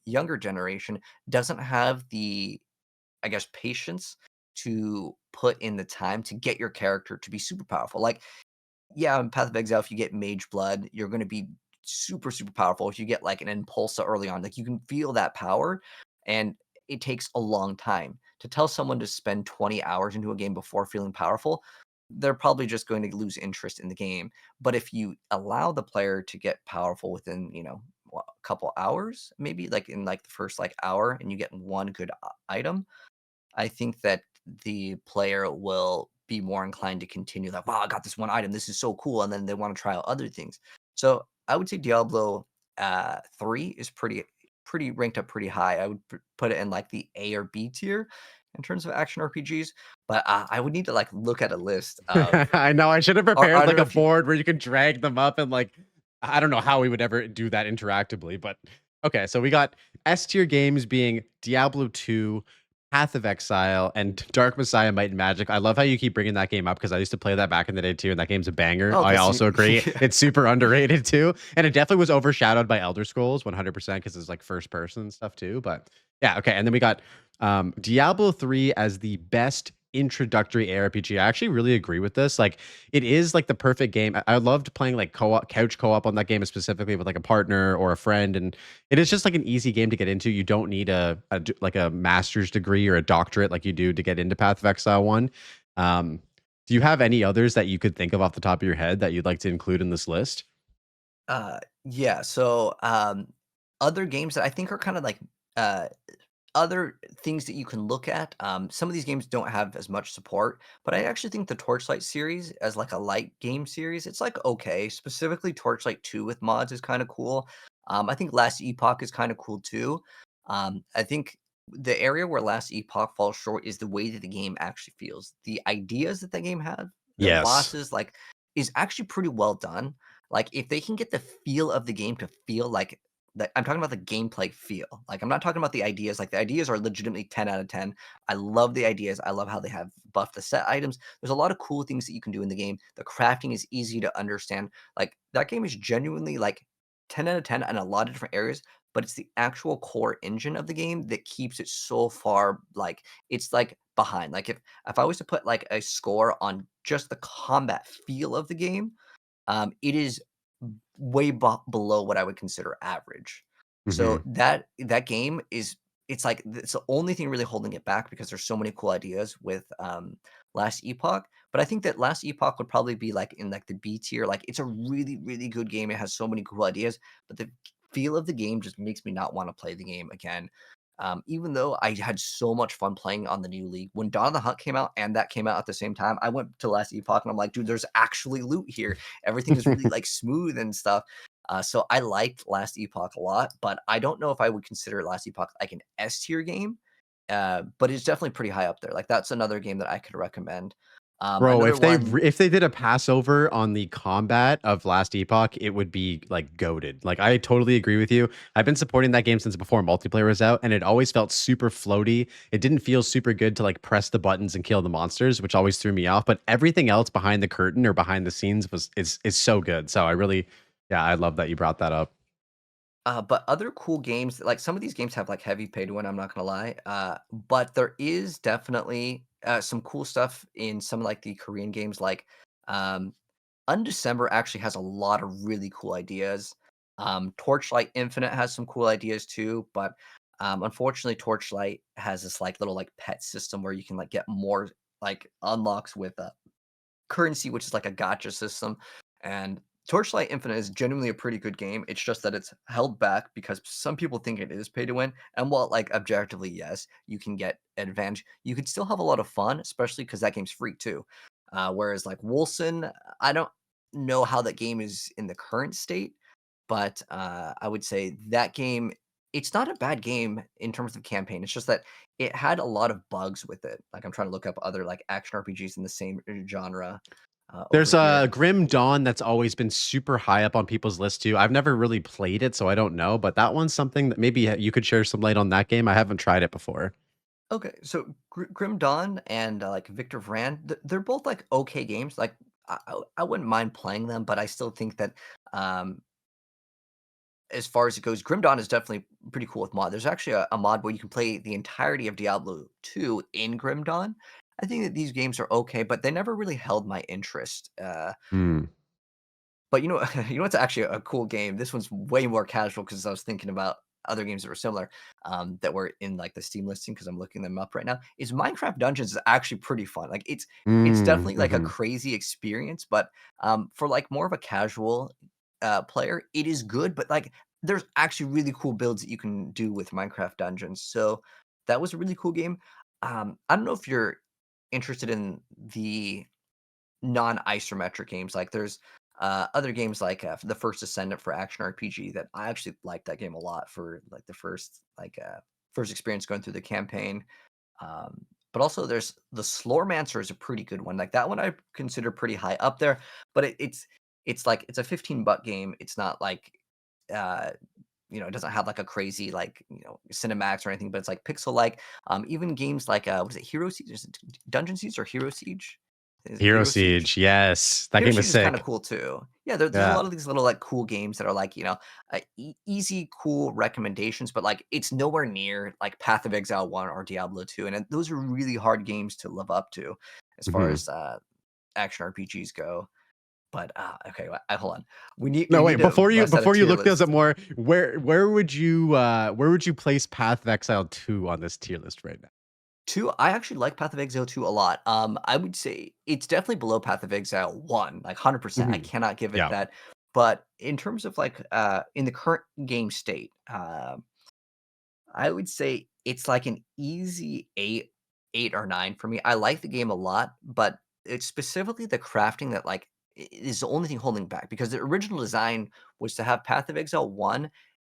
younger generation doesn't have the, I guess, patience to put in the time to get your character to be super powerful. Like, yeah, in Path of Exile, if you get Mage Blood, you're going to be super, super powerful. If you get like an Impulsa early on, like you can feel that power, and it takes a long time. To tell someone to spend 20 hours into a game before feeling powerful, they're probably just going to lose interest in the game. But if you allow the player to get powerful within, a couple hours, maybe like in like the first like hour, and you get one good item, I think that the player will be more inclined to continue like, wow, I got this one item. This is so cool. And then they want to try out other things. So I would say Diablo 3 is pretty ranked up pretty high. I would put it in like the A or B tier in terms of action RPGs. But I would need to like look at a list of I know I should have are prepared like there a a few. board where you can drag them up and like I don't know how we would ever do that interactively, but okay, so we got S tier games being Diablo 2, Path of Exile, and Dark Messiah Might and Magic. I love how you keep bringing that game up because I used to play that back in the day too, and that game's a banger. Oh, I because also agree. yeah. It's super underrated too. And it definitely was overshadowed by Elder Scrolls 100% because it's like first person stuff too. But yeah, okay. And then we got Diablo 3 as the best introductory ARPG. I actually really agree with this. Like, it is like the perfect game. I loved playing like co-op, couch co-op on that game specifically with like a partner or a friend, and it is just like an easy game to get into. You don't need like a master's degree or a doctorate like you do to get into Path of Exile 1. Um, do you have any others that you could think of off the top of your head that you'd like to include in this list? Yeah. So other games that I think are kind of like uh other things that you can look at. Some of these games don't have as much support, but I actually think the Torchlight series as like a light game series, it's like okay. Specifically, Torchlight 2 with mods is kind of cool. I think Last Epoch is kind of cool too. I think the area where Last Epoch falls short is the way that the game actually feels. The ideas that the game had, the Yes. bosses, like, is actually pretty well done. Like, if they can get the feel of the game to feel like that, I'm talking about the gameplay feel. Like, I'm not talking about the ideas. Like, the ideas are legitimately 10 out of 10. I love the ideas. I love how they have buffed the set items. There's a lot of cool things that you can do in the game. The crafting is easy to understand. Like, that game is genuinely like 10 out of 10 in a lot of different areas, but it's the actual core engine of the game that keeps it so far, like, it's, like, behind. Like, if I was to put, like, a score on just the combat feel of the game, it is way below what I would consider average. So Mhm. that game is it's like it's the only thing really holding it back because there's so many cool ideas with Last Epoch. But I think that Last Epoch would probably be like in like the B tier. Like it's a really, really good game. It has so many cool ideas, but the feel of the game just makes me not want to play the game again. Even though I had so much fun playing on the new league. When Dawn of the Hunt came out and that came out at the same time, I went to Last Epoch and I'm like, dude, there's actually loot here. Everything is really like smooth and stuff. So I liked Last Epoch a lot, but I don't know if I would consider Last Epoch like an S tier game. But it's definitely pretty high up there. Like that's another game that I could recommend. Bro, Another one. if they did a Passover on the combat of Last Epoch, it would be like goated. Like I totally agree with you. I've been supporting that game since before multiplayer was out, and it always felt super floaty. It didn't feel super good to like press the buttons and kill the monsters, which always threw me off. But everything else behind the curtain or behind the scenes is so good. So I really, yeah, I love that you brought that up. But other cool games, like some of these games have like heavy pay to win, I'm not gonna lie. But there is definitely some cool stuff in some like the Korean games, like um, Undecember actually has a lot of really cool ideas. Torchlight Infinite has some cool ideas too, but unfortunately, Torchlight has this like little like pet system where you can like get more like unlocks with currency, which is like a gotcha system. And Torchlight Infinite is genuinely a pretty good game. It's just that it's held back because some people think it is pay to win. And while like objectively, yes, you can get advantage, you could still have a lot of fun, especially because that game's free too. Whereas like Wolson, I don't know how that game is in the current state, but I would say that game, it's not a bad game in terms of campaign. It's just that it had a lot of bugs with it. Like I'm trying to look up other like action RPGs in the same genre over There's a here. Grim Dawn that's always been super high up on people's list too. I've never really played it, so I don't know, but that one's something that maybe you could share some light on that game. I haven't tried it before. Okay, so Grim Dawn and like Victor Vran, they're both like okay games. Like I wouldn't mind playing them, but I still think that um, as far as it goes, Grim Dawn is definitely pretty cool with mod. There's actually a mod where you can play the entirety of Diablo 2 in Grim Dawn. I think that these games are okay, but they never really held my interest. Hmm. But you know, you know what's actually a cool game? This one's way more casual because I was thinking about other games that were similar that were in like the Steam listing because I'm looking them up right now. Is Minecraft Dungeons is actually pretty fun. Like it's Mm, definitely like a mhm. crazy experience, but for like more of a casual player, it is good. But like there's actually really cool builds that you can do with Minecraft Dungeons. So that was a really cool game. I don't know if you're interested in the non-isometric games. Like there's other games like the First Ascendant for action RPG that I actually like that game a lot for like the first first experience going through the campaign. But also there's the Slormancer is a pretty good one. Like that one I consider pretty high up there, but it's like it's a 15 buck game. It's not like uh it doesn't have like a crazy like cinematics or anything, but it's like pixel like. Even games like what is it, Hero Siege? Is it Dungeon Siege or Hero Siege? Is it Hero Hero Siege? Siege, yes. That Hero game is Siege is kinda sick. cool too. Yeah, there's a Yeah. lot of these little, like, cool games that are, like, easy, cool recommendations, but, like, it's nowhere near, like, Path of Exile 1 or Diablo 2, and those are really hard games to live up to as far Mhm. as, action RPGs go. But, okay, hold on. We No, need wait, to bust out a before you tier look those up list. more, where would you place Path of Exile 2 on this tier list right now? 2, I actually like Path of Exile 2 a lot. I would say it's definitely below Path of Exile 1, like 100%. I Mhm. cannot give it Yeah. that. But in terms of like in the current game state, I would say it's like an easy 8 or 9 for me. I like the game a lot, but it's specifically the crafting that like is the only thing holding back because the original design was to have Path of Exile 1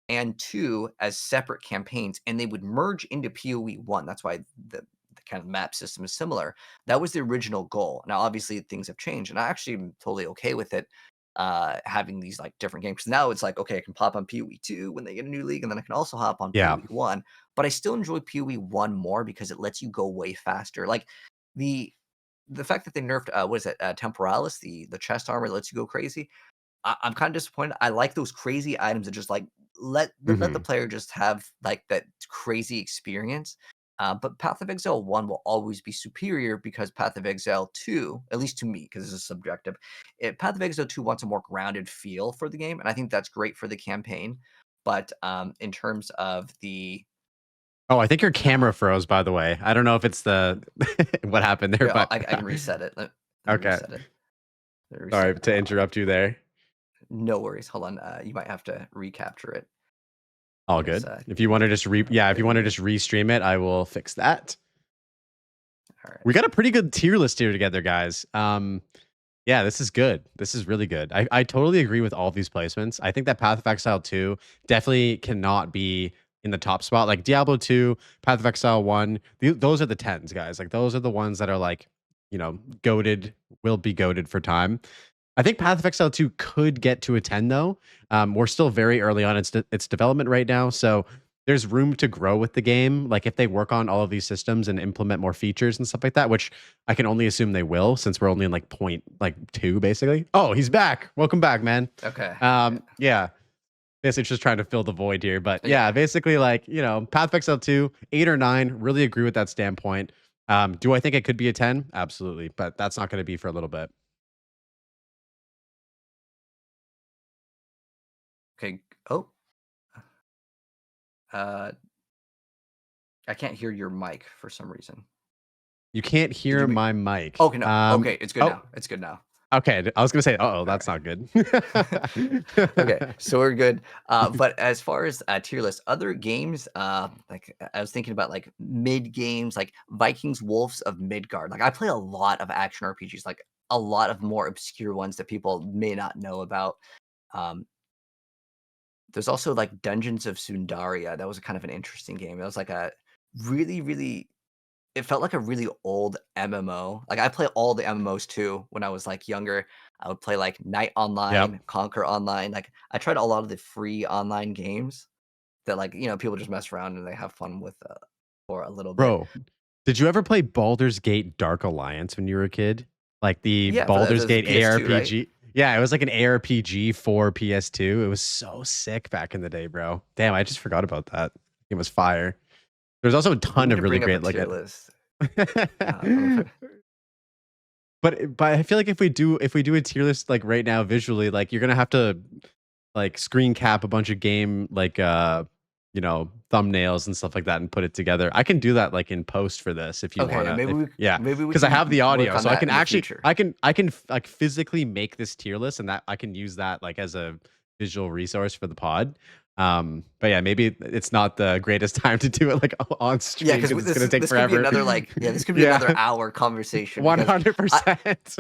and 2 as separate campaigns, and they would merge into PoE 1. That's why the kind of map system is similar. That was the original goal. Now, obviously, things have changed, and I actually am totally okay with it, having these, like, different games. 'Cause now it's like, okay, I can pop on PoE 2 when they get a new league, and then I can also hop on Yeah. PoE 1, but I still enjoy PoE 1 more because it lets you go way faster. Like, the the fact that they nerfed, what is it, Temporalis, the chest armor that lets you go crazy, I'm kinda disappointed. I like those crazy items that just, like, let the Mhm. player just have, like, that crazy experience, but Path of Exile 1 will always be superior because Path of Exile 2, at least to me, because this is subjective, Path of Exile 2 wants a more grounded feel for the game, and I think that's great for the campaign, but, in terms of the Oh, I think your uh, camera froze, by the way. I don't know if it's the what happened there, here, but I can reset it. Let me okay. reset it. Let me reset Sorry to interrupt you there. no worries. Hold on, you might have to recapture it. All Just, good. If give you me wanna just if you wanna okay. just restream it, I will fix that. We Alright. got a pretty good tier list here together, guys. Yeah, this is good. This is really good. I totally agree with all of these placements. I think that Path of Exile 2 definitely cannot be in the top spot. Like Diablo 2, Path of Exile 1, those are the 10s, guys. Like those are the ones that are like, goaded, will be goaded for time. I think Path of Exile 2 could get to a 10 though. We're still very early on its development right now, so there's room to grow with the game. Like if they work on all of these systems and implement more features and stuff like that, which I can only assume they will, since we're only in like point like 2 basically. Oh, he's back. Welcome back, man. Okay. Yeah. Yeah. Basically just trying to fill the void here, but yeah, Yeah. basically like, Path of Exile 2, 8 or 9, really agree with that standpoint. Do I think it could be a 10? Absolutely, but that's not going to be for a little bit. Okay. Oh, uh, I can't hear your mic for some reason. You can't Did hear you mute? my mic. Okay, no. Okay, it's good Oh, now. It's good now. okay. I was gonna say, uh-oh, that's Alright. not good. Okay, so we're good. But as far as tier list, other games, like I was thinking about like mid games, like Vikings Wolves of Midgard. Like I play a lot of action RPGs, like a lot of more obscure ones that people may not know about. Um, there's also like Dungeons of Sundaria. That was a kind of an interesting game. That was like a really it felt like a really old MMO. Like, I play all the MMOs too when I was, like, younger. I would play, like, Knight Yep. Online, Conquer Online, like, I tried a lot of the free online games that, like, people just mess around and they have fun with, for a little bit. Bro, did you ever play Baldur's Gate Dark Alliance when you were a kid? Like the Yeah, for Baldur's the Gate PS2, right? ARPG? Yeah, it was like an ARPG for PS2. It was so sick back in the day, bro. Damn, I just forgot about that. It was fire. There's also a We ton need of to really bring up a great like tier it. list. Uh, But I feel like if we do a tier list like right now visually, like you're gonna have to like screen cap a bunch of game like thumbnails and stuff like that and put it together. I can do that like in post for this if you okay, wanna. If yeah, maybe we because I can have the work audio, on so I that can in the actually future. I can like physically make this tier list and that I can use that like as a visual resource for the pod. But yeah, maybe it's not the greatest time to do it like on Yeah, stream because because it's gonna take this could be forever. another, like yeah, this could be Yeah, another hour conversation one because hundred I percent.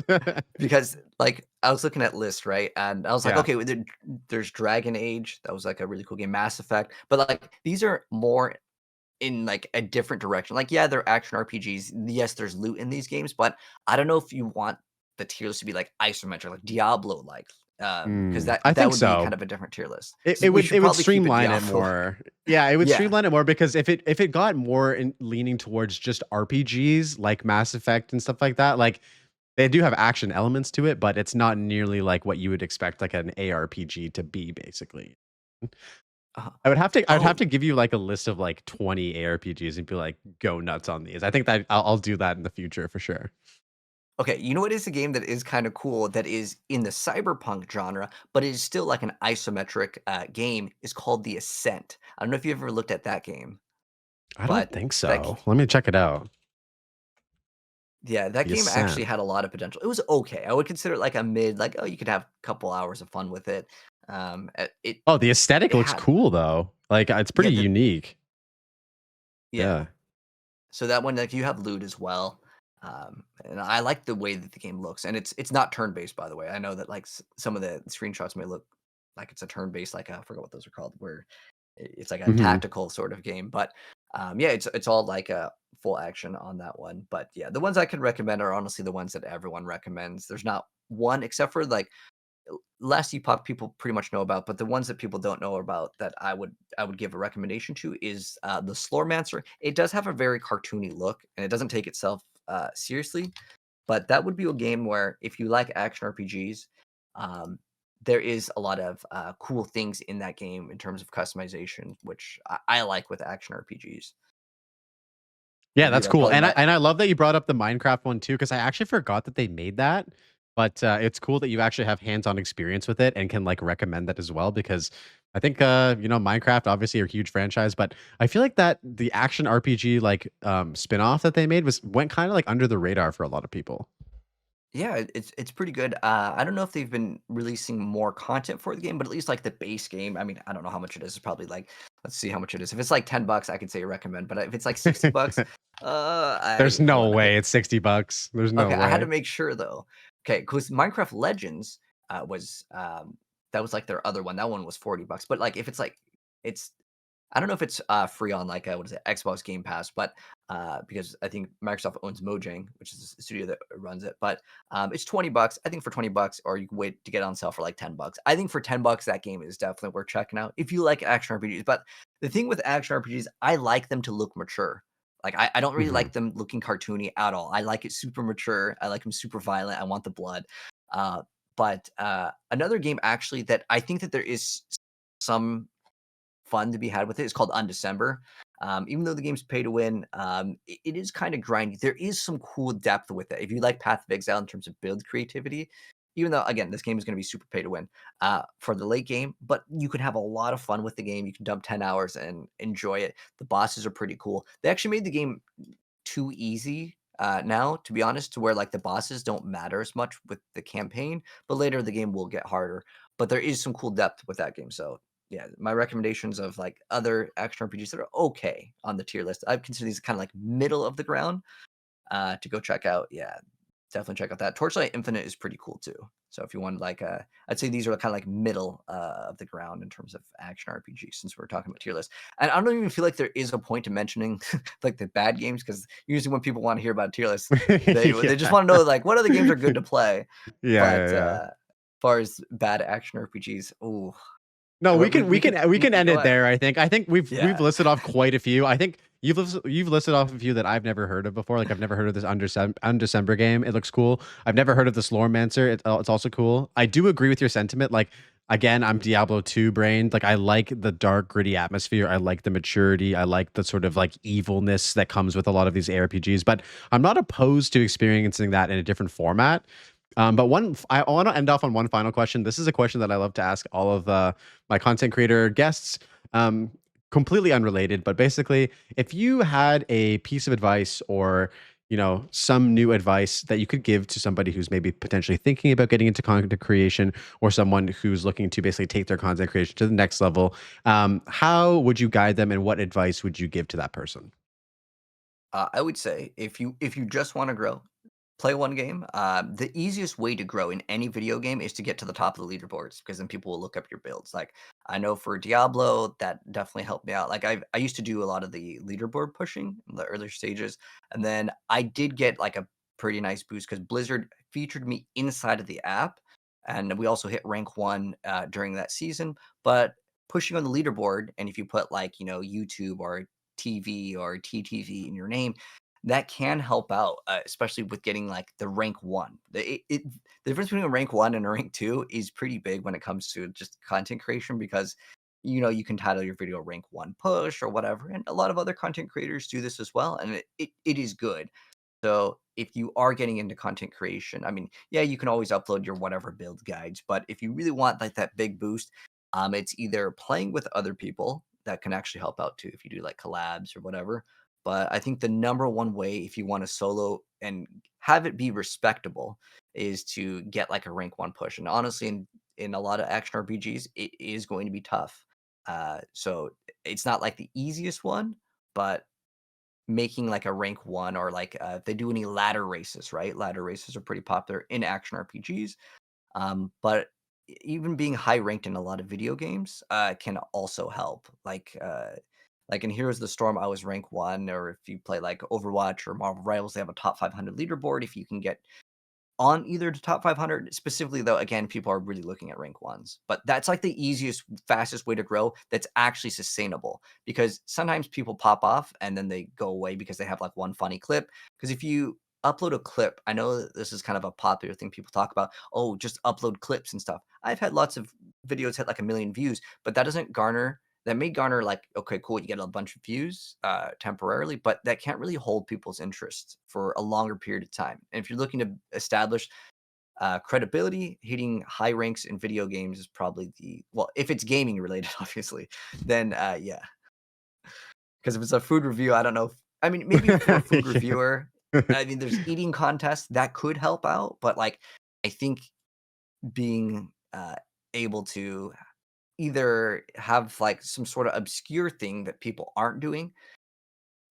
Because, like, I was looking at lists, right? And I was like, Yeah. okay, there's Dragon Age. That was like a really cool game. Mass Effect. But like these are more in like a different direction. Like, yeah, they're action RPGs. Yes, there's loot in these games, but I don't know if you want the tier list to be like isometric, like Diablo like. Because I that think would be kind so. of a different tier list. It, So it we would should it would probably keep it streamline it Diablo. more. Yeah, it would Yeah. streamline it more because if it got more in leaning towards just RPGs like Mass Effect and stuff like that, like they do have action elements to it, but it's not nearly like what you would expect like an ARPG to be, basically. Uh, I'd have to oh, give you like a list of like 20 ARPGs and be like, go nuts on these. I think that I'll do that in the future for sure. okay, you know what is a game that is kinda cool that is in the cyberpunk genre, but it is still like an isometric, game, is called The Ascent. I don't know if you ever looked at that game, I don't but think that so. Let me check it out. yeah, that The game actually Ascent. had a lot of potential. It was okay. I would consider it like a mid, like, oh, you could have a couple hours of fun with it. It Oh, the aesthetic it looks had cool though. Like it's yeah, pretty unique. yeah. Yeah. So that one, like, you have loot as well, and I like the way that the game looks, and it's not turn-based, by the way. I know that, like, some of the screenshots may look like it's a turn-based, like, I forgot what those are called, where It's like a Mhm. tactical sort of game, but, yeah, it's all like a full action on that one, but, yeah, the ones I can recommend are honestly the ones that everyone recommends. There's not one except for, like, Last Epoch people pretty much know about, but the ones that people don't know about that I would give a recommendation to is, the Slormancer. It does have a very cartoony look, and it doesn't take itself, seriously, but that would be a game where if you like action RPGs, um, there is a lot of, cool things in that game in terms of customization, which I like with action RPGs. Yeah, that's cool, Probably and I my and I love that you brought up the Minecraft one too, because I actually forgot that they made that, but, it's cool that you actually have hands-on experience with it and can, like, recommend that as well because I think, Minecraft obviously a huge franchise, but I feel like that the action RPG, like, spin-off that they made went kinda, like, under the radar for a lot of people. Yeah, it's pretty good. I don't know if they've been releasing more content for the game, but at least like the base game. I mean, I don't know how much it is. It's probably like, let's see how much it is. If it's like $10, I could say recommend. But if it's like $60, There's I no want to way it's $60. There's no Okay, I had to way. make sure though. Okay, because Minecraft Legends was that was like their other one. That one was $40. But like if it's like it's I don't know if it's free on like what is it, Xbox Game Pass, but because I think Microsoft owns Mojang, which is the studio that runs it. But it's $20. I think for $20, or you can wait to get it on sale for like $10. I think for $10, that game is definitely worth checking out if you like action RPGs. But the thing with action RPGs, I like them to look mature. Like I don't really Mhm. like them looking cartoony at all. I like it super mature. I like them super violent. I want the blood. Uh, but another game actually that I think that there is some fun to be had with it is called Undecember. Even though the game's pay to win, it is kind of grindy. There is some cool depth with it. If you like Path of Exile in terms of build creativity, even though again this game is going to be super pay to win for the late game, but you can have a lot of fun with the game. You can dump 10 hours and enjoy it. The bosses are pretty cool. They actually made the game too easy now, to be honest, to where like the bosses don't matter as much with the campaign, but later the game will get harder. But there is some cool depth with that game. So yeah, my recommendations of like other action RPGs that are okay on the tier list. I consider these kind of like middle of the ground to go check out. Yeah, definitely check out that. Torchlight Infinite is pretty cool too. So if you want like I'd say these are kind of like middle of the ground in terms of action RPG since we're talking about tier list. And I don't even feel like there is a point to mentioning like the bad games because usually when people want to hear about tier lists, they just Yeah. want to know like what other games are good to play. Yeah, But yeah, yeah. as far as bad action RPGs, ooh, No, we can we we could can we can end go it ahead. there, I think. I think we've Yeah. listed off quite a few. I think you've listed off a few that I've never heard of before. Like I've never heard of this Undecember game. It looks cool. I've never heard of this Loremancer. It's also cool. I do agree with your sentiment. Like again, I'm Diablo 2 brained. Like I like the dark, gritty atmosphere. I like the maturity. I like the sort of like evilness that comes with a lot of these ARPGs. But I'm not opposed to experiencing that in a different format. But I want to end off on one final question. This is a question that I love to ask all of my content creator guests. Um, Completely unrelated, but basically, if you had a piece of advice or some new advice that you could give to somebody who's maybe potentially thinking about getting into content creation or someone who's looking to basically take their content creation to the next level, how would you guide them and what advice would you give to that person? I would say if you just want to grow, play one game. The easiest way to grow in any video game is to get to the top of the leaderboards because then people will look up your builds. Like I know for Diablo, that definitely helped me out. Like I used to do a lot of the leaderboard pushing in the earlier stages, and then I did get like a pretty nice boost because Blizzard featured me inside of the app, and we also hit rank one during that season. But pushing on the leaderboard, and if you put like YouTube or TV or TTV in your name, that can help out, especially with getting like the rank one. The difference between a rank one and a rank two is pretty big when it comes to just content creation because you can title your video rank one push or whatever, and a lot of other content creators do this as well, and it is good. So if you are getting into content creation, I mean, yeah, you can always upload your whatever build guides, but if you really want like that big boost, it's either playing with other people that can actually help out too if you do like collabs or whatever. But I think the number one way if you want to solo and have it be respectable is to get like a rank one push. And honestly, in a lot of action RPGs, it is going to be tough. So it's not like the easiest one, but making like a rank one or like if they do any ladder races, right? Ladder races are pretty popular in action RPGs. But even being high ranked in a lot of video games can also help. Like in Heroes of the Storm, I was rank 1, or if you play like Overwatch or Marvel Rivals, they have a top 500 leaderboard. If you can get on either the top 500 specifically, though, again, people are really looking at rank ones, but that's like the easiest, fastest way to grow that's actually sustainable, because sometimes people pop off and then they go away because they have like one funny clip. Because if you upload a clip, I know that this is kind of a popular thing people talk about, oh, just upload clips and stuff. I've had lots of videos hit like 1 million views, but that may garner like, okay, cool, you get a bunch of views temporarily, but that can't really hold people's interest for a longer period of time. And if you're looking to establish credibility, hitting high ranks in video games is probably well, if it's gaming related, obviously, then yeah. Because if it's a food review, I don't know. I mean, maybe for a food Yeah. reviewer, I mean, there's eating contests that could help out, but like, I think being able to either have like some sort of obscure thing that people aren't doing,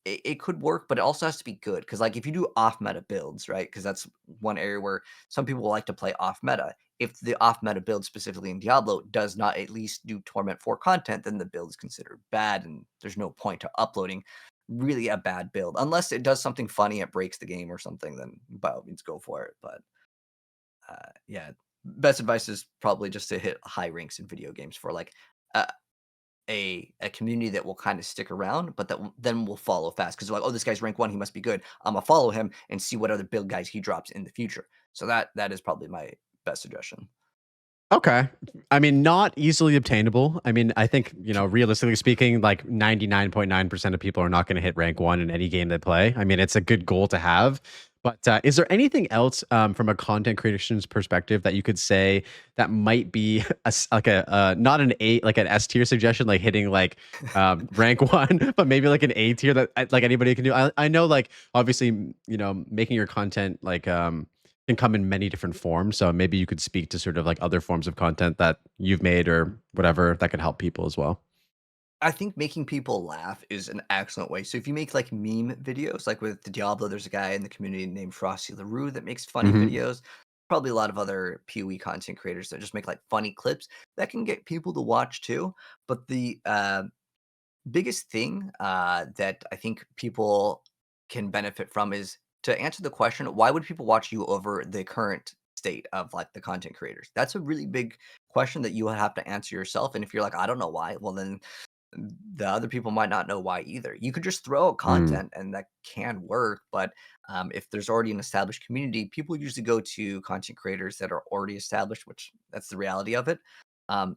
it could work, but it also has to be good. Because like if you do off meta builds, right? Because that's one area where some people like to play off meta. If the off meta build, specifically in Diablo, does not at least do Torment 4 content, then the build is considered bad, and there's no point to uploading really a bad build. Unless it does something funny, it breaks the game or something, then by all means go for it. But yeah, best advice is probably just to hit high ranks in video games for like uh, a community that will kind of stick around, but that then will follow fast, because they're like, oh, this guy's rank 1, he must be good. I'm gonna follow him and see what other build guys he drops in the future. So that is probably my best suggestion. Okay. I mean, not easily obtainable. I mean, I think, realistically speaking, like 99.9% of people are not going to hit rank 1 in any game they play. I mean, it's a good goal to have. But is there anything else from a content creation's perspective that you could say that might be like not an A, like an S tier suggestion, like hitting like rank 1, but maybe like an A tier that like anybody can do? I know, like, obviously, making your content like can come in many different forms. So maybe you could speak to sort of like other forms of content that you've made or whatever that could help people as well. I think making people laugh is an excellent way. So if you make like meme videos, like with the Diablo, there's a guy in the community named Frosty LaRue that makes funny Hmm. videos. Probably a lot of other PoE content creators that just make like funny clips that can get people to watch too. But the biggest thing that I think people can benefit from is to answer the question, why would people watch you over the current state of like the content creators? That's a really big question that you have to answer yourself. And if you're like, I don't know why, well, then the other people might not know why either. You could just throw out Mm. content and that can work. But if there's already an established community, people usually go to content creators that are already established, which that's the reality of it.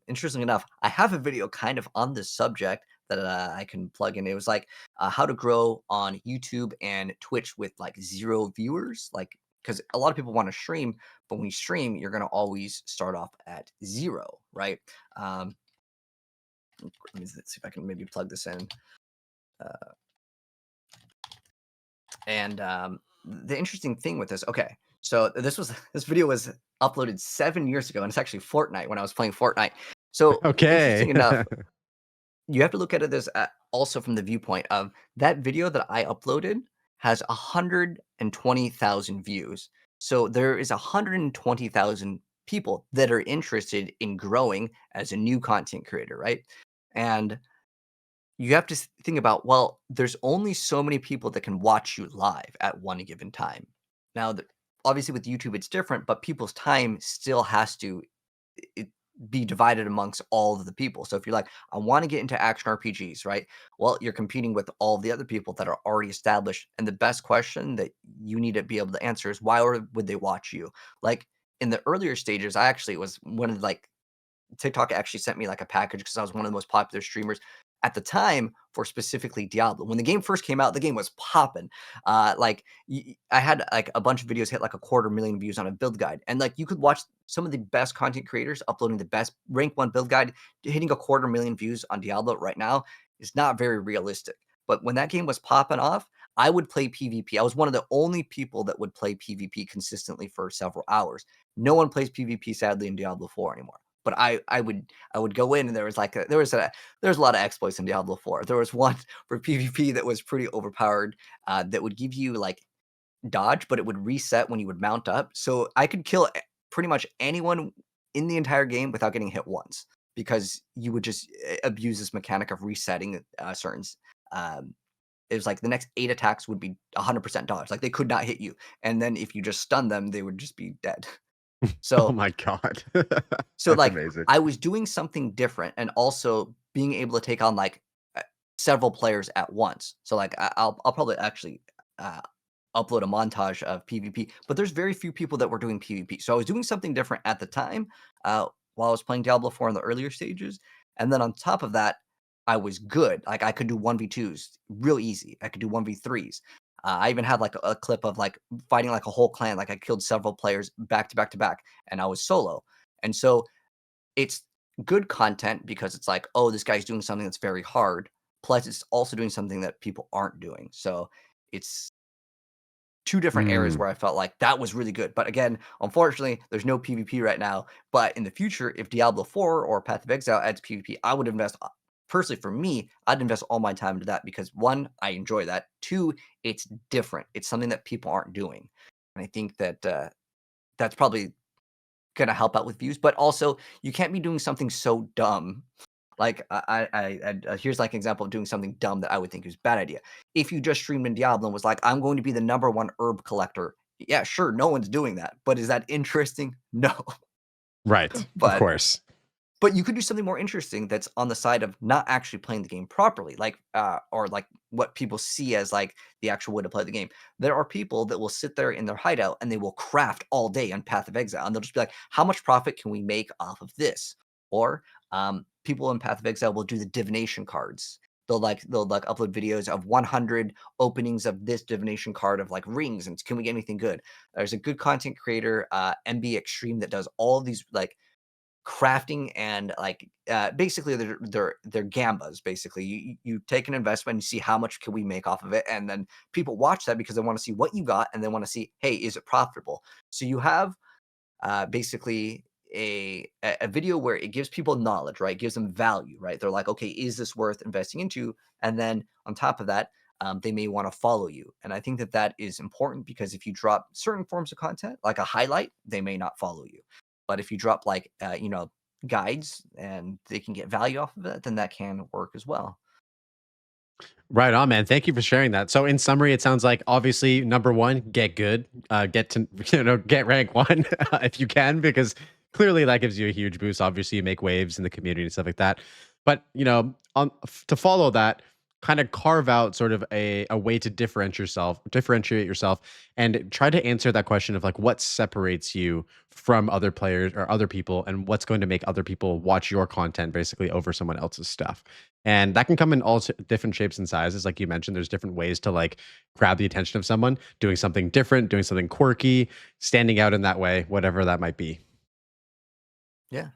Interestingly enough, I have a video kind of on this subject that I can plug in. It was like how to grow on YouTube and Twitch with like 0 viewers. Like, because a lot of people want to stream, but when you stream, you're going to always start off at 0, right? Um, Let me see if I can maybe plug this in. Uh, and the interesting thing with this, okay, so this video was uploaded 7 years ago, and it's actually Fortnite when I was playing Fortnite. So interesting Okay. enough, you have to look at it as also from the viewpoint of that video that I uploaded has 120,000 views. So there is 120,000 people that are interested in growing as a new content creator, right? And you have to think about, well, there's only so many people that can watch you live at one given time. Now, obviously with YouTube, it's different, but people's time still has to it, be divided amongst all of the people. So if you're like, I want to get into action RPGs, right? Well, you're competing with all the other people that are already established. And the best question that you need to be able to answer is, why would they watch you? Like in the earlier stages, I actually was one of like TikTok actually sent me like a package because I was one of the most popular streamers at the time for specifically Diablo. When the game first came out, the game was popping. I had like a bunch of videos hit like 250,000 views on a build guide, and like you could watch some of the best content creators uploading the best rank 1 build guide. Hitting 250,000 views on Diablo right now is not very realistic. But when that game was popping off, I would play PvP. I was one of the only people that would play PvP consistently for several hours. No one plays PvP sadly in Diablo 4 anymore. But I would go in, and there was like there was a lot of exploits in Diablo 4. There was one for PvP that was pretty overpowered, that would give you like dodge, but it would reset when you would mount up. So I could kill pretty much anyone in the entire game without getting hit once because you would just abuse this mechanic of resetting certain. Um, it was like the next 8 attacks would be 100% dodge. Like they could not hit you, and then if you just stun them, they would just be dead. Oh So my god. so That's like amazing. I was doing something different, and also being able to take on like several players at once. So like I'll probably actually uh, upload a montage of PvP, but there's very few people that were doing PvP. So I was doing something different at the time while I was playing Diablo 4 in the earlier stages. And then on top of that, I was good. Like I could do 1v2s real easy. I could do 1v3s. I even had like a clip of like fighting like a whole clan. Like I killed several players back to back to back, and I was solo. And so it's good content because it's like, oh, this guy's doing something that's very hard. Plus, it's also doing something that people aren't doing. So it's two different areas Mm. where I felt like that was really good. But again, unfortunately, there's no PvP right now. But in the future, if Diablo 4 or Path of Exile adds PvP, I would invest personally for me, I'd invest all my time into that because one, I enjoy that. Two, it's different. It's something that people aren't doing. And I think that that's probably gonna help out with views, but also you can't be doing something so dumb. Like here's like an example of doing something dumb that I would think is a bad idea. If you just streamed in Diablo and was like, I'm going to be the #1 herb collector. Yeah, sure, no one's doing that. But is that interesting? No. Right. Of But course. but you could do something more interesting that's on the side of not actually playing the game properly, like, or like what people see as like the actual way to play the game. There are people that will sit there in their hideout and they will craft all day on Path of Exile, and they'll just be like, "How much profit can we make off of this?" Or people in Path of Exile will do the divination cards. They'll like upload videos of 100 openings of this divination card of like rings, and can we get anything good? There's a good content creator, MB Extreme, that does all of these like crafting and like basically they're gambas. Basically you take an investment and you see how much can we make off of it, and then people watch that because they want to see what you got and they want to see, hey, is it profitable? So you have basically a video where it gives people knowledge, right? It gives them value, right? They're like, okay, is this worth investing into? And then on top of that, they may want to follow you. And I think that that is important because if you drop certain forms of content, like a highlight, they may not follow you. But if you drop like, guides and they can get value off of it, then that can work as well. Right on, man. Thank you for sharing that. So, in summary, it sounds like obviously #1, get good, get to get rank 1 if you can, because clearly that gives you a huge boost. Obviously, you make waves in the community and stuff like that. But to follow that, kind of carve out sort of a way to differentiate yourself, and try to answer that question of like what separates you from other players or other people, and what's going to make other people watch your content basically over someone else's stuff. And that can come in all different shapes and sizes. Like you mentioned, there's different ways to like grab the attention of someone, doing something different, doing something quirky, standing out in that way, whatever that might be. Yeah.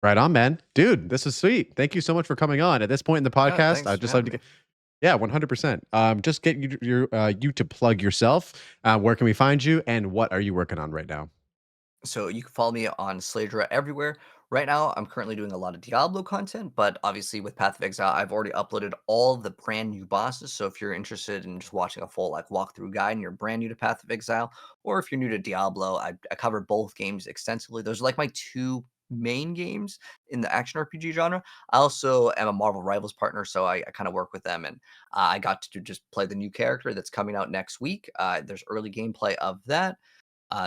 Right on, man. Dude, this is sweet. Thank you so much for coming on. At this point in the Yeah. podcast, Thanks I'd for just like having to me. get, yeah, 100%. Just get you to plug yourself. Where can we find you, and what are you working on right now? So you can follow me on Slaydra everywhere. Right now, I'm currently doing a lot of Diablo content, but obviously with Path of Exile, I've already uploaded all the brand new bosses. So if you're interested in just watching a full like walkthrough guide and you're brand new to Path of Exile, or if you're new to Diablo, I cover both games extensively. Those are like my two main games in the action RPG genre. I also am a Marvel Rivals partner, so I kind of work with them, and I got to just play the new character that's coming out next week. There's early gameplay of that.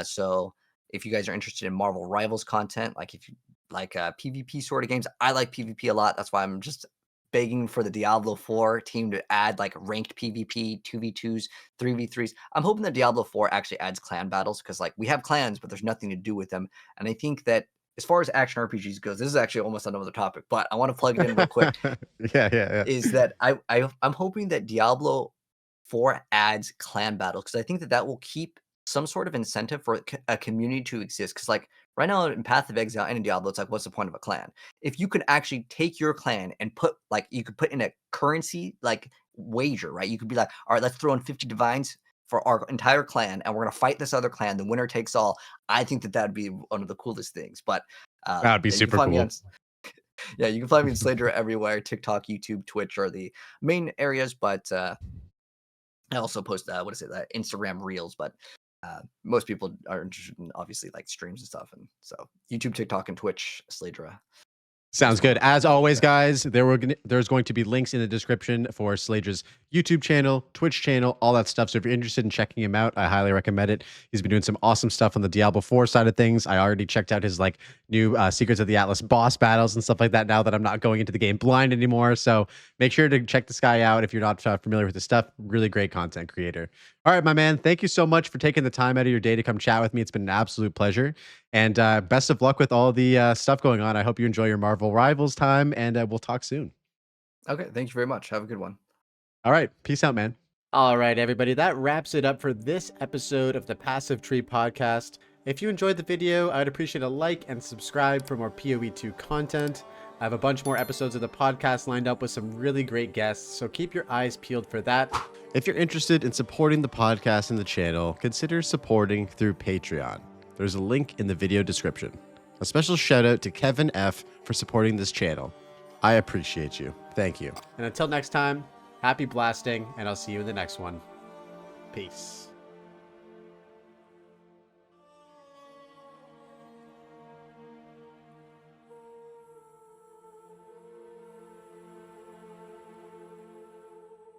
So if you guys are interested in Marvel Rivals content, like if you like PvP sort of games, I like PvP a lot. That's why I'm just begging for the Diablo 4 team to add like ranked PvP, 2v2s, 3v3s. I'm hoping that Diablo 4 actually adds clan battles because like we have clans, but there's nothing to do with them. And I think that as far as action RPGs goes, this is actually almost another topic, but I want to plug it in real quick. Yeah, yeah, Is that I'm hoping that Diablo 4 adds clan battles because I think that that will keep some sort of incentive for a community to exist. Because like right now in Path of Exile and in Diablo, it's like, what's the point of a clan? If you could actually take your clan and put like you could put in a currency like wager, right? You could be like, all right, let's throw in 50 divines for our entire clan, and we're gonna fight this other clan. The winner takes all. I think that that'd be one of the coolest things. But that would be yeah, you can super find me on cool. yeah, you can find me in Slater everywhere. TikTok, YouTube, Twitch are the main areas, but I also post what is it, Instagram Reels. But Most people are interested in obviously like streams and stuff, and so YouTube, TikTok, and Twitch, Slaydra. Sounds That's good. where As I'm always, there. guys, there's going to be links in the description for Sladra's YouTube channel, Twitch channel, all that stuff. So if you're interested in checking him out, I highly recommend it. He's been doing some awesome stuff on the Diablo 4 side of things. I already checked out his like new Secrets of the Atlas boss battles and stuff like that now that I'm not going into the game blind anymore. So make sure to check this guy out if you're not familiar with his stuff. Really great content creator. All right, my man. Thank you so much for taking the time out of your day to come chat with me. It's been an absolute pleasure. And best of luck with all the stuff going on. I hope you enjoy your Marvel Rivals time, and we'll talk soon. Okay, thank you very much. Have a good one. All right. Peace out, man. All right, everybody. That wraps it up for this episode of the Passive Tree Podcast. If you enjoyed the video, I'd appreciate a like and subscribe for more PoE2 content. I have a bunch more episodes of the podcast lined up with some really great guests, so keep your eyes peeled for that. If you're interested in supporting the podcast and the channel, consider supporting through Patreon. There's a link in the video description. A special shout out to Kevin F. for supporting this channel. I appreciate you. Thank you. And until next time, happy blasting, and I'll see you in the next one. Peace.